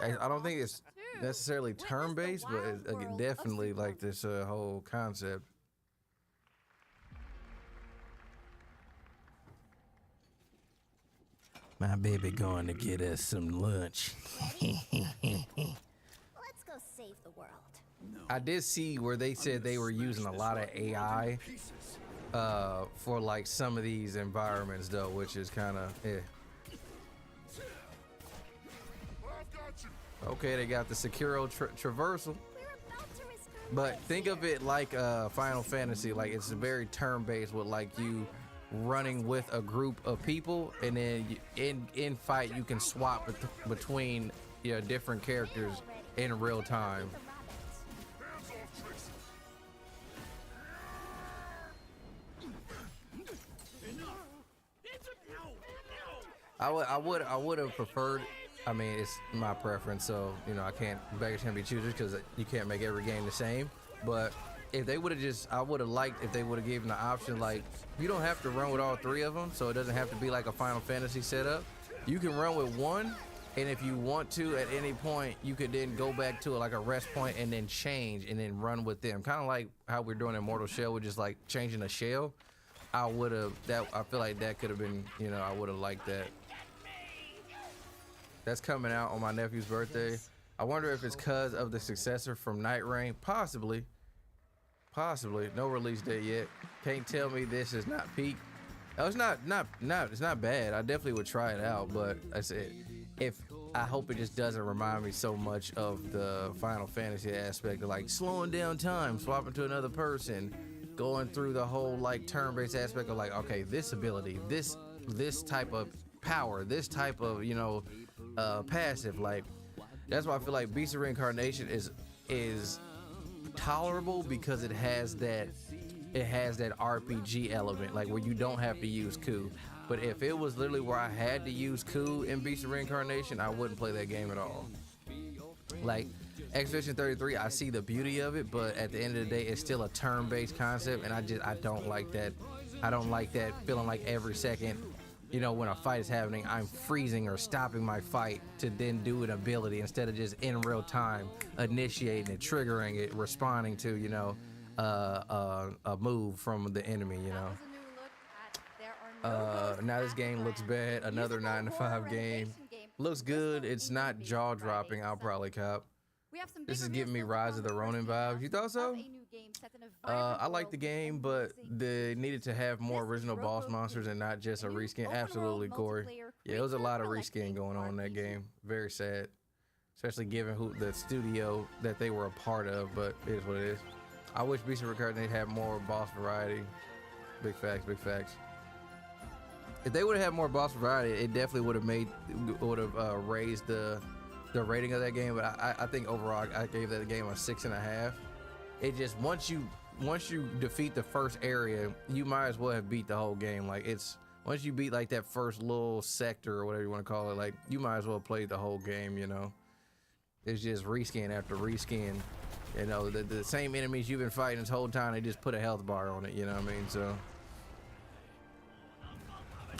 Speaker 3: I don't think it's necessarily turn-based, but it's definitely like this whole concept. My baby going to get us some lunch.
Speaker 6: Let's go save the world.
Speaker 3: I did see where they said they were using a lot of AI for like some of these environments though, which is kind of Okay, they got the Sekiro traversal. But think of it like Final Fantasy, like it's very turn-based with like you running with a group of people, and then in fight you can swap between different characters in real time. I would have preferred. I mean, it's my preference, so I can't beggars can't be choosers because you can't make every game the same. But if they would have I would have liked if they would have given the option like you don't have to run with all three of them, so it doesn't have to be like a Final Fantasy setup. You can run with one, and if you want to at any point, you could then go back to like a rest point and then change and then run with them. Kind of like how we're doing in Mortal Shell, with just like changing a shell. I feel like that could have been, I would have liked that. That's coming out on my nephew's birthday. I wonder if it's because of the successor from Night Rain. Possibly. No release date yet. Can't tell me this is not peak. Oh, it's not it's not bad. I definitely would try it out, but I said I hope it just doesn't remind me so much of the Final Fantasy aspect of like slowing down time, swapping to another person, going through the whole like turn-based aspect of like, okay, this ability, this type of power, this type of passive. Like that's why I feel like Beast of Reincarnation is tolerable because it has that RPG element, like where you don't have to use coup. But if it was literally where I had to use coup in Beast of Reincarnation, I wouldn't play that game at all. Like Expedition 33, I see the beauty of it, but at the end of the day, it's still a turn-based concept, and I don't like that. I don't like that feeling like every second, you know, when a fight is happening, I'm freezing or stopping my fight to then do an ability instead of just in real time initiating it, triggering it, responding to, you know, a move from the enemy, you know. Now this game looks bad. Another 9 to 5 game. Looks good. It's not jaw dropping. I'll probably cop. This is giving me Rise of the Ronin vibes. You thought so? I like the game, but they needed to have more original boss monsters and not just a reskin. Absolutely, Corey. Yeah, there was a lot of reskin going on in that game. Very sad, especially given who the studio that they were a part of. But it is what it is. I wish Beast of Recursion they'd have more boss variety. Big facts, big facts. If they would have had more boss variety, it definitely would have raised the rating of that game. But I think overall I gave that game a 6.5. It just once you defeat the first area, you might as well have beat the whole game. Like it's once you beat like that first little sector or whatever you want to call it, like you might as well play the whole game. You know, it's just reskin after reskin. You know, the same enemies you've been fighting this whole time, they just put a health bar on it, you know what I mean? So,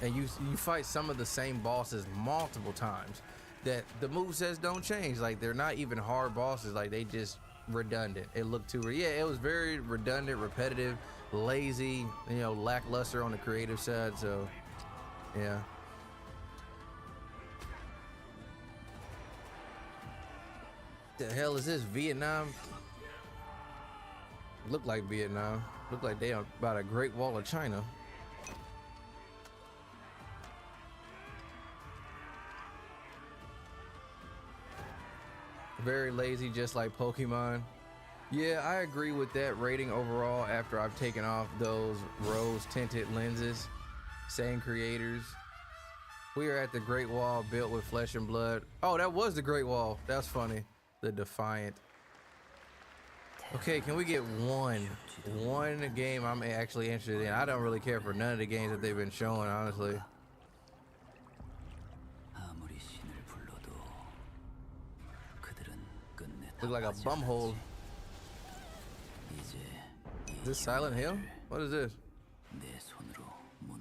Speaker 3: and you fight some of the same bosses multiple times that the movesets don't change. Like, they're not even hard bosses. Like, they just redundant. It looked too, yeah, it was very redundant, repetitive, lazy, you know, lackluster on the creative side. So, yeah. The hell is this, Vietnam? Look like Vietnam. Look like they are about a Great Wall of China. Very lazy, just like Pokemon. Yeah, I agree with that rating overall after I've taken off those rose tinted lenses. Same creators. We are at the Great Wall built with flesh and blood. Oh, that was the Great Wall. That's funny. The Defiant. Okay, can we get one game I'm actually interested in? I don't really care for none of the games that they've been showing, honestly. Look like a bumhole. Is this Silent Hill? What is this?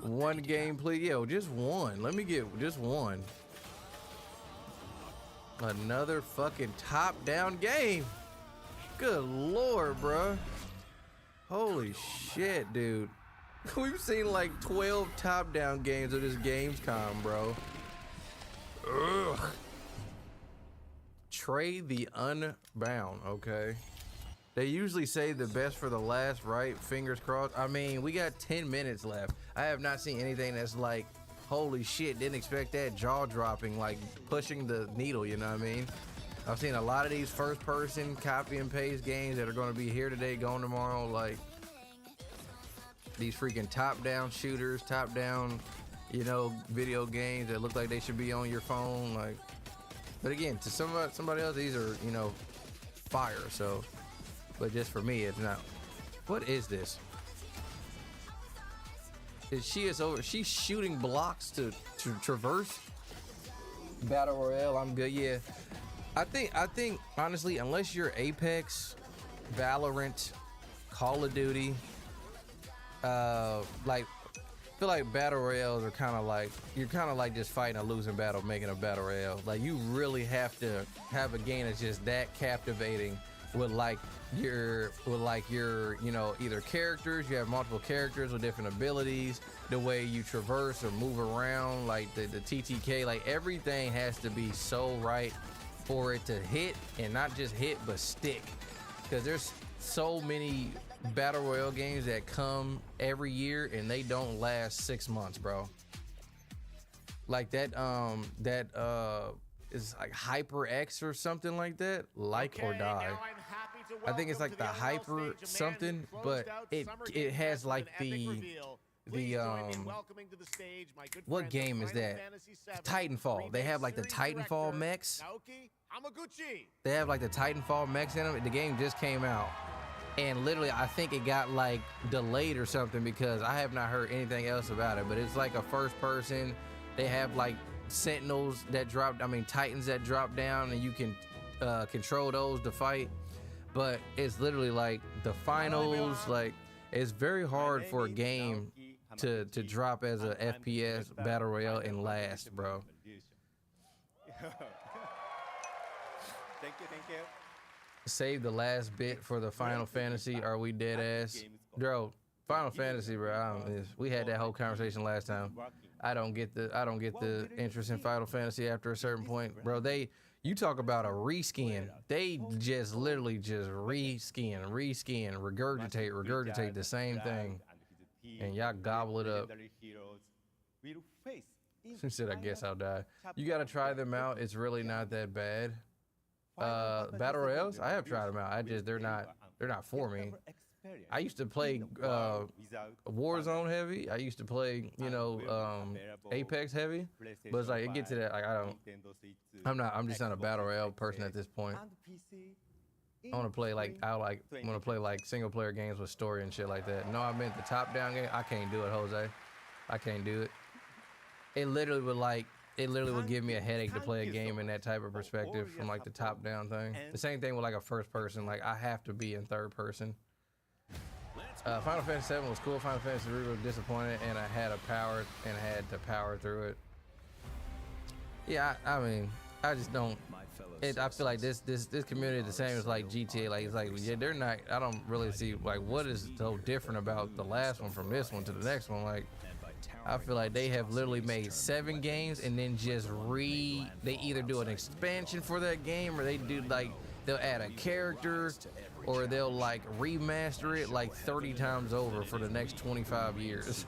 Speaker 3: One game, please. Yo, just one. Let me get just one. Another fucking top-down game. Good lord, bro. Holy shit, dude. We've seen like 12 top-down games of this Gamescom, bro. Ugh. Trey the Unbound, okay. They usually say the best for the last, right? Fingers crossed. I mean, we got 10 minutes left. I have not seen anything that's like, holy shit, didn't expect that, jaw-dropping, like pushing the needle, you know what I mean? I've seen a lot of these first-person copy and paste games that are going to be here today, going tomorrow, like these freaking top-down shooters, top-down, you know, video games that look like they should be on your phone, like. But again, to somebody else, these are, you know, fire. So, but just for me, it's not. What is this? She's shooting blocks to traverse. Battle Royale, I'm good. Yeah, I think honestly, unless you're Apex, Valorant, Call of Duty, like. I feel like battle royales are kind of like, you're kind of like just fighting a losing battle, making a battle royale. Like, you really have to have a game that's just that captivating with your, you know, either characters, you have multiple characters with different abilities, the way you traverse or move around, like the TTK, like everything has to be so right for it to hit, and not just hit, but stick. Because there's so many battle royale games that come every year and they don't last 6 months, bro. Like that is like Hyper X or something like that, Like or Die. I think it's like the Hyper something, but it has like the what game is that? Titanfall. They have like the Titanfall mechs. They have like the Titanfall mechs in them. The game just came out. And literally, I think it got like delayed or something because I have not heard anything else about it. But it's like a first person. They have like sentinels that drop, Titans that drop down, and you can control those to fight, but it's literally like the finals. Like it's very hard for a game to drop as a FPS battle royale and last, bro.
Speaker 10: Thank you.
Speaker 3: Save the last bit for the Final Fantasy. Are we dead ass, bro? Final Fantasy, bro. We had that whole conversation last time. I don't get the interest in Final Fantasy after a certain point, bro. You talk about a reskin. They just literally just reskin, regurgitate the same thing, and y'all gobble it up. She said, "I guess I'll die." You gotta try them out. It's really not that bad. Battle Royales, I have tried them out. They're not for me. I used to play Warzone heavy. I used to play, Apex heavy. But it's like it gets to that. Like I'm just not a battle royale person at this point. I want to play like single player games with story and shit like that. No, I meant the top down game. I can't do it, Jose. I can't do it. It literally would give me a headache to play a game in that type of perspective from like the top down thing. The same thing with like a first person. Like I have to be in third person. Final Fantasy VII was cool. Final Fantasy III was disappointed, and I had to power through it. Yeah, I mean, I just don't. I feel like this community is the same as like GTA. Like it's like they're not. I don't really see like what is so different about the last one from this one to the next one. Like I feel like they have literally made 7 games and then just they either do an expansion for that game or they do like they'll add a character or they'll like remaster it like 30 times over for the next 25 years.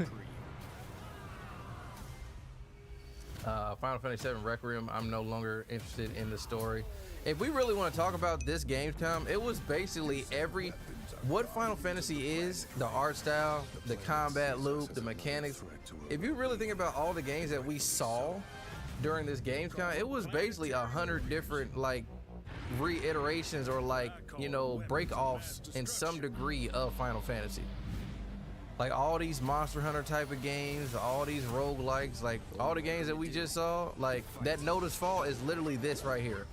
Speaker 3: Final Fantasy VII Requiem, I'm no longer interested in the story. If we really want to talk about this Gamescom, it was basically what Final Fantasy is, the art style, the combat loop, the mechanics. If you really think about all the games that we saw during this Gamescom, it was basically 100 different like reiterations or like, break-offs in some degree of Final Fantasy. Like all these Monster Hunter type of games, all these roguelikes, like all the games that we just saw, like that Notice Fall is literally this right here.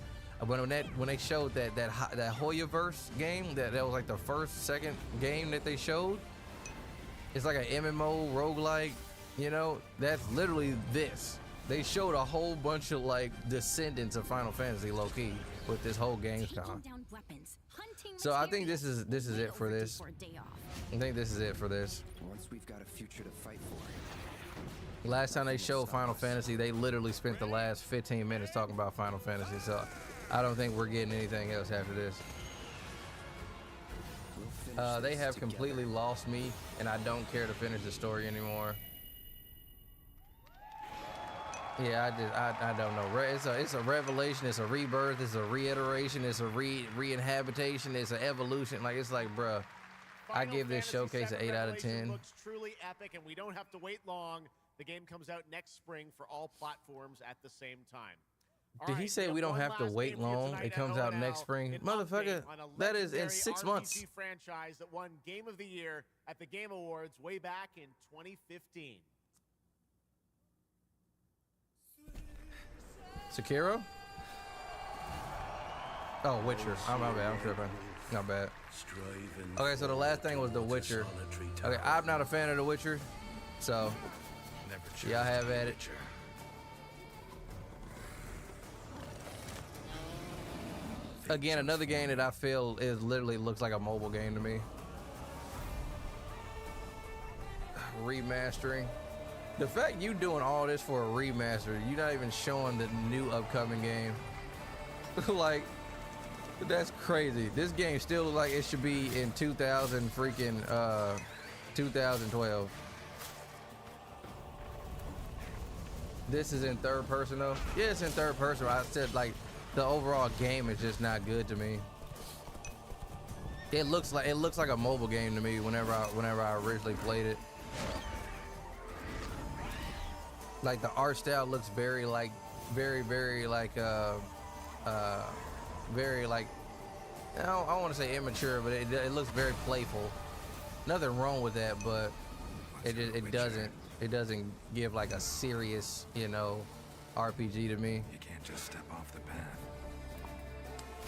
Speaker 3: When they showed that Hoyoverse game, that was like the second game that they showed. It's like an MMO roguelike, that's literally this. They showed a whole bunch of like descendants of Final Fantasy low-key with this whole Gamescom. So I think this is it for this. I think this is it for this.
Speaker 16: Once we've got a future to fight for.
Speaker 3: Last time they showed Final Fantasy, they literally spent the last 15 minutes talking about Final Fantasy. So I don't think we're getting anything else after this. They have completely lost me, and I don't care to finish the story anymore. Yeah, I don't know. It's a revelation. It's a rebirth. It's a reiteration. It's a re-inhabitation. It's an evolution. Like it's like, bruh. I give this showcase an 8 out of 10.
Speaker 5: Looks truly epic, and we don't have to wait long. The game comes out next spring for all platforms at the same time.
Speaker 3: Did he say we don't have to wait long? It comes out next spring, motherfucker. That is in 6 months.
Speaker 5: RPG franchise that won Game of the Year at the Game Awards way back in 2015.
Speaker 3: Sekiro? Oh, Witcher. My bad. I'm tripping. Not bad. Okay, so the last thing was The Witcher. Okay, I'm not a fan of The Witcher, so y'all have at it. Again, another game that I feel literally looks like a mobile game to me. Remastering. The fact you doing all this for a remaster, you're not even showing the new upcoming game. Like, that's crazy. This game still looks like it should be in 2012. This is in third person though. Yeah, it's in third person. I said like the overall game is just not good to me. It looks like a mobile game to me whenever I originally played it. Like the art style looks very like very like very like, I don't want to say immature, but it looks very playful. Nothing wrong with that, but it doesn't give like a serious, RPG to me.
Speaker 7: You can't just step off the path.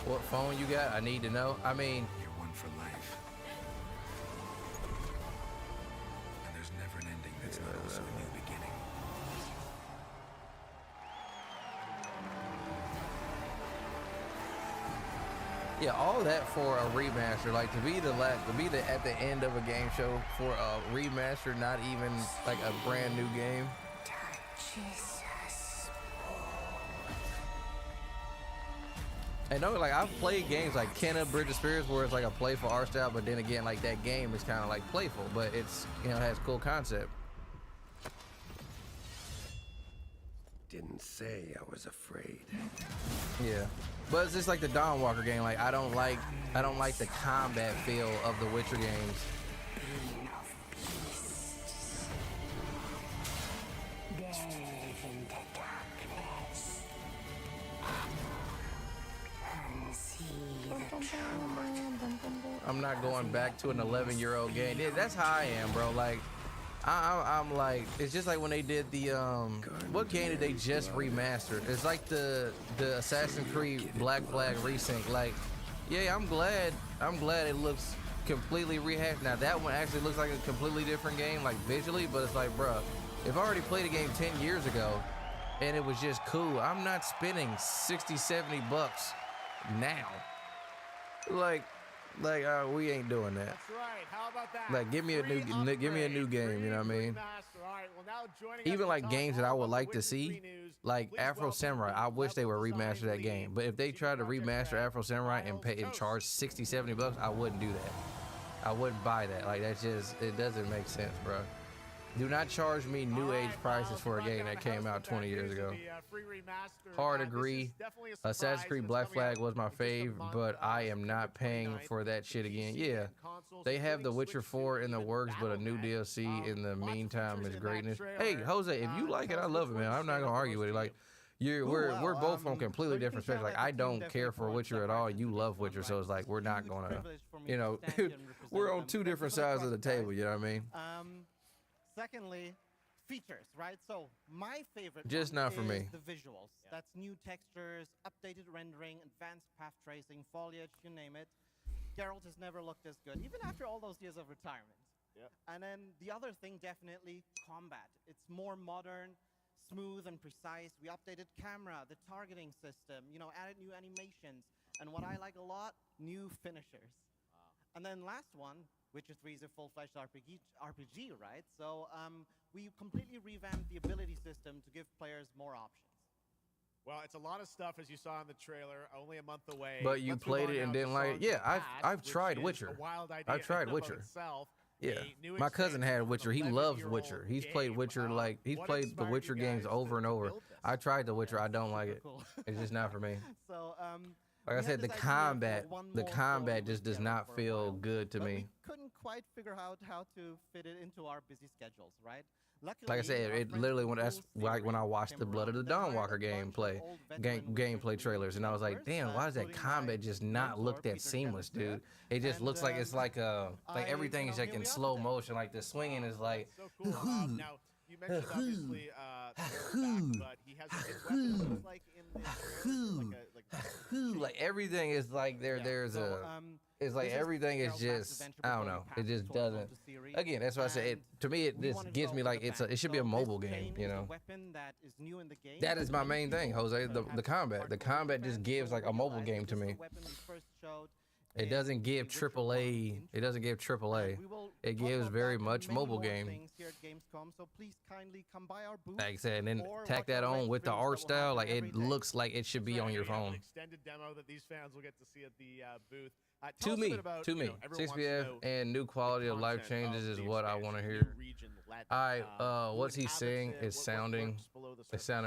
Speaker 3: What phone you got? I need to know. I mean,
Speaker 8: You're one for life. And there's never an ending that's not also a new beginning.
Speaker 3: yeah, all that for a remaster. Like to be at the end of a game show for a remaster, not even like a brand new game. And no, like I've played games like Kenna Bridge of Spirits where it's like a playful art style, but then again, like that game is kind of like playful, but it's, you know, has cool concept.
Speaker 8: Didn't say I was afraid.
Speaker 3: Yeah, but it's just like the Dawn Walker game. Like I don't like the combat feel of the Witcher games. I'm not going back to an 11-year-old game. Yeah, that's how I am, bro. Like, I'm like, it's just like when they did the what game did they just remaster? It's like the Assassin's Creed Black Flag Resync. Like, yeah, I'm glad it looks completely rehashed. Now that one actually looks like a completely different game, like visually, but it's like, bro, if I already played a game 10 years ago and it was just cool, I'm not spending 60, 70 bucks now. Like, we ain't doing that.
Speaker 5: That's right. How about that?
Speaker 3: Like, give me a new game. You know what I mean?
Speaker 5: All right, well, now joining
Speaker 3: Even
Speaker 5: us
Speaker 3: like
Speaker 5: to
Speaker 3: games
Speaker 5: talk
Speaker 3: that I
Speaker 5: all
Speaker 3: would
Speaker 5: about
Speaker 3: like
Speaker 5: the
Speaker 3: to see,
Speaker 5: Witcher 3 news,
Speaker 3: like
Speaker 5: please
Speaker 3: Afro
Speaker 5: welcome
Speaker 3: Samurai. I wish they would remaster that game. But if they tried to remaster Afro Samurai and charge 60, 70 bucks, I wouldn't do that. I wouldn't buy that. Like, that's just, it doesn't make sense, bro. Do not charge me new age prices for a game that came out 20 years ago. Hard agree. Assassin's Creed Black Flag was my fave, but I am not paying for that shit again. Yeah, they have The Witcher 4 in the works, but a new DLC in the meantime is greatness. Hey, Jose, if you like it, I love it, man. I'm not gonna argue with it. Like, we're both on completely different spectrums. Like, I don't care for Witcher at all. You love Witcher, so it's like we're not gonna, you know, we're on two different sides of the table. You know what I mean?
Speaker 12: Secondly, features, right? So my favorite
Speaker 3: Just
Speaker 12: one
Speaker 3: not for
Speaker 12: is
Speaker 3: me.
Speaker 12: the visuals. That's new textures, updated rendering, advanced path tracing, foliage, you name it. Geralt has never looked as good, even after all those years of retirement.
Speaker 5: Yep.
Speaker 12: And then the other thing, definitely combat. It's more modern, smooth and precise. We updated camera, the targeting system, you know, added new animations. And what I like a lot, new finishers. And then last one, Witcher 3 is a full-fledged RPG, right? So we completely revamped the ability system to give players more options.
Speaker 5: Well, it's a lot of stuff, as you saw in the trailer, only a month away.
Speaker 3: But you
Speaker 5: Let's
Speaker 3: played
Speaker 5: move
Speaker 3: it
Speaker 5: on
Speaker 3: and
Speaker 5: now to
Speaker 3: didn't like it.
Speaker 5: Songs
Speaker 3: Yeah,
Speaker 5: of the
Speaker 3: I've
Speaker 5: Past,
Speaker 3: tried
Speaker 5: which
Speaker 3: Witcher.
Speaker 5: is a wild idea
Speaker 3: I've tried
Speaker 5: in and of
Speaker 3: Witcher.
Speaker 5: itself.
Speaker 3: Yeah,
Speaker 5: A new
Speaker 3: my cousin had
Speaker 5: expansion
Speaker 3: Witcher.
Speaker 5: of
Speaker 3: He
Speaker 5: an
Speaker 3: loves
Speaker 5: 11-year-old
Speaker 3: Witcher. He's
Speaker 5: game.
Speaker 3: played Witcher like he's
Speaker 5: What
Speaker 3: played the
Speaker 5: inspired
Speaker 3: Witcher
Speaker 5: you
Speaker 3: games
Speaker 5: guys
Speaker 3: over and
Speaker 5: to
Speaker 3: over.
Speaker 5: build this?
Speaker 3: I tried the Witcher. I don't like it.
Speaker 12: Cool.
Speaker 3: It's just not for me.
Speaker 12: So
Speaker 3: Like I said, the combat just does not feel good to me.
Speaker 12: We couldn't quite figure out how to fit it into our busy schedules, right? Luckily,
Speaker 3: Like I said,
Speaker 12: our
Speaker 3: it
Speaker 12: friends
Speaker 3: literally
Speaker 12: at
Speaker 3: when that's
Speaker 12: Cool
Speaker 3: like when I
Speaker 12: Theory
Speaker 3: watched
Speaker 12: came
Speaker 3: the Blood of the
Speaker 12: around. They
Speaker 3: Dawn
Speaker 12: hired
Speaker 3: Walker
Speaker 12: a bunch of old veteran
Speaker 3: gameplay trailers, and I was like, damn, why does that combat just not look that seamless, dude? It just looks like it's like everything is like in slow motion. Like the swinging is like.
Speaker 5: Now, you mentioned obviously Geralt back, but he has a his weapon looks like in the
Speaker 3: Like everything is like there's a it's like everything is just I don't know, it just doesn't. Again, that's why I say it to me. It just gives me like it should be a mobile game, you know. That is my main thing, Jose. The combat just gives like a mobile game to me. It doesn't give AAA. It doesn't give AAA. It gives very much mobile game. Like I said, and then tack that on with the art style. Like it looks like it should be on your phone.
Speaker 5: extended demo that these fans will get to see at the booth.
Speaker 3: To me, 6PF and new quality of life changes is what I want to hear. What's he saying is sounding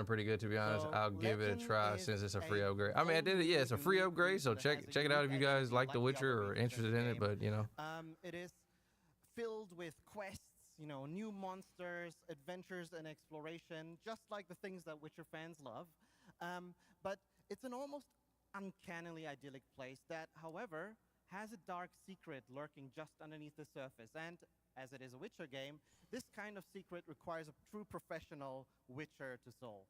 Speaker 3: pretty good, to be honest. I'll give it a try since it's a free upgrade. I mean, I did it. Yeah, it's a free upgrade, so check it out if you guys like The Witcher or interested in it. But you know,
Speaker 12: it is filled with quests, you know, new monsters, adventures, and exploration, just like the things that Witcher fans love. But it's an almost uncannily idyllic place that, however, has a dark secret lurking just underneath the surface. And as it is a Witcher game, this kind of secret requires a true professional Witcher to solve.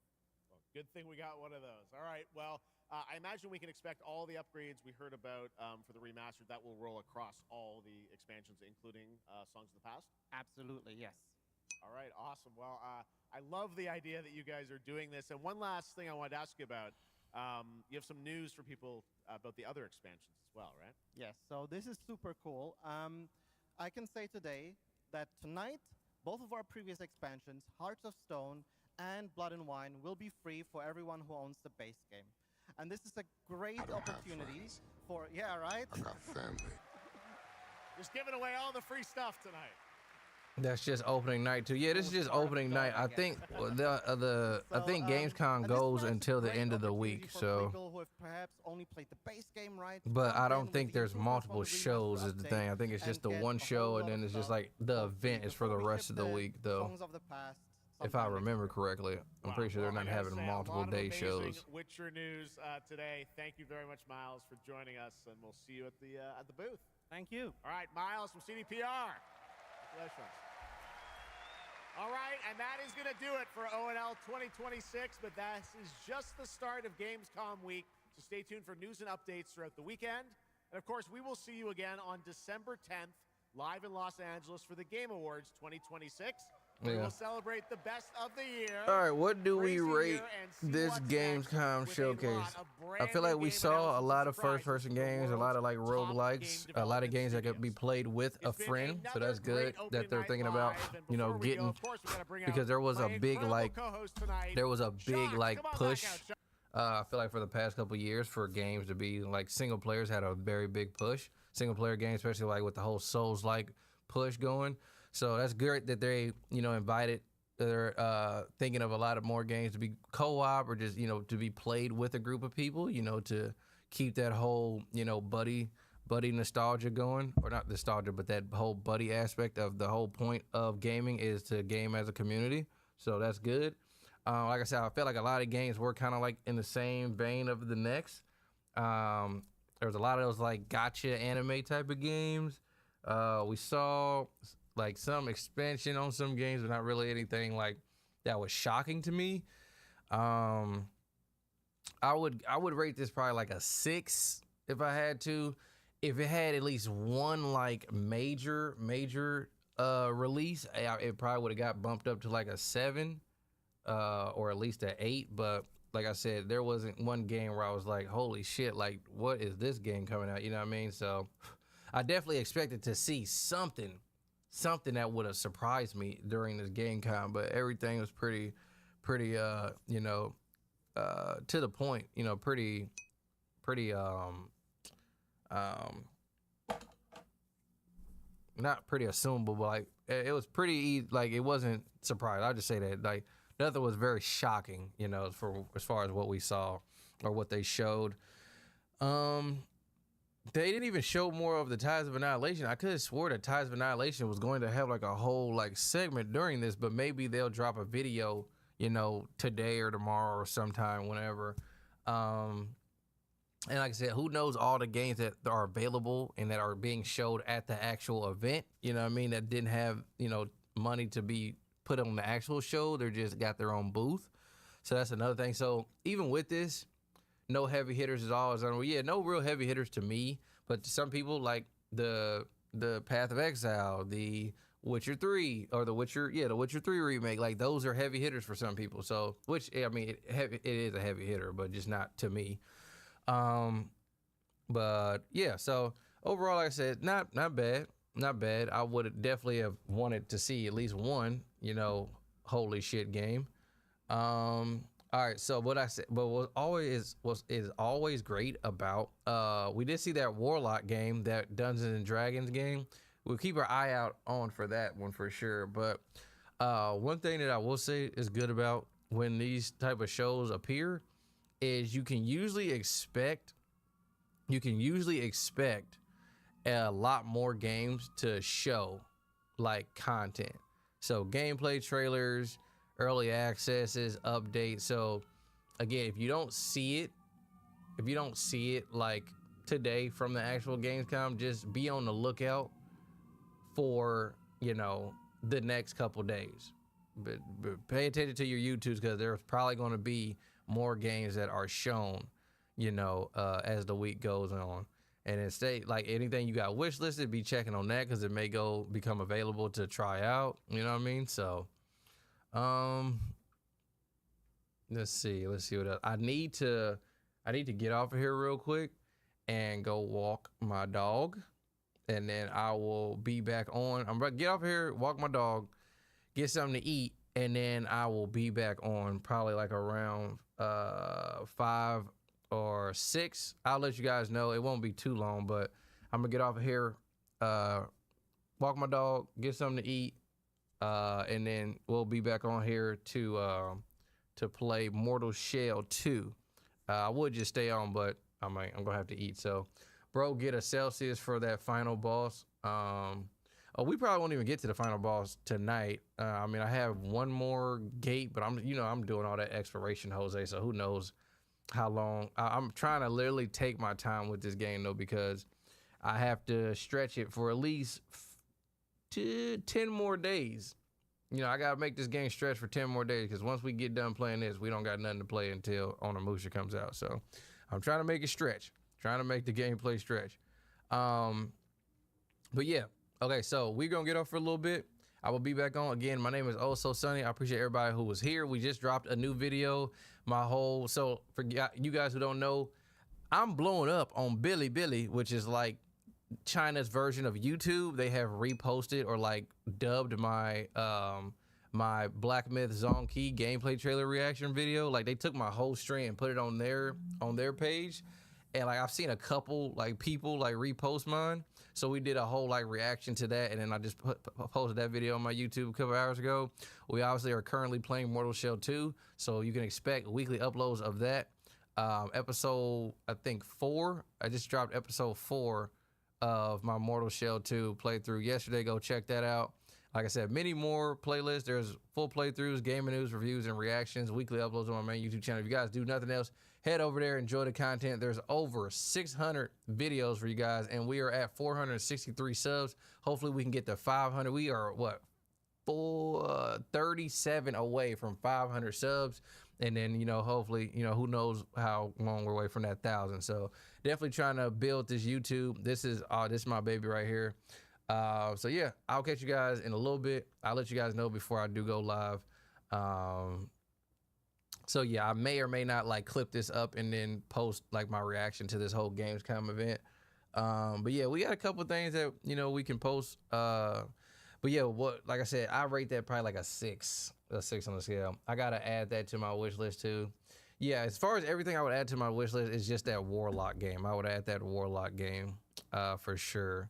Speaker 5: Good thing we got one of those. All right, well, I imagine we can expect all the upgrades we heard about for the remastered. That will roll across all the expansions, including Songs of the Past?
Speaker 12: Absolutely, yes.
Speaker 5: All right, awesome. Well, I love the idea that you guys are doing this. And one last thing I wanted to ask you about. You have some news for people about the other expansions as well, right?
Speaker 12: Yes, so this is super cool. I can say today that tonight, both of our previous expansions, Hearts of Stone and Blood and Wine, will be free for everyone who owns the base game. And this is a great opportunity for, yeah, right?
Speaker 13: I got family.
Speaker 5: Just giving away all the free stuff tonight.
Speaker 3: That's just opening night too. Yeah, this is just opening night. I think I think Gamescom goes until the end of the week. So,
Speaker 12: people who have perhaps only played the base game, right?
Speaker 3: but I don't think there's multiple shows is the thing. I think it's just the one show, and then it's just like the event is for the rest of the week, though.
Speaker 12: Songs of the Past.
Speaker 3: If I remember correctly, I'm pretty sure they're not having multiple day shows.
Speaker 5: Witcher news today. Thank you very much, Miles, for joining us, and we'll see you at the booth.
Speaker 12: Thank you.
Speaker 5: All right, Miles from CDPR. Congratulations. All right, and that is going to do it for ONL 2026, but that is just the start of Gamescom week, so stay tuned for news and updates throughout the weekend. And, of course, we will see you again on December 10th, live in Los Angeles for the Game Awards 2026. We will celebrate the best of the year.
Speaker 3: All right, what do we rate this Gamescom showcase? I feel like we saw a lot of first-person games, a lot of like roguelikes, a lot of games that could be played with a friend. So that's good that they're thinking about, you know, getting, because there was a big like push. I feel like for the past couple years for games to be like single players had a very big push. Single player games, especially like with the whole Souls-like push going. So that's great that they, you know, invited. They're thinking of a lot of more games to be co-op or just, you know, to be played with a group of people, you know, to keep that whole, you know, buddy nostalgia going, or not nostalgia, but that whole buddy aspect of the whole point of gaming is to game as a community. So that's good. Like I said, I feel like a lot of games were kind of like in the same vein of the next. There was a lot of those like gotcha anime type of games. We saw like some expansion on some games, but not really anything like that was shocking to me. I would rate this probably like a 6 if I had to. If it had at least one like major release, it probably would have got bumped up to like a 7 or at least an 8. But like I said, there wasn't one game where I was like, holy shit, like what is this game coming out? You know what I mean? So I definitely expected to see something that would have surprised me during this GameCom, but everything was pretty you know, to the point, you know, pretty not pretty assumable, but like it was pretty like it wasn't surprised. I'll just say that like nothing was very shocking, you know, for as far as what we saw or what they showed. They didn't even show more of the Tides of Annihilation. I could have swore that Tides of Annihilation was going to have like a whole like segment during this, but maybe they'll drop a video, you know, today or tomorrow or sometime, whenever. And like I said, who knows all the games that are available and that are being showed at the actual event, you know what I mean, that didn't have, you know, money to be put on the actual show. They just got their own booth. So that's another thing. So even with this, no heavy hitters is always on. Yeah, no real heavy hitters to me, but to some people like the Path of Exile, the Witcher 3, or the Witcher 3 remake, like those are heavy hitters for some people. So, which I mean, it is a heavy hitter, but just not to me. But yeah, so overall, like I said, not bad. I would definitely have wanted to see at least one, you know, holy shit game. All right, so what I said, but what is always great about we did see that Warlock game, that Dungeons and Dragons game. We'll keep our eye out on for that one for sure. But one thing that I will say is good about when these type of shows appear is you can usually expect a lot more games to show like content. So gameplay trailers, early accesses, updates. So again, if you don't see it like today from the actual Gamescom, just be on the lookout for, you know, the next couple days. But pay attention to your YouTubes, because there's probably going to be more games that are shown, you know, as the week goes on. And instead, like anything you got wish listed, be checking on that because it may become available to try out. You know what I mean? So, let's see what else. I need to get off of here real quick and go walk my dog, and then I will be back on. I'm about to get off here, walk my dog, get something to eat, and then I will be back on probably like around 5 or 6. I'll let you guys know. It won't be too long, but I'm gonna get off of here, walk my dog, get something to eat, and then we'll be back on here to play Mortal Shell 2. I would just stay on, but I'm gonna have to eat. So, bro, get a Celsius for that final boss. We probably won't even get to the final boss tonight. I mean, I have one more gate, but I'm doing all that exploration, Jose. So who knows how long? I'm trying to literally take my time with this game though, because I have to stretch it for at least 10 more days. You know, I gotta make this game stretch for 10 more days, because once we get done playing this, we don't got nothing to play until Onimusha comes out. So I'm trying to make it stretch, trying to make the gameplay stretch. But yeah, okay, so we're gonna get off for a little bit. I will be back on again. My name is OldSoulSuni. I appreciate everybody who was here. We just dropped a new video. So for you guys who don't know, I'm blowing up on Bilibili, which is like China's version of YouTube. They have reposted or like dubbed my my Black Myth Zonky gameplay trailer reaction video. Like they took my whole stream and put it on their page, and like I've seen a couple like people like repost mine. So we did a whole like reaction to that, and then I just posted that video on my YouTube a couple hours ago. We obviously are currently playing Mortal Shell 2, so you can expect weekly uploads of that. Episode I think 4. I just dropped episode 4 of my Mortal Shell 2 playthrough yesterday. Go check that out. Like I said, many more playlists. There's full playthroughs, gaming news, reviews, and reactions, weekly uploads on my main YouTube channel. If you guys do nothing else, head over there, enjoy the content. There's over 600 videos for you guys, and we are at 463 subs. Hopefully we can get to 500. We are, 37 away from 500 subs. And then, you know, hopefully, you know, who knows how long we're away from that 1,000. So definitely trying to build this YouTube. This is my baby right here. So yeah, I'll catch you guys in a little bit. I'll let you guys know before I do go live. So yeah, I may or may not like clip this up and then post like my reaction to this whole Gamescom event. But yeah, we got a couple things that, you know, we can post. But yeah, like I said, I rate that probably like a 6 on the scale. I got to add that to my wish list too. Yeah, as far as everything I would add to my wish list is just that Warlock game. I would add that Warlock game for sure.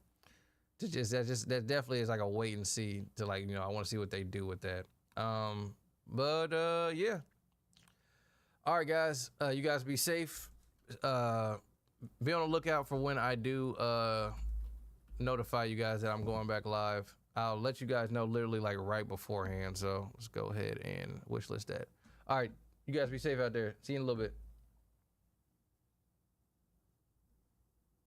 Speaker 3: That definitely is like a wait and see to like, you know, I want to see what they do with that. Yeah. All right, guys, you guys be safe. Be on the lookout for when I do notify you guys that I'm going back live. I'll let you guys know literally like right beforehand. So let's go ahead and wish list that. All right, you guys be safe out there. See you in a little bit.